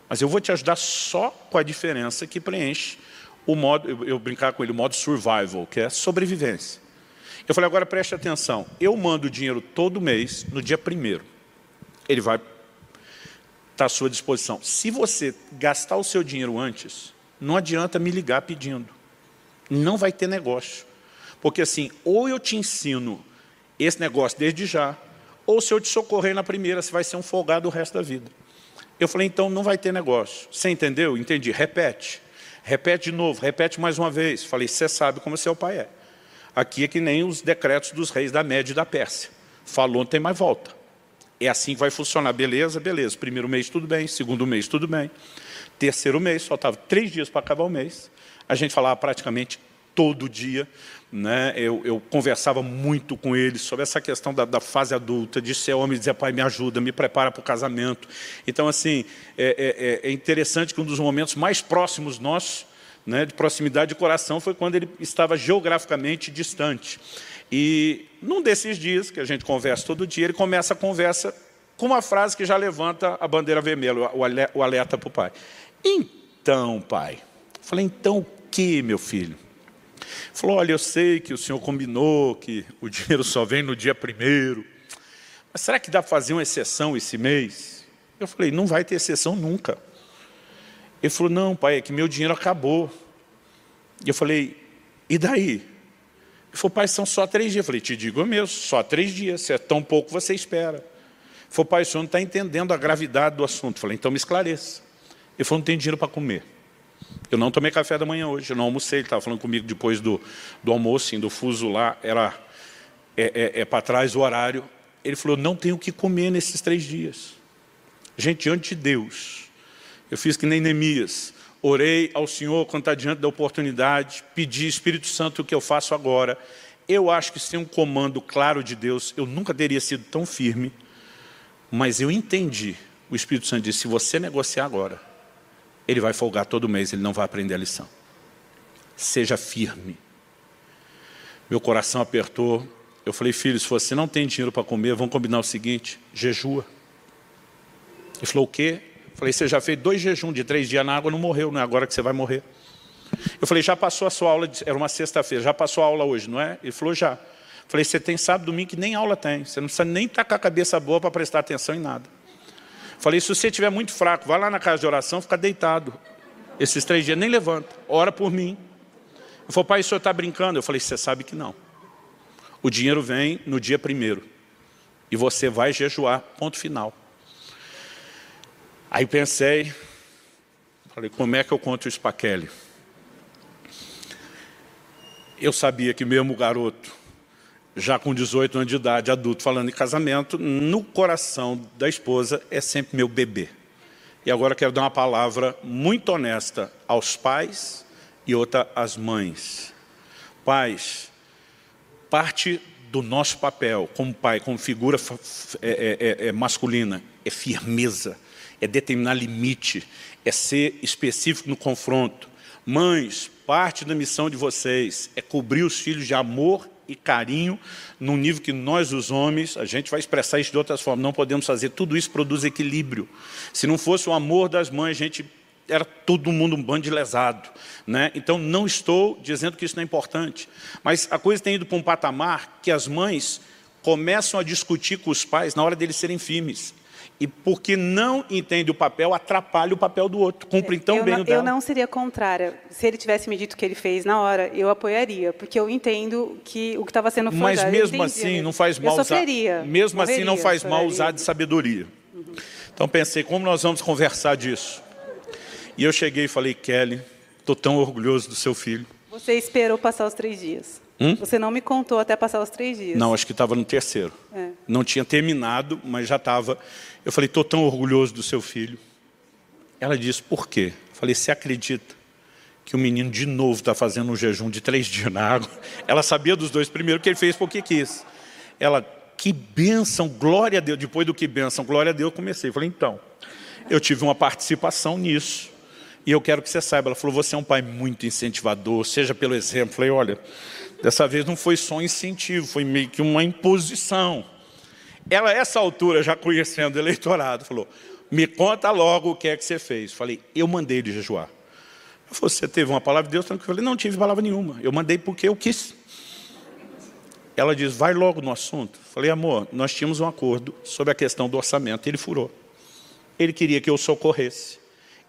Mas eu vou te ajudar só com a diferença que preenche o modo, eu brincar com ele, o modo survival, que é sobrevivência. Eu falei, agora preste atenção, eu mando o dinheiro todo mês, no dia 1º. Ele vai estar à sua disposição. Se você gastar o seu dinheiro antes, não adianta me ligar pedindo. Não vai ter negócio. Porque assim, ou eu te ensino esse negócio desde já, ou se eu te socorrer na primeira, você vai ser um folgado o resto da vida. Eu falei, então não vai ter negócio. Você entendeu? Entendi. Repete. Repete de novo, repete mais uma vez. Falei, você sabe como seu pai é. Aqui é que nem os decretos dos reis da Média e da Pérsia. Falou, não tem mais volta. É assim que vai funcionar. Beleza, beleza. 1º mês tudo bem, 2º mês tudo bem. 3º mês, faltava 3 dias para acabar o mês. A gente falava praticamente todo dia, né? Eu conversava muito com ele sobre essa questão da fase adulta, de ser homem e dizer, pai, me ajuda, me prepara para o casamento. Então, assim, é interessante que um dos momentos mais próximos nossos, né, de proximidade de coração, foi quando ele estava geograficamente distante. E num desses dias, que a gente conversa todo dia, ele começa a conversa com uma frase que já levanta a bandeira vermelha, o alerta para o pai. Então, pai. Eu falei, então o que, meu filho? Falou, olha, eu sei que o senhor combinou que o dinheiro só vem no dia 1º, mas será que dá para fazer uma exceção esse mês? Eu falei, não vai ter exceção nunca. Ele falou, não, pai, é que meu dinheiro acabou. E eu falei, e daí? Ele falou, pai, são só 3 dias. Eu falei, te digo mesmo, só 3 dias, se é tão pouco você espera. Ele falou, pai, o senhor não está entendendo a gravidade do assunto. Eu falei, então me esclareça. Ele falou, não tem dinheiro para comer. Eu não tomei café da manhã hoje, eu não almocei. Ele estava falando comigo depois do almoço, do fuso lá, era para trás o horário. Ele falou, não tenho o que comer nesses 3 dias. Gente, diante de Deus, eu fiz que nem Neemias, orei ao Senhor quando está diante da oportunidade, pedi, Espírito Santo, o que eu faço agora. Eu acho que sem um comando claro de Deus, eu nunca teria sido tão firme, mas eu entendi. O Espírito Santo disse, se você negociar agora, ele vai folgar todo mês, ele não vai aprender a lição. Seja firme. Meu coração apertou. Eu falei, filho, se você não tem dinheiro para comer, vamos combinar o seguinte, jejua. Ele falou, o quê? Eu falei, você já fez 2 jejuns de 3 dias na água, não morreu, não é agora que você vai morrer. Eu falei, já passou a sua aula, era uma sexta-feira, já passou a aula hoje, não é? Ele falou, já. Eu falei, você tem sábado, domingo, que nem aula tem. Você não precisa nem estar com a cabeça boa para prestar atenção em nada. Eu falei, se você estiver muito fraco, vai lá na casa de oração, fica deitado. Esses 3 dias, nem levanta, ora por mim. Ele falou, pai, o senhor está brincando? Eu falei, você sabe que não. O dinheiro vem no dia 1º. E você vai jejuar, ponto final. Aí pensei, falei, como é que eu conto isso para Kelly? Eu sabia que mesmo o garoto, já com 18 anos de idade, adulto, falando em casamento, no coração da esposa é sempre meu bebê. E agora eu quero dar uma palavra muito honesta aos pais e outra às mães. Pais, parte do nosso papel como pai, como figura masculina, é firmeza, é determinar limite, é ser específico no confronto. Mães, parte da missão de vocês é cobrir os filhos de amor e carinho, num nível que nós, os homens, a gente vai expressar isso de outras formas, não podemos fazer. Tudo isso produz equilíbrio. Se não fosse o amor das mães, a gente era todo mundo um bando de lesado, né? Então, não estou dizendo que isso não é importante, mas a coisa tem ido para um patamar que as mães começam a discutir com os pais na hora deles serem firmes. E porque não entende o papel, atrapalha o papel do outro. Cumpre tão bem o dela. Eu não seria contrária. Se ele tivesse me dito o que ele fez na hora, eu apoiaria. Porque eu entendo que o que estava sendo forjado... Mas mesmo assim, não faz mal usar... Mesmo assim, não faz mal usar de sabedoria. Então pensei, como nós vamos conversar disso? E eu cheguei e falei, Kelly, estou tão orgulhoso do seu filho. Você esperou passar os 3 dias. Você não me contou até passar os 3 dias. Não, acho que estava no 3º. Não tinha terminado, mas já estava. Eu falei, estou tão orgulhoso do seu filho. Ela disse, por quê? Eu falei, você acredita que o menino de novo está fazendo um jejum de 3 dias na água? Ela sabia dos 2 primeiros, que ele fez porque quis. Ela, que bênção, glória a Deus. Depois do que bênção, glória a Deus, eu comecei. Eu falei, então, eu tive uma participação nisso. E eu quero que você saiba. Ela falou, você é um pai muito incentivador, seja pelo exemplo. Eu falei, olha, dessa vez não foi só um incentivo, foi meio que uma imposição. Ela, a essa altura, já conhecendo o eleitorado, falou, me conta logo o que é que você fez. Eu falei, eu mandei ele jejuar. Ela falou, você teve uma palavra de Deus? Eu falei, não tive palavra nenhuma. Eu mandei porque eu quis. Ela diz, vai logo no assunto. Eu falei, amor, nós tínhamos um acordo sobre a questão do orçamento. Ele furou. Ele queria que eu socorresse.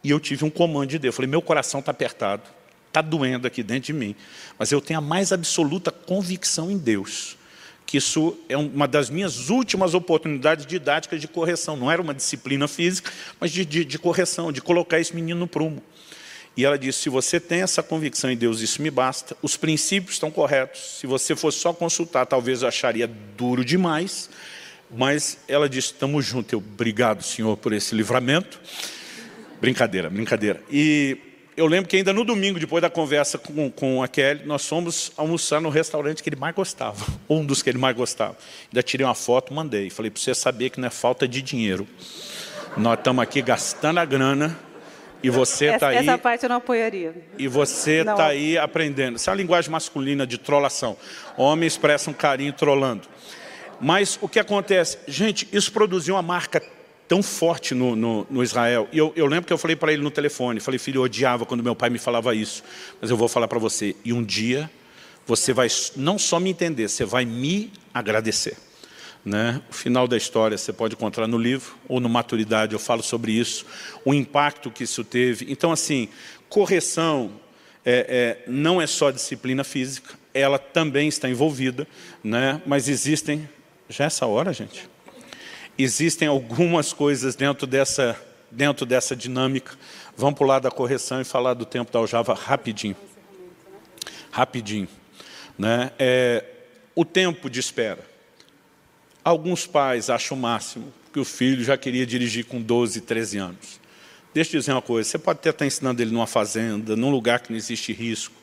E eu tive um comando de Deus. Eu falei, meu coração está apertado. Está doendo aqui dentro de mim. Mas eu tenho a mais absoluta convicção em Deus. Que isso é uma das minhas últimas oportunidades didáticas de correção. Não era uma disciplina física, mas de correção, de colocar esse menino no prumo. E ela disse, se você tem essa convicção em Deus, isso me basta. Os princípios estão corretos. Se você fosse só consultar, talvez eu acharia duro demais. Mas ela disse, estamos juntos. Obrigado, Senhor, por esse livramento. Brincadeira, brincadeira. E eu lembro que ainda no domingo, depois da conversa com a Kelly, nós fomos almoçar no restaurante que ele mais gostava. Um dos que ele mais gostava. Ainda tirei uma foto, mandei. Falei, para você saber que não é falta de dinheiro. Nós estamos aqui gastando a grana e você está aí... Essa parte eu não apoiaria. E você está aí aprendendo. Essa é a linguagem masculina de trollação. Homens expressam carinho trollando. Mas o que acontece? Gente, isso produziu uma marca tão forte no Israel. E eu lembro que eu falei para ele no telefone, falei, filho, eu odiava quando meu pai me falava isso, mas eu vou falar para você, e um dia você vai não só me entender, você vai me agradecer. Né? O final da história você pode encontrar no livro, ou no Maturidade, eu falo sobre isso, o impacto que isso teve. Então, assim, correção não é só disciplina física, ela também está envolvida, né? Mas existem... Já é essa hora, gente? Existem algumas coisas dentro dessa dinâmica. Vamos pular da correção e falar do tempo da aljava rapidinho. Rapidinho. Né? O tempo de espera. Alguns pais acham o máximo que o filho já queria dirigir com 12, 13 anos. Deixa eu dizer uma coisa, você pode até estar ensinando ele numa fazenda, num lugar que não existe risco,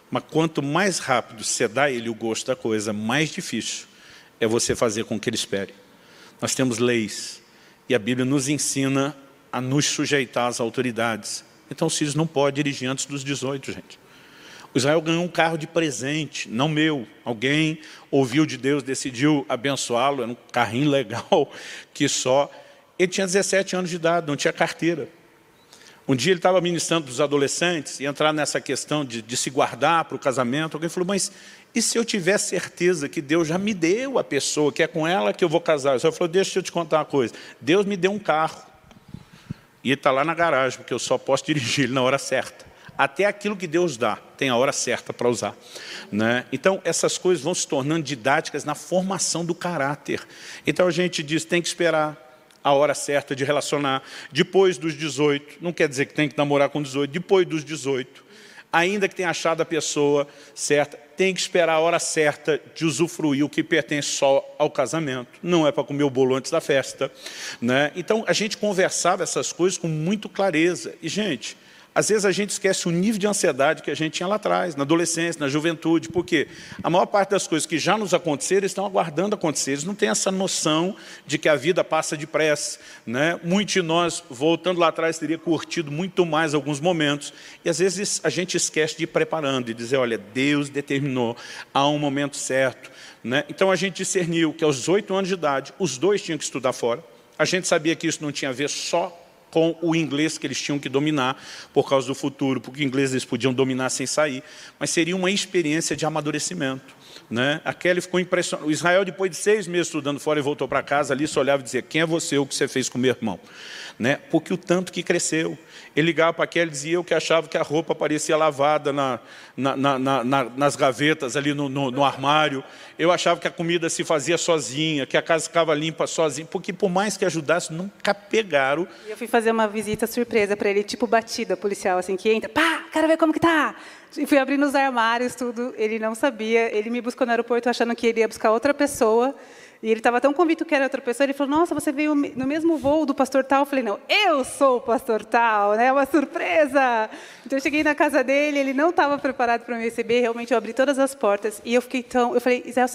mas quanto mais rápido você dá a ele o gosto da coisa, mais difícil é você fazer com que ele espere. Nós temos leis, e a Bíblia nos ensina a nos sujeitar às autoridades. Então os filhos não podem dirigir antes dos 18, gente. O Israel ganhou um carro de presente, não meu. Alguém ouviu de Deus, decidiu abençoá-lo, era um carrinho legal, que só... Ele tinha 17 anos de idade, não tinha carteira. Um dia ele estava ministrando para os adolescentes, e entrar nessa questão de se guardar para o casamento. Alguém falou, mas e se eu tiver certeza que Deus já me deu a pessoa, que é com ela que eu vou casar? O Senhor falou, deixa eu te contar uma coisa. Deus me deu um carro, e ele está lá na garagem, porque eu só posso dirigir ele na hora certa. Até aquilo que Deus dá, tem a hora certa para usar. Né? Então, essas coisas vão se tornando didáticas na formação do caráter. Então, a gente diz, tem que esperar a hora certa de relacionar. Depois dos 18, não quer dizer que tem que namorar com 18, depois dos 18, ainda que tenha achado a pessoa certa, tem que esperar a hora certa de usufruir o que pertence só ao casamento. Não é para comer o bolo antes da festa. Né? Então, a gente conversava essas coisas com muito clareza. E, gente... Às vezes a gente esquece o nível de ansiedade que a gente tinha lá atrás, na adolescência, na juventude, porque a maior parte das coisas que já nos aconteceram estão aguardando acontecer. Eles não têm essa noção de que a vida passa depressa. Né? Muitos de nós, voltando lá atrás, teria curtido muito mais alguns momentos. E às vezes a gente esquece de ir preparando e dizer, olha, Deus determinou, há um momento certo. Né? Então a gente discerniu que aos 8 anos de idade, os dois tinham que estudar fora. A gente sabia que isso não tinha a ver só com o inglês que eles tinham que dominar por causa do futuro, porque o inglês eles podiam dominar sem sair, mas seria uma experiência de amadurecimento. Né? A Kelly ficou impressionada. O Israel, depois de 6 meses estudando fora e voltou para casa, ali só olhava e dizia, quem é você, o que você fez com meu irmão? Né? Porque o tanto que cresceu. Ele ligava para a Kelly e dizia, eu que achava que a roupa parecia lavada nas gavetas ali no armário. Eu achava que a comida se fazia sozinha, que a casa ficava limpa sozinha, porque por mais que ajudasse, nunca pegaram. Eu fui fazer uma visita surpresa para ele, tipo batida policial, assim, que entra, pá, quero ver como que tá. E fui abrindo os armários, tudo, ele não sabia, ele me buscou no aeroporto achando que ele ia buscar outra pessoa, e ele estava tão convicto que era outra pessoa, ele falou, nossa, você veio no mesmo voo do pastor tal? Eu falei, não, eu sou o pastor tal, né? É uma surpresa. Então, eu cheguei na casa dele, ele não estava preparado para me receber, realmente eu abri todas as portas, e eu fiquei tão... Eu falei, Zé,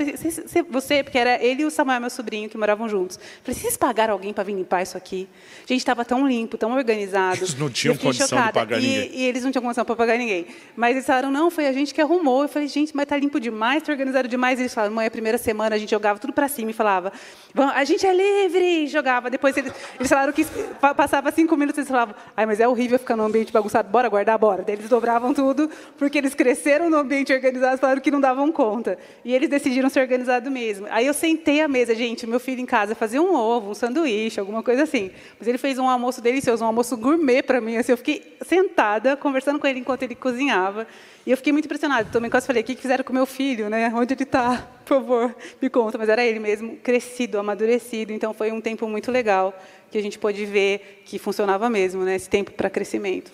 você, porque era ele e o Samuel, meu sobrinho, que moravam juntos. Eu falei, vocês pagaram alguém para vir limpar isso aqui? Gente, estava tão limpo, tão organizado. Eles não tinham condição de pagar ninguém. E eles não tinham condição para pagar ninguém. Mas eles falaram, não, foi a gente que arrumou. Eu falei, gente, mas está limpo demais, está organizado demais. Eles falaram, mãe, a primeira semana a gente jogava tudo para cima e falava, a gente é livre, jogava. Depois eles falaram que passava 5 minutos e eles falavam, ai, mas é horrível ficar num ambiente bagunçado, bora guardar, bora. Daí eles dobravam tudo, porque eles cresceram no ambiente organizado, falaram que não davam conta. E eles decidiram ser organizados mesmo. Aí eu sentei à mesa, gente, meu filho em casa fazia um ovo, um sanduíche, alguma coisa assim. Mas ele fez um almoço delicioso, um almoço gourmet para mim. Assim, eu fiquei sentada, conversando com ele enquanto ele cozinhava. E eu fiquei muito impressionada. Também quase falei, o que fizeram com meu filho? Né? Onde ele está? Por favor, me conta. Mas era ele mesmo, crescido, amadurecido. Então, foi um tempo muito legal que a gente pôde ver que funcionava mesmo, né? Esse tempo para crescimento.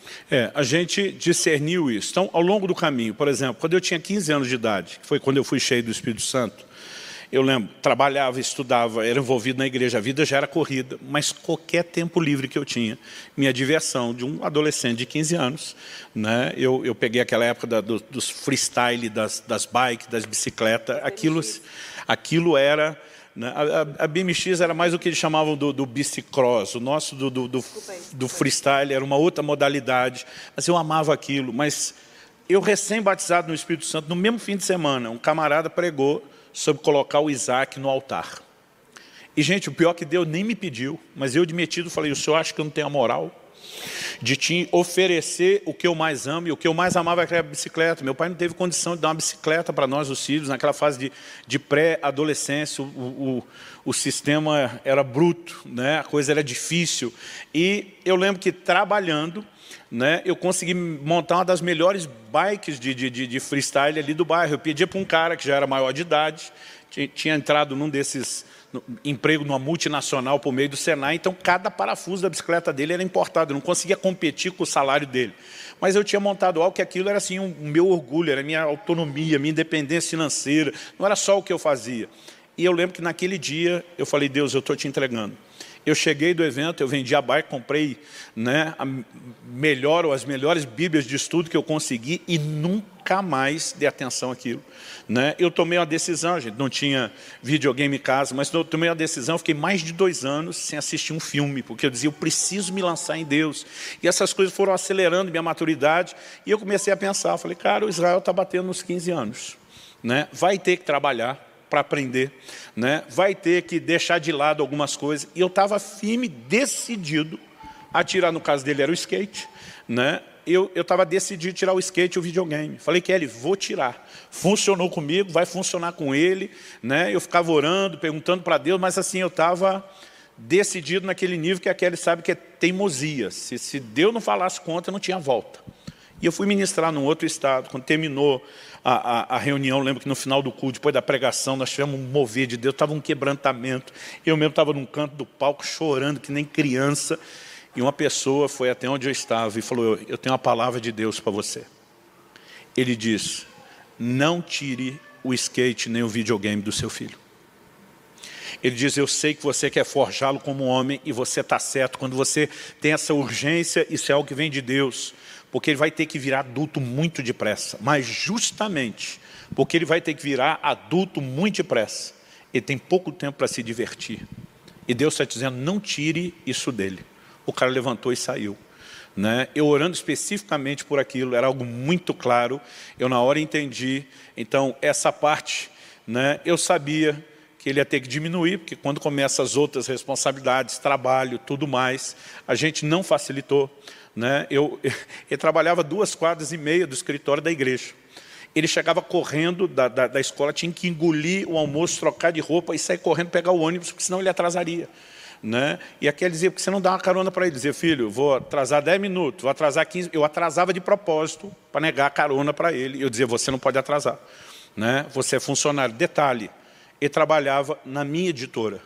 A gente discerniu isso. Então, ao longo do caminho, por exemplo, quando eu tinha 15 anos de idade, que foi quando eu fui cheio do Espírito Santo, eu lembro, trabalhava, estudava, era envolvido na igreja, a vida já era corrida, mas qualquer tempo livre que eu tinha, minha diversão de um adolescente de 15 anos, né? Eu peguei aquela época dos freestyle, das bikes, das bicicletas, aquilo era... Né? A BMX era mais o que eles chamavam do bicicross, o nosso do freestyle era uma outra modalidade, mas eu amava aquilo, mas eu recém-batizado no Espírito Santo, no mesmo fim de semana, um camarada pregou sobre colocar o Isaac no altar. E, gente, o pior é que Deus nem me pediu, mas eu de metido falei, o senhor acha que eu não tenho a moral de te oferecer o que eu mais amo? E o que eu mais amava era a bicicleta. Meu pai não teve condição de dar uma bicicleta para nós, os filhos, naquela fase de pré-adolescência. O sistema era bruto, né? A coisa era difícil. E eu lembro que trabalhando, né, eu consegui montar uma das melhores bikes de freestyle ali do bairro. Eu pedia para um cara que já era maior de idade, tinha entrado num desses emprego numa multinacional por meio do Senai, então cada parafuso da bicicleta dele era importado, eu não conseguia competir com o salário dele. Mas eu tinha montado algo que aquilo era assim, o meu orgulho, era a minha autonomia, minha independência financeira, não era só o que eu fazia. E eu lembro que naquele dia eu falei, Deus, eu estou te entregando. Eu cheguei do evento, eu vendi a bike, comprei, né, as melhores bíblias de estudo que eu consegui e nunca mais dei atenção àquilo. Né? Eu tomei uma decisão, gente, não tinha videogame em casa, mas eu tomei uma decisão, fiquei mais de 2 anos sem assistir um filme, porque eu dizia, eu preciso me lançar em Deus. E essas coisas foram acelerando minha maturidade, e eu comecei a pensar, falei, cara, o Israel está batendo nos 15 anos, né? Vai ter que trabalhar para aprender, né? Vai ter que deixar de lado algumas coisas. E eu estava firme, decidido a tirar, no caso dele era o skate, né? Eu estava decidido a tirar o skate e o videogame. Falei, Kelly, vou tirar. Funcionou comigo, vai funcionar com ele, né? Eu ficava orando, perguntando para Deus, mas assim, eu estava decidido naquele nível que a Kelly sabe que é teimosia. Se Deus não falasse contra, não tinha volta. E eu fui ministrar num outro estado. Quando terminou a reunião, lembro que no final do culto, depois da pregação, nós tivemos um mover de Deus, estava um quebrantamento. Eu mesmo estava num canto do palco, chorando, que nem criança. E uma pessoa foi até onde eu estava e falou, eu tenho uma palavra de Deus para você. Ele disse, não tire o skate nem o videogame do seu filho. Ele diz, eu sei que você quer forjá-lo como homem e você está certo. Quando você tem essa urgência, isso é algo que vem de Deus. Porque ele vai ter que virar adulto muito depressa. Mas justamente porque ele vai ter que virar adulto muito depressa, ele tem pouco tempo para se divertir. E Deus está dizendo, não tire isso dele. O cara levantou e saiu. Né? Eu orando especificamente por aquilo, era algo muito claro. Eu na hora entendi. Então essa parte, né, eu sabia que ele ia ter que diminuir, porque quando começam as outras responsabilidades, trabalho, tudo mais, a gente não facilitou. Né? Ele trabalhava 2 quadras e meia do escritório da igreja. Ele chegava correndo da escola, tinha que engolir o almoço, trocar de roupa e sair correndo pegar o ônibus, porque senão ele atrasaria. Né? E aquele dizia, porque você não dá uma carona para ele? Dizia, filho, vou atrasar 10 minutos, vou atrasar 15. Eu atrasava de propósito para negar a carona para ele. Eu dizia, você não pode atrasar. Né? Você é funcionário. Detalhe, ele trabalhava na minha editora.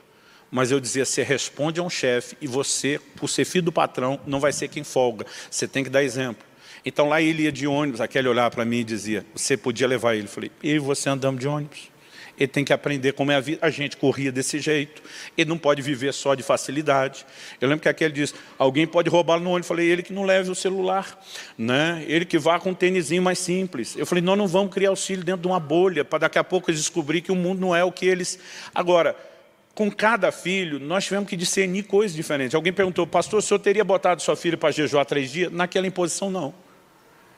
Mas eu dizia, você responde a um chefe e você, por ser filho do patrão, não vai ser quem folga. Você tem que dar exemplo. Então lá ele ia de ônibus, aquele olhava para mim e dizia, você podia levar ele. Eu falei, eu e você andamos de ônibus. Ele tem que aprender como é a vida. A gente corria desse jeito. Ele não pode viver só de facilidade. Eu lembro que aquele diz, alguém pode roubá-lo no ônibus. Eu falei, ele que não leve o celular. Né? Ele que vá com um tênisinho mais simples. Eu falei, nós não vamos criar os filhos dentro de uma bolha, para daqui a pouco eles descobrir que o mundo não é o que eles... Agora, com cada filho, nós tivemos que discernir coisas diferentes. Alguém perguntou, pastor, o senhor teria botado sua filha para jejuar 3 dias? Naquela imposição, não.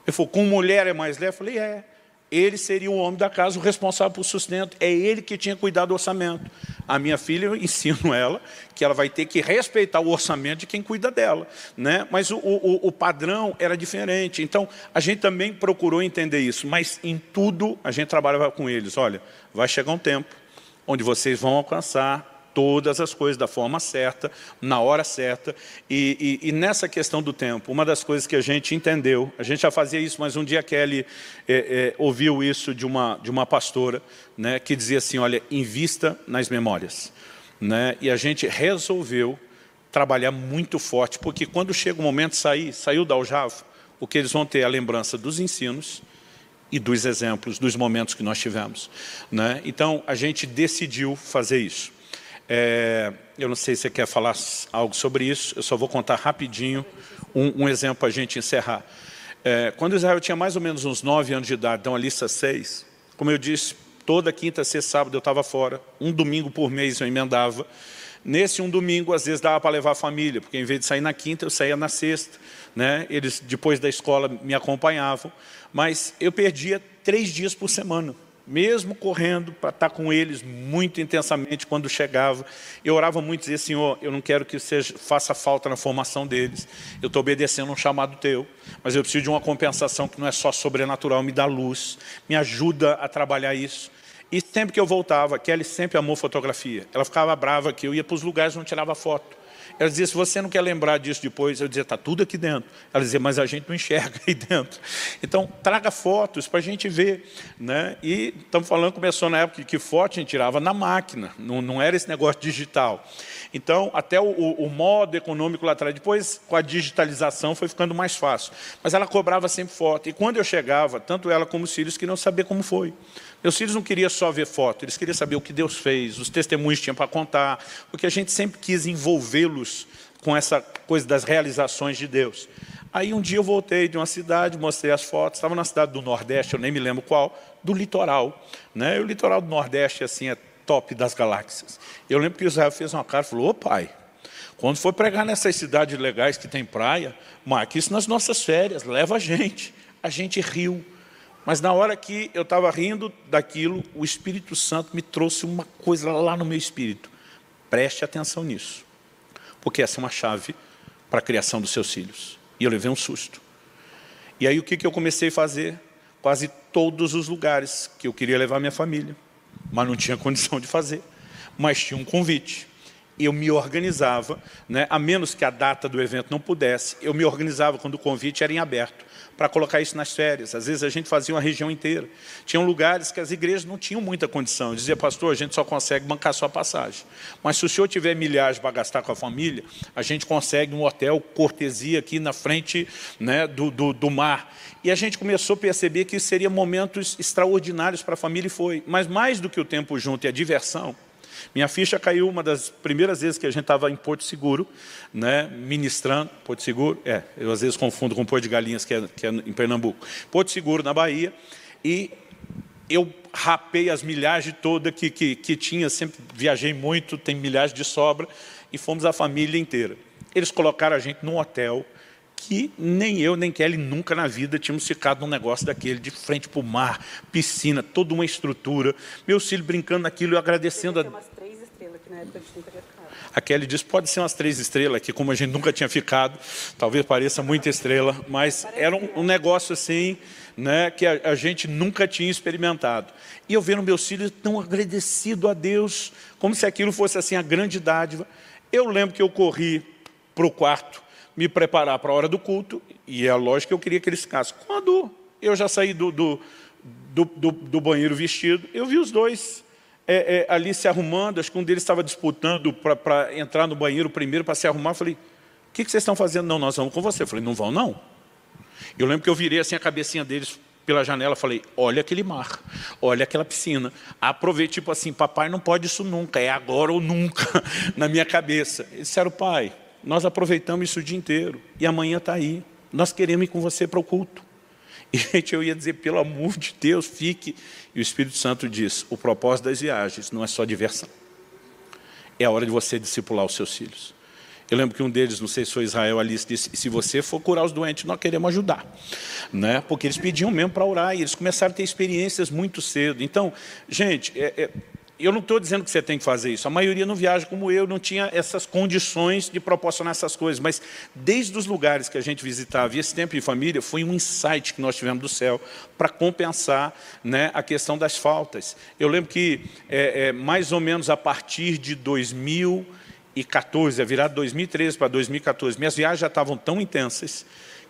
Ele falou, com mulher é mais leve? Eu falei, é. Ele seria o homem da casa, o responsável por sustento. É ele que tinha cuidado do orçamento. A minha filha, eu ensino ela que ela vai ter que respeitar o orçamento de quem cuida dela. Né? Mas o padrão era diferente. Então, a gente também procurou entender isso. Mas em tudo, a gente trabalhava com eles. Olha, vai chegar um tempo onde vocês vão alcançar todas as coisas da forma certa, na hora certa. E nessa questão do tempo, uma das coisas que a gente entendeu, a gente já fazia isso, mas um dia a Kelly ouviu isso de uma pastora, né, que dizia assim, olha, invista nas memórias. Né? E a gente resolveu trabalhar muito forte, porque quando chega o momento de saiu da aljava, o que eles vão ter é a lembrança dos ensinos e dos exemplos, dos momentos que nós tivemos. Né? Então, a gente decidiu fazer isso. Eu não sei se você quer falar algo sobre isso, eu só vou contar rapidinho um exemplo para a gente encerrar. Quando Israel tinha mais ou menos uns 9 anos de idade, então a lista 6, como eu disse, toda quinta, sexta, sábado eu estava fora, um domingo por mês eu emendava. Nesse um domingo, às vezes dava para levar a família, porque em vez de sair na quinta, eu saía na sexta. Né? Eles, depois da escola, me acompanhavam, mas eu perdia 3 dias por semana. mesmo correndo para estar com eles muito intensamente quando chegava. Eu orava muito e dizia, Senhor, eu não quero que faça falta na formação deles. Eu estou obedecendo um chamado teu, mas eu preciso de uma compensação que não é só sobrenatural, me dá luz, me ajuda a trabalhar isso. E sempre que eu voltava, Kelly sempre amou fotografia. Ela ficava brava que eu ia para os lugares e não tirava foto. Ela dizia, se você não quer lembrar disso depois, eu dizia, está tudo aqui dentro. Ela dizia, mas a gente não enxerga aí dentro. Então, traga fotos para a gente ver. Né? E estamos falando, começou na época que foto a gente tirava na máquina, não era esse negócio digital. Então, até o modo econômico lá atrás, depois com a digitalização foi ficando mais fácil. Mas ela cobrava sempre foto. E quando eu chegava, tanto ela como os filhos queriam saber como foi. Meus filhos não queriam só ver foto, eles queriam saber o que Deus fez, os testemunhos que tinham para contar, porque a gente sempre quis envolvê-los com essa coisa das realizações de Deus. Aí um dia eu voltei de uma cidade, mostrei as fotos, estava na cidade do Nordeste, eu nem me lembro qual, do litoral. Né? E o litoral do Nordeste assim, é top das galáxias. Eu lembro que o Israel fez uma cara e falou, ô pai, quando for pregar nessas cidades legais que tem praia, marque isso nas nossas férias, leva a gente. A gente riu. Mas na hora que eu estava rindo daquilo, o Espírito Santo me trouxe uma coisa lá no meu espírito. Preste atenção nisso. Porque essa é uma chave para a criação dos seus filhos. E eu levei um susto. E aí o que eu comecei a fazer? Quase todos os lugares que eu queria levar minha família. Mas não tinha condição de fazer. Mas tinha um convite. Eu me organizava, né? A menos que a data do evento não pudesse, eu me organizava quando o convite era em aberto, para colocar isso nas férias. Às vezes a gente fazia uma região inteira. Tinham lugares que as igrejas não tinham muita condição. Eu dizia, pastor, a gente só consegue bancar sua passagem. Mas se o senhor tiver milhares para gastar com a família, a gente consegue um hotel cortesia aqui na frente, né, do mar. E a gente começou a perceber que isso seria momentos extraordinários para a família e foi. Mas mais do que o tempo junto e a diversão, minha ficha caiu uma das primeiras vezes que a gente estava em Porto Seguro, né, ministrando. Porto Seguro, eu às vezes confundo com Porto de Galinhas, que é em Pernambuco. Porto Seguro, na Bahia, e eu rapei as milhagens todas que tinha, sempre viajei muito, tem milhares de sobra, e fomos a família inteira. Eles colocaram a gente num hotel que nem eu, nem Kelly, nunca na vida tínhamos ficado num negócio daquele, de frente para o mar, piscina, toda uma estrutura. Meus filhos brincando naquilo e agradecendo a... A Kelly disse, pode ser umas 3 estrelas, que como a gente nunca tinha ficado, talvez pareça muita estrela, mas era um negócio assim, né, que a gente nunca tinha experimentado. E eu vendo meus filhos tão agradecidos a Deus, como se aquilo fosse assim a grande dádiva. Eu lembro que eu corri para o quarto, me preparar para a hora do culto, e é lógico que eu queria que eles ficassem. Quando eu já saí do banheiro vestido, eu vi os dois ali se arrumando, acho que um deles estava disputando para entrar no banheiro primeiro, para se arrumar. Eu falei, o que vocês estão fazendo? Não, nós vamos com você. Eu falei, não vão não? Eu lembro que eu virei assim a cabecinha deles pela janela, falei, olha aquele mar, olha aquela piscina. Aproveitei, tipo assim, papai não pode isso nunca, é agora ou nunca, na minha cabeça. Eles disseram, pai, nós aproveitamos isso o dia inteiro, e amanhã está aí, nós queremos ir com você para o culto. E gente, eu ia dizer, pelo amor de Deus, fique. E o Espírito Santo diz, o propósito das viagens não é só diversão. É a hora de você discipular os seus filhos. Eu lembro que um deles, não sei se foi Israel, Alice, disse, se você for curar os doentes, nós queremos ajudar. Né? Porque eles pediam mesmo para orar, e eles começaram a ter experiências muito cedo. Então, gente, eu não estou dizendo que você tem que fazer isso. A maioria não viaja como eu, não tinha essas condições de proporcionar essas coisas. Mas desde os lugares que a gente visitava, e esse tempo em família, foi um insight que nós tivemos do céu para compensar, né, a questão das faltas. Eu lembro que mais ou menos a partir de 2014, a virada de 2013 para 2014, minhas viagens já estavam tão intensas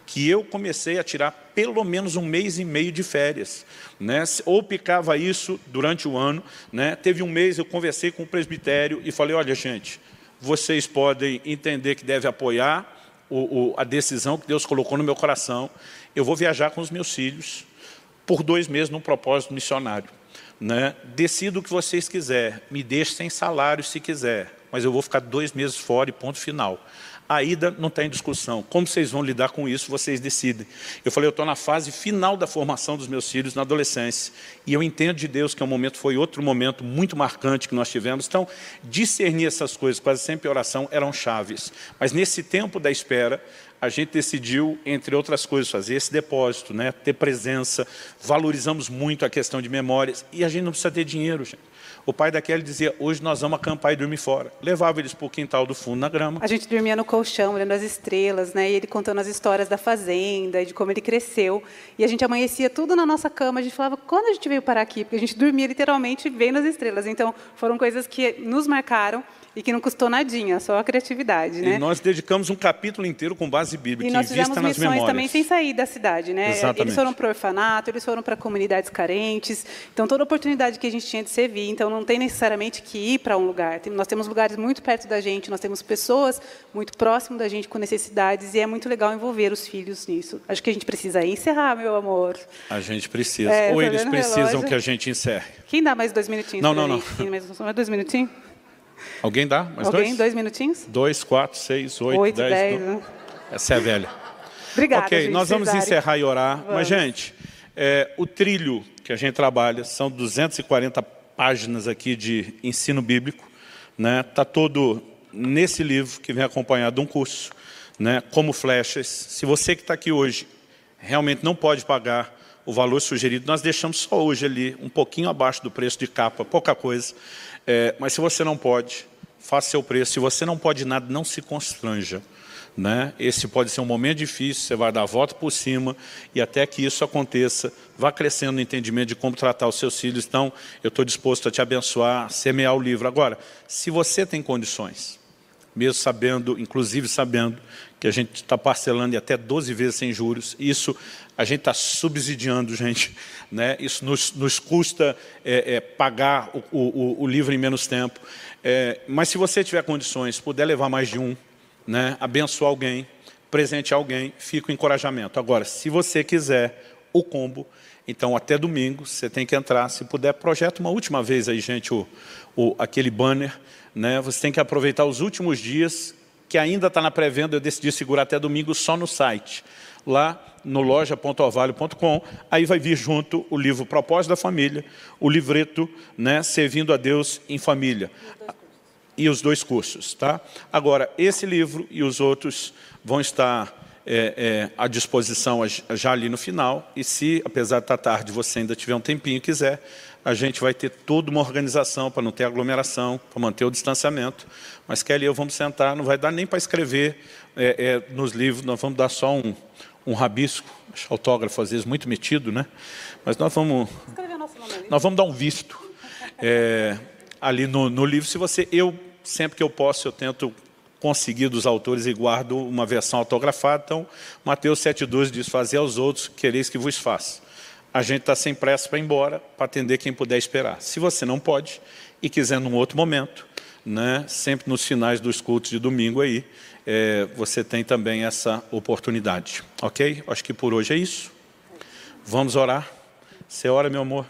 que eu comecei a tirar pelo menos 1 mês e meio de férias. Né? Ou picava isso durante o ano. Né? Teve um mês, eu conversei com o presbitério e falei, olha, gente, vocês podem entender que deve apoiar a decisão que Deus colocou no meu coração. Eu vou viajar com os meus filhos por 2 meses num propósito missionário. Né? Decido o que vocês quiserem, me deixe sem salário se quiser, mas eu vou ficar 2 meses fora e ponto final. A ida não tem discussão. Como vocês vão lidar com isso, vocês decidem. Eu falei, eu estou na fase final da formação dos meus filhos na adolescência. E eu entendo de Deus que foi outro momento muito marcante que nós tivemos. Então, discernir essas coisas, quase sempre oração, eram chaves. Mas nesse tempo da espera, a gente decidiu, entre outras coisas, fazer esse depósito, né? Ter presença. Valorizamos muito a questão de memórias. E a gente não precisa ter dinheiro, gente. O pai da Kelly dizia, hoje nós vamos acampar e dormir fora. Levava eles para o quintal do fundo, na grama. A gente dormia no colchão, olhando as estrelas, né? E ele contando as histórias da fazenda, de como ele cresceu. E a gente amanhecia tudo na nossa cama. A gente falava, quando a gente veio parar aqui? Porque a gente dormia literalmente vendo as estrelas. Então, foram coisas que nos marcaram e que não custou nadinha, só a criatividade, né? E nós dedicamos um capítulo inteiro com base bíblica, e nós fizemos nas missões memórias. Também sem sair da cidade, né? Exatamente. Eles foram para o orfanato, eles foram para comunidades carentes. Então, toda oportunidade que a gente tinha de servir. Então, não tem necessariamente que ir para um lugar. Nós temos lugares muito perto da gente, nós temos pessoas muito próximas da gente com necessidades e é muito legal envolver os filhos nisso. Acho que a gente precisa encerrar, meu amor. A gente precisa. Ou eles precisam que a gente encerre. Quem dá mais 2 minutinhos? Não. Quem mais 2 minutinhos? Alguém dá? Mais Alguém? 2? 2 minutinhos? 2, 4, 6, 8, 10. Né? Essa é a velha. Obrigada, Ok, gente, nós vamos encerrar e orar. Vamos. Mas, gente, o trilho que a gente trabalha são 240 páginas aqui de ensino bíblico. Está todo nesse livro que vem acompanhado de um curso, né, como flechas. Se você que está aqui hoje realmente não pode pagar o valor sugerido, nós deixamos só hoje ali um pouquinho abaixo do preço de capa, pouca coisa. Mas se você não pode, faça seu preço. Se você não pode nada, não se constranja. Né? Esse pode ser um momento difícil, você vai dar a volta por cima e até que isso aconteça, vá crescendo no entendimento de como tratar os seus filhos. Então, eu estou disposto a te abençoar, semear o livro. Agora, se você tem condições, mesmo sabendo, inclusive sabendo, que a gente está parcelando em até 12 vezes sem juros, isso a gente está subsidiando, gente. Né? Isso nos custa pagar o livro em menos tempo. Mas se você tiver condições, puder levar mais de um, né, abençoar alguém, presentear alguém, fica o encorajamento. Agora, se você quiser o combo, então até domingo você tem que entrar, se puder, projeta uma última vez aí, gente, aquele banner, né, você tem que aproveitar os últimos dias, que ainda está na pré-venda, eu decidi segurar até domingo só no site, lá no loja.orvalho.com, aí vai vir junto o livro Propósito da Família, o livreto, né, Servindo a Deus em Família. E os 2 cursos, tá? Agora, esse livro e os outros vão estar à disposição já ali no final. E se, apesar de estar tarde, você ainda tiver um tempinho e quiser, a gente vai ter toda uma organização para não ter aglomeração, para manter o distanciamento. Mas Kelly e eu vamos sentar, não vai dar nem para escrever nos livros, nós vamos dar só um rabisco, acho autógrafo às vezes muito metido, né? Mas nós vamos dar um visto ali no livro. Se você, sempre que eu posso, eu tento conseguir dos autores e guardo uma versão autografada. Então, Mateus 7,12 diz, fazer aos outros, quereis que vos faça. A gente está sem pressa para ir embora, para atender quem puder esperar. Se você não pode e quiser num outro momento, né, sempre nos finais dos cultos de domingo aí, você tem também essa oportunidade. Ok? Acho que por hoje é isso. Vamos orar. Você ora, meu amor?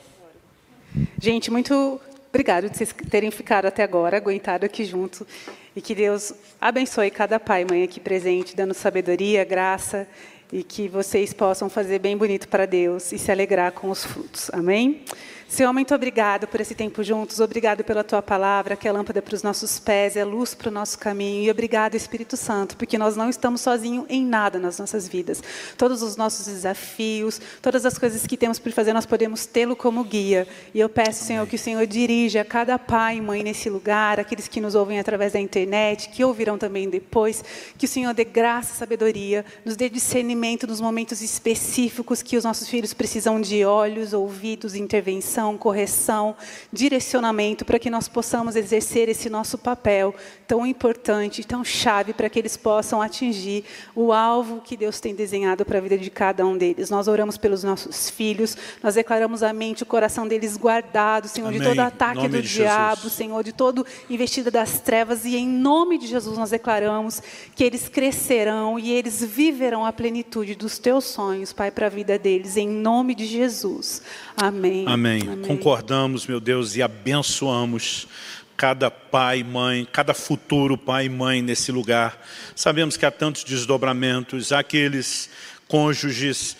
Gente, muito obrigado de vocês terem ficado até agora, aguentado aqui junto. E que Deus abençoe cada pai e mãe aqui presente, dando sabedoria, graça, e que vocês possam fazer bem bonito para Deus e se alegrar com os frutos. Amém? Senhor, muito obrigado por esse tempo juntos. Obrigado pela Tua palavra, que é lâmpada para os nossos pés, é luz para o nosso caminho. E obrigado, Espírito Santo, porque nós não estamos sozinhos em nada nas nossas vidas. Todos os nossos desafios, todas as coisas que temos por fazer, nós podemos tê-lo como guia. E eu peço, Senhor, que o Senhor dirija cada pai e mãe nesse lugar, aqueles que nos ouvem através da internet, que ouvirão também depois, que o Senhor dê graça e sabedoria, nos dê discernimento nos momentos específicos que os nossos filhos precisam de olhos, ouvidos, intervenção, correção, direcionamento, para que nós possamos exercer esse nosso papel tão importante, tão chave, para que eles possam atingir o alvo que Deus tem desenhado para a vida de cada um deles. Nós oramos pelos nossos filhos, nós declaramos a mente e o coração deles guardados, Senhor, Amém. de todo ataque do diabo, Jesus. Senhor, de todo investida das trevas, e em nome de Jesus nós declaramos que eles crescerão e eles viverão a plenitude dos teus sonhos, Pai, para a vida deles, em nome de Jesus. Amém. Amém. Concordamos, meu Deus, e abençoamos cada pai e mãe, cada futuro pai e mãe nesse lugar. Sabemos que há tantos desdobramentos, há aqueles cônjuges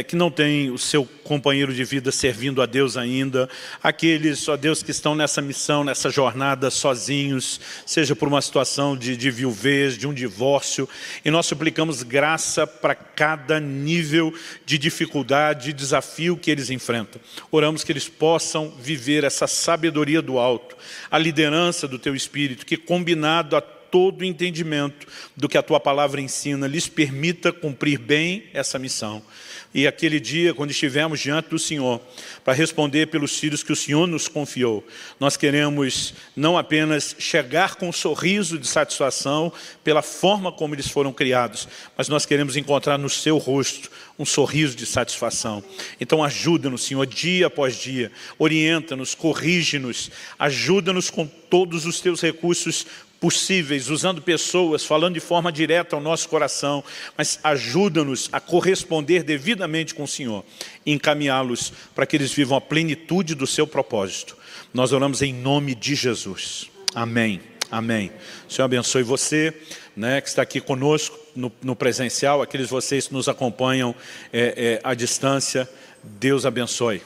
que não têm o seu companheiro de vida servindo a Deus ainda, aqueles, ó Deus, que estão nessa missão, nessa jornada sozinhos, seja por uma situação de viuvez, de um divórcio, e nós suplicamos graça para cada nível de dificuldade, de desafio que eles enfrentam. Oramos que eles possam viver essa sabedoria do alto, a liderança do Teu Espírito, que combinado a todo o entendimento do que a Tua Palavra ensina, lhes permita cumprir bem essa missão. E aquele dia, quando estivermos diante do Senhor, para responder pelos filhos que o Senhor nos confiou, nós queremos não apenas chegar com um sorriso de satisfação pela forma como eles foram criados, mas nós queremos encontrar no Seu rosto um sorriso de satisfação. Então ajuda-nos, Senhor, dia após dia, orienta-nos, corrige-nos, ajuda-nos com todos os Teus recursos possíveis, usando pessoas, falando de forma direta ao nosso coração, mas ajuda-nos a corresponder devidamente com o Senhor, e encaminhá-los para que eles vivam a plenitude do Seu propósito. Nós oramos em nome de Jesus. Amém. Amém. O Senhor abençoe você, né, que está aqui conosco no presencial, aqueles vocês que nos acompanham à distância. Deus abençoe.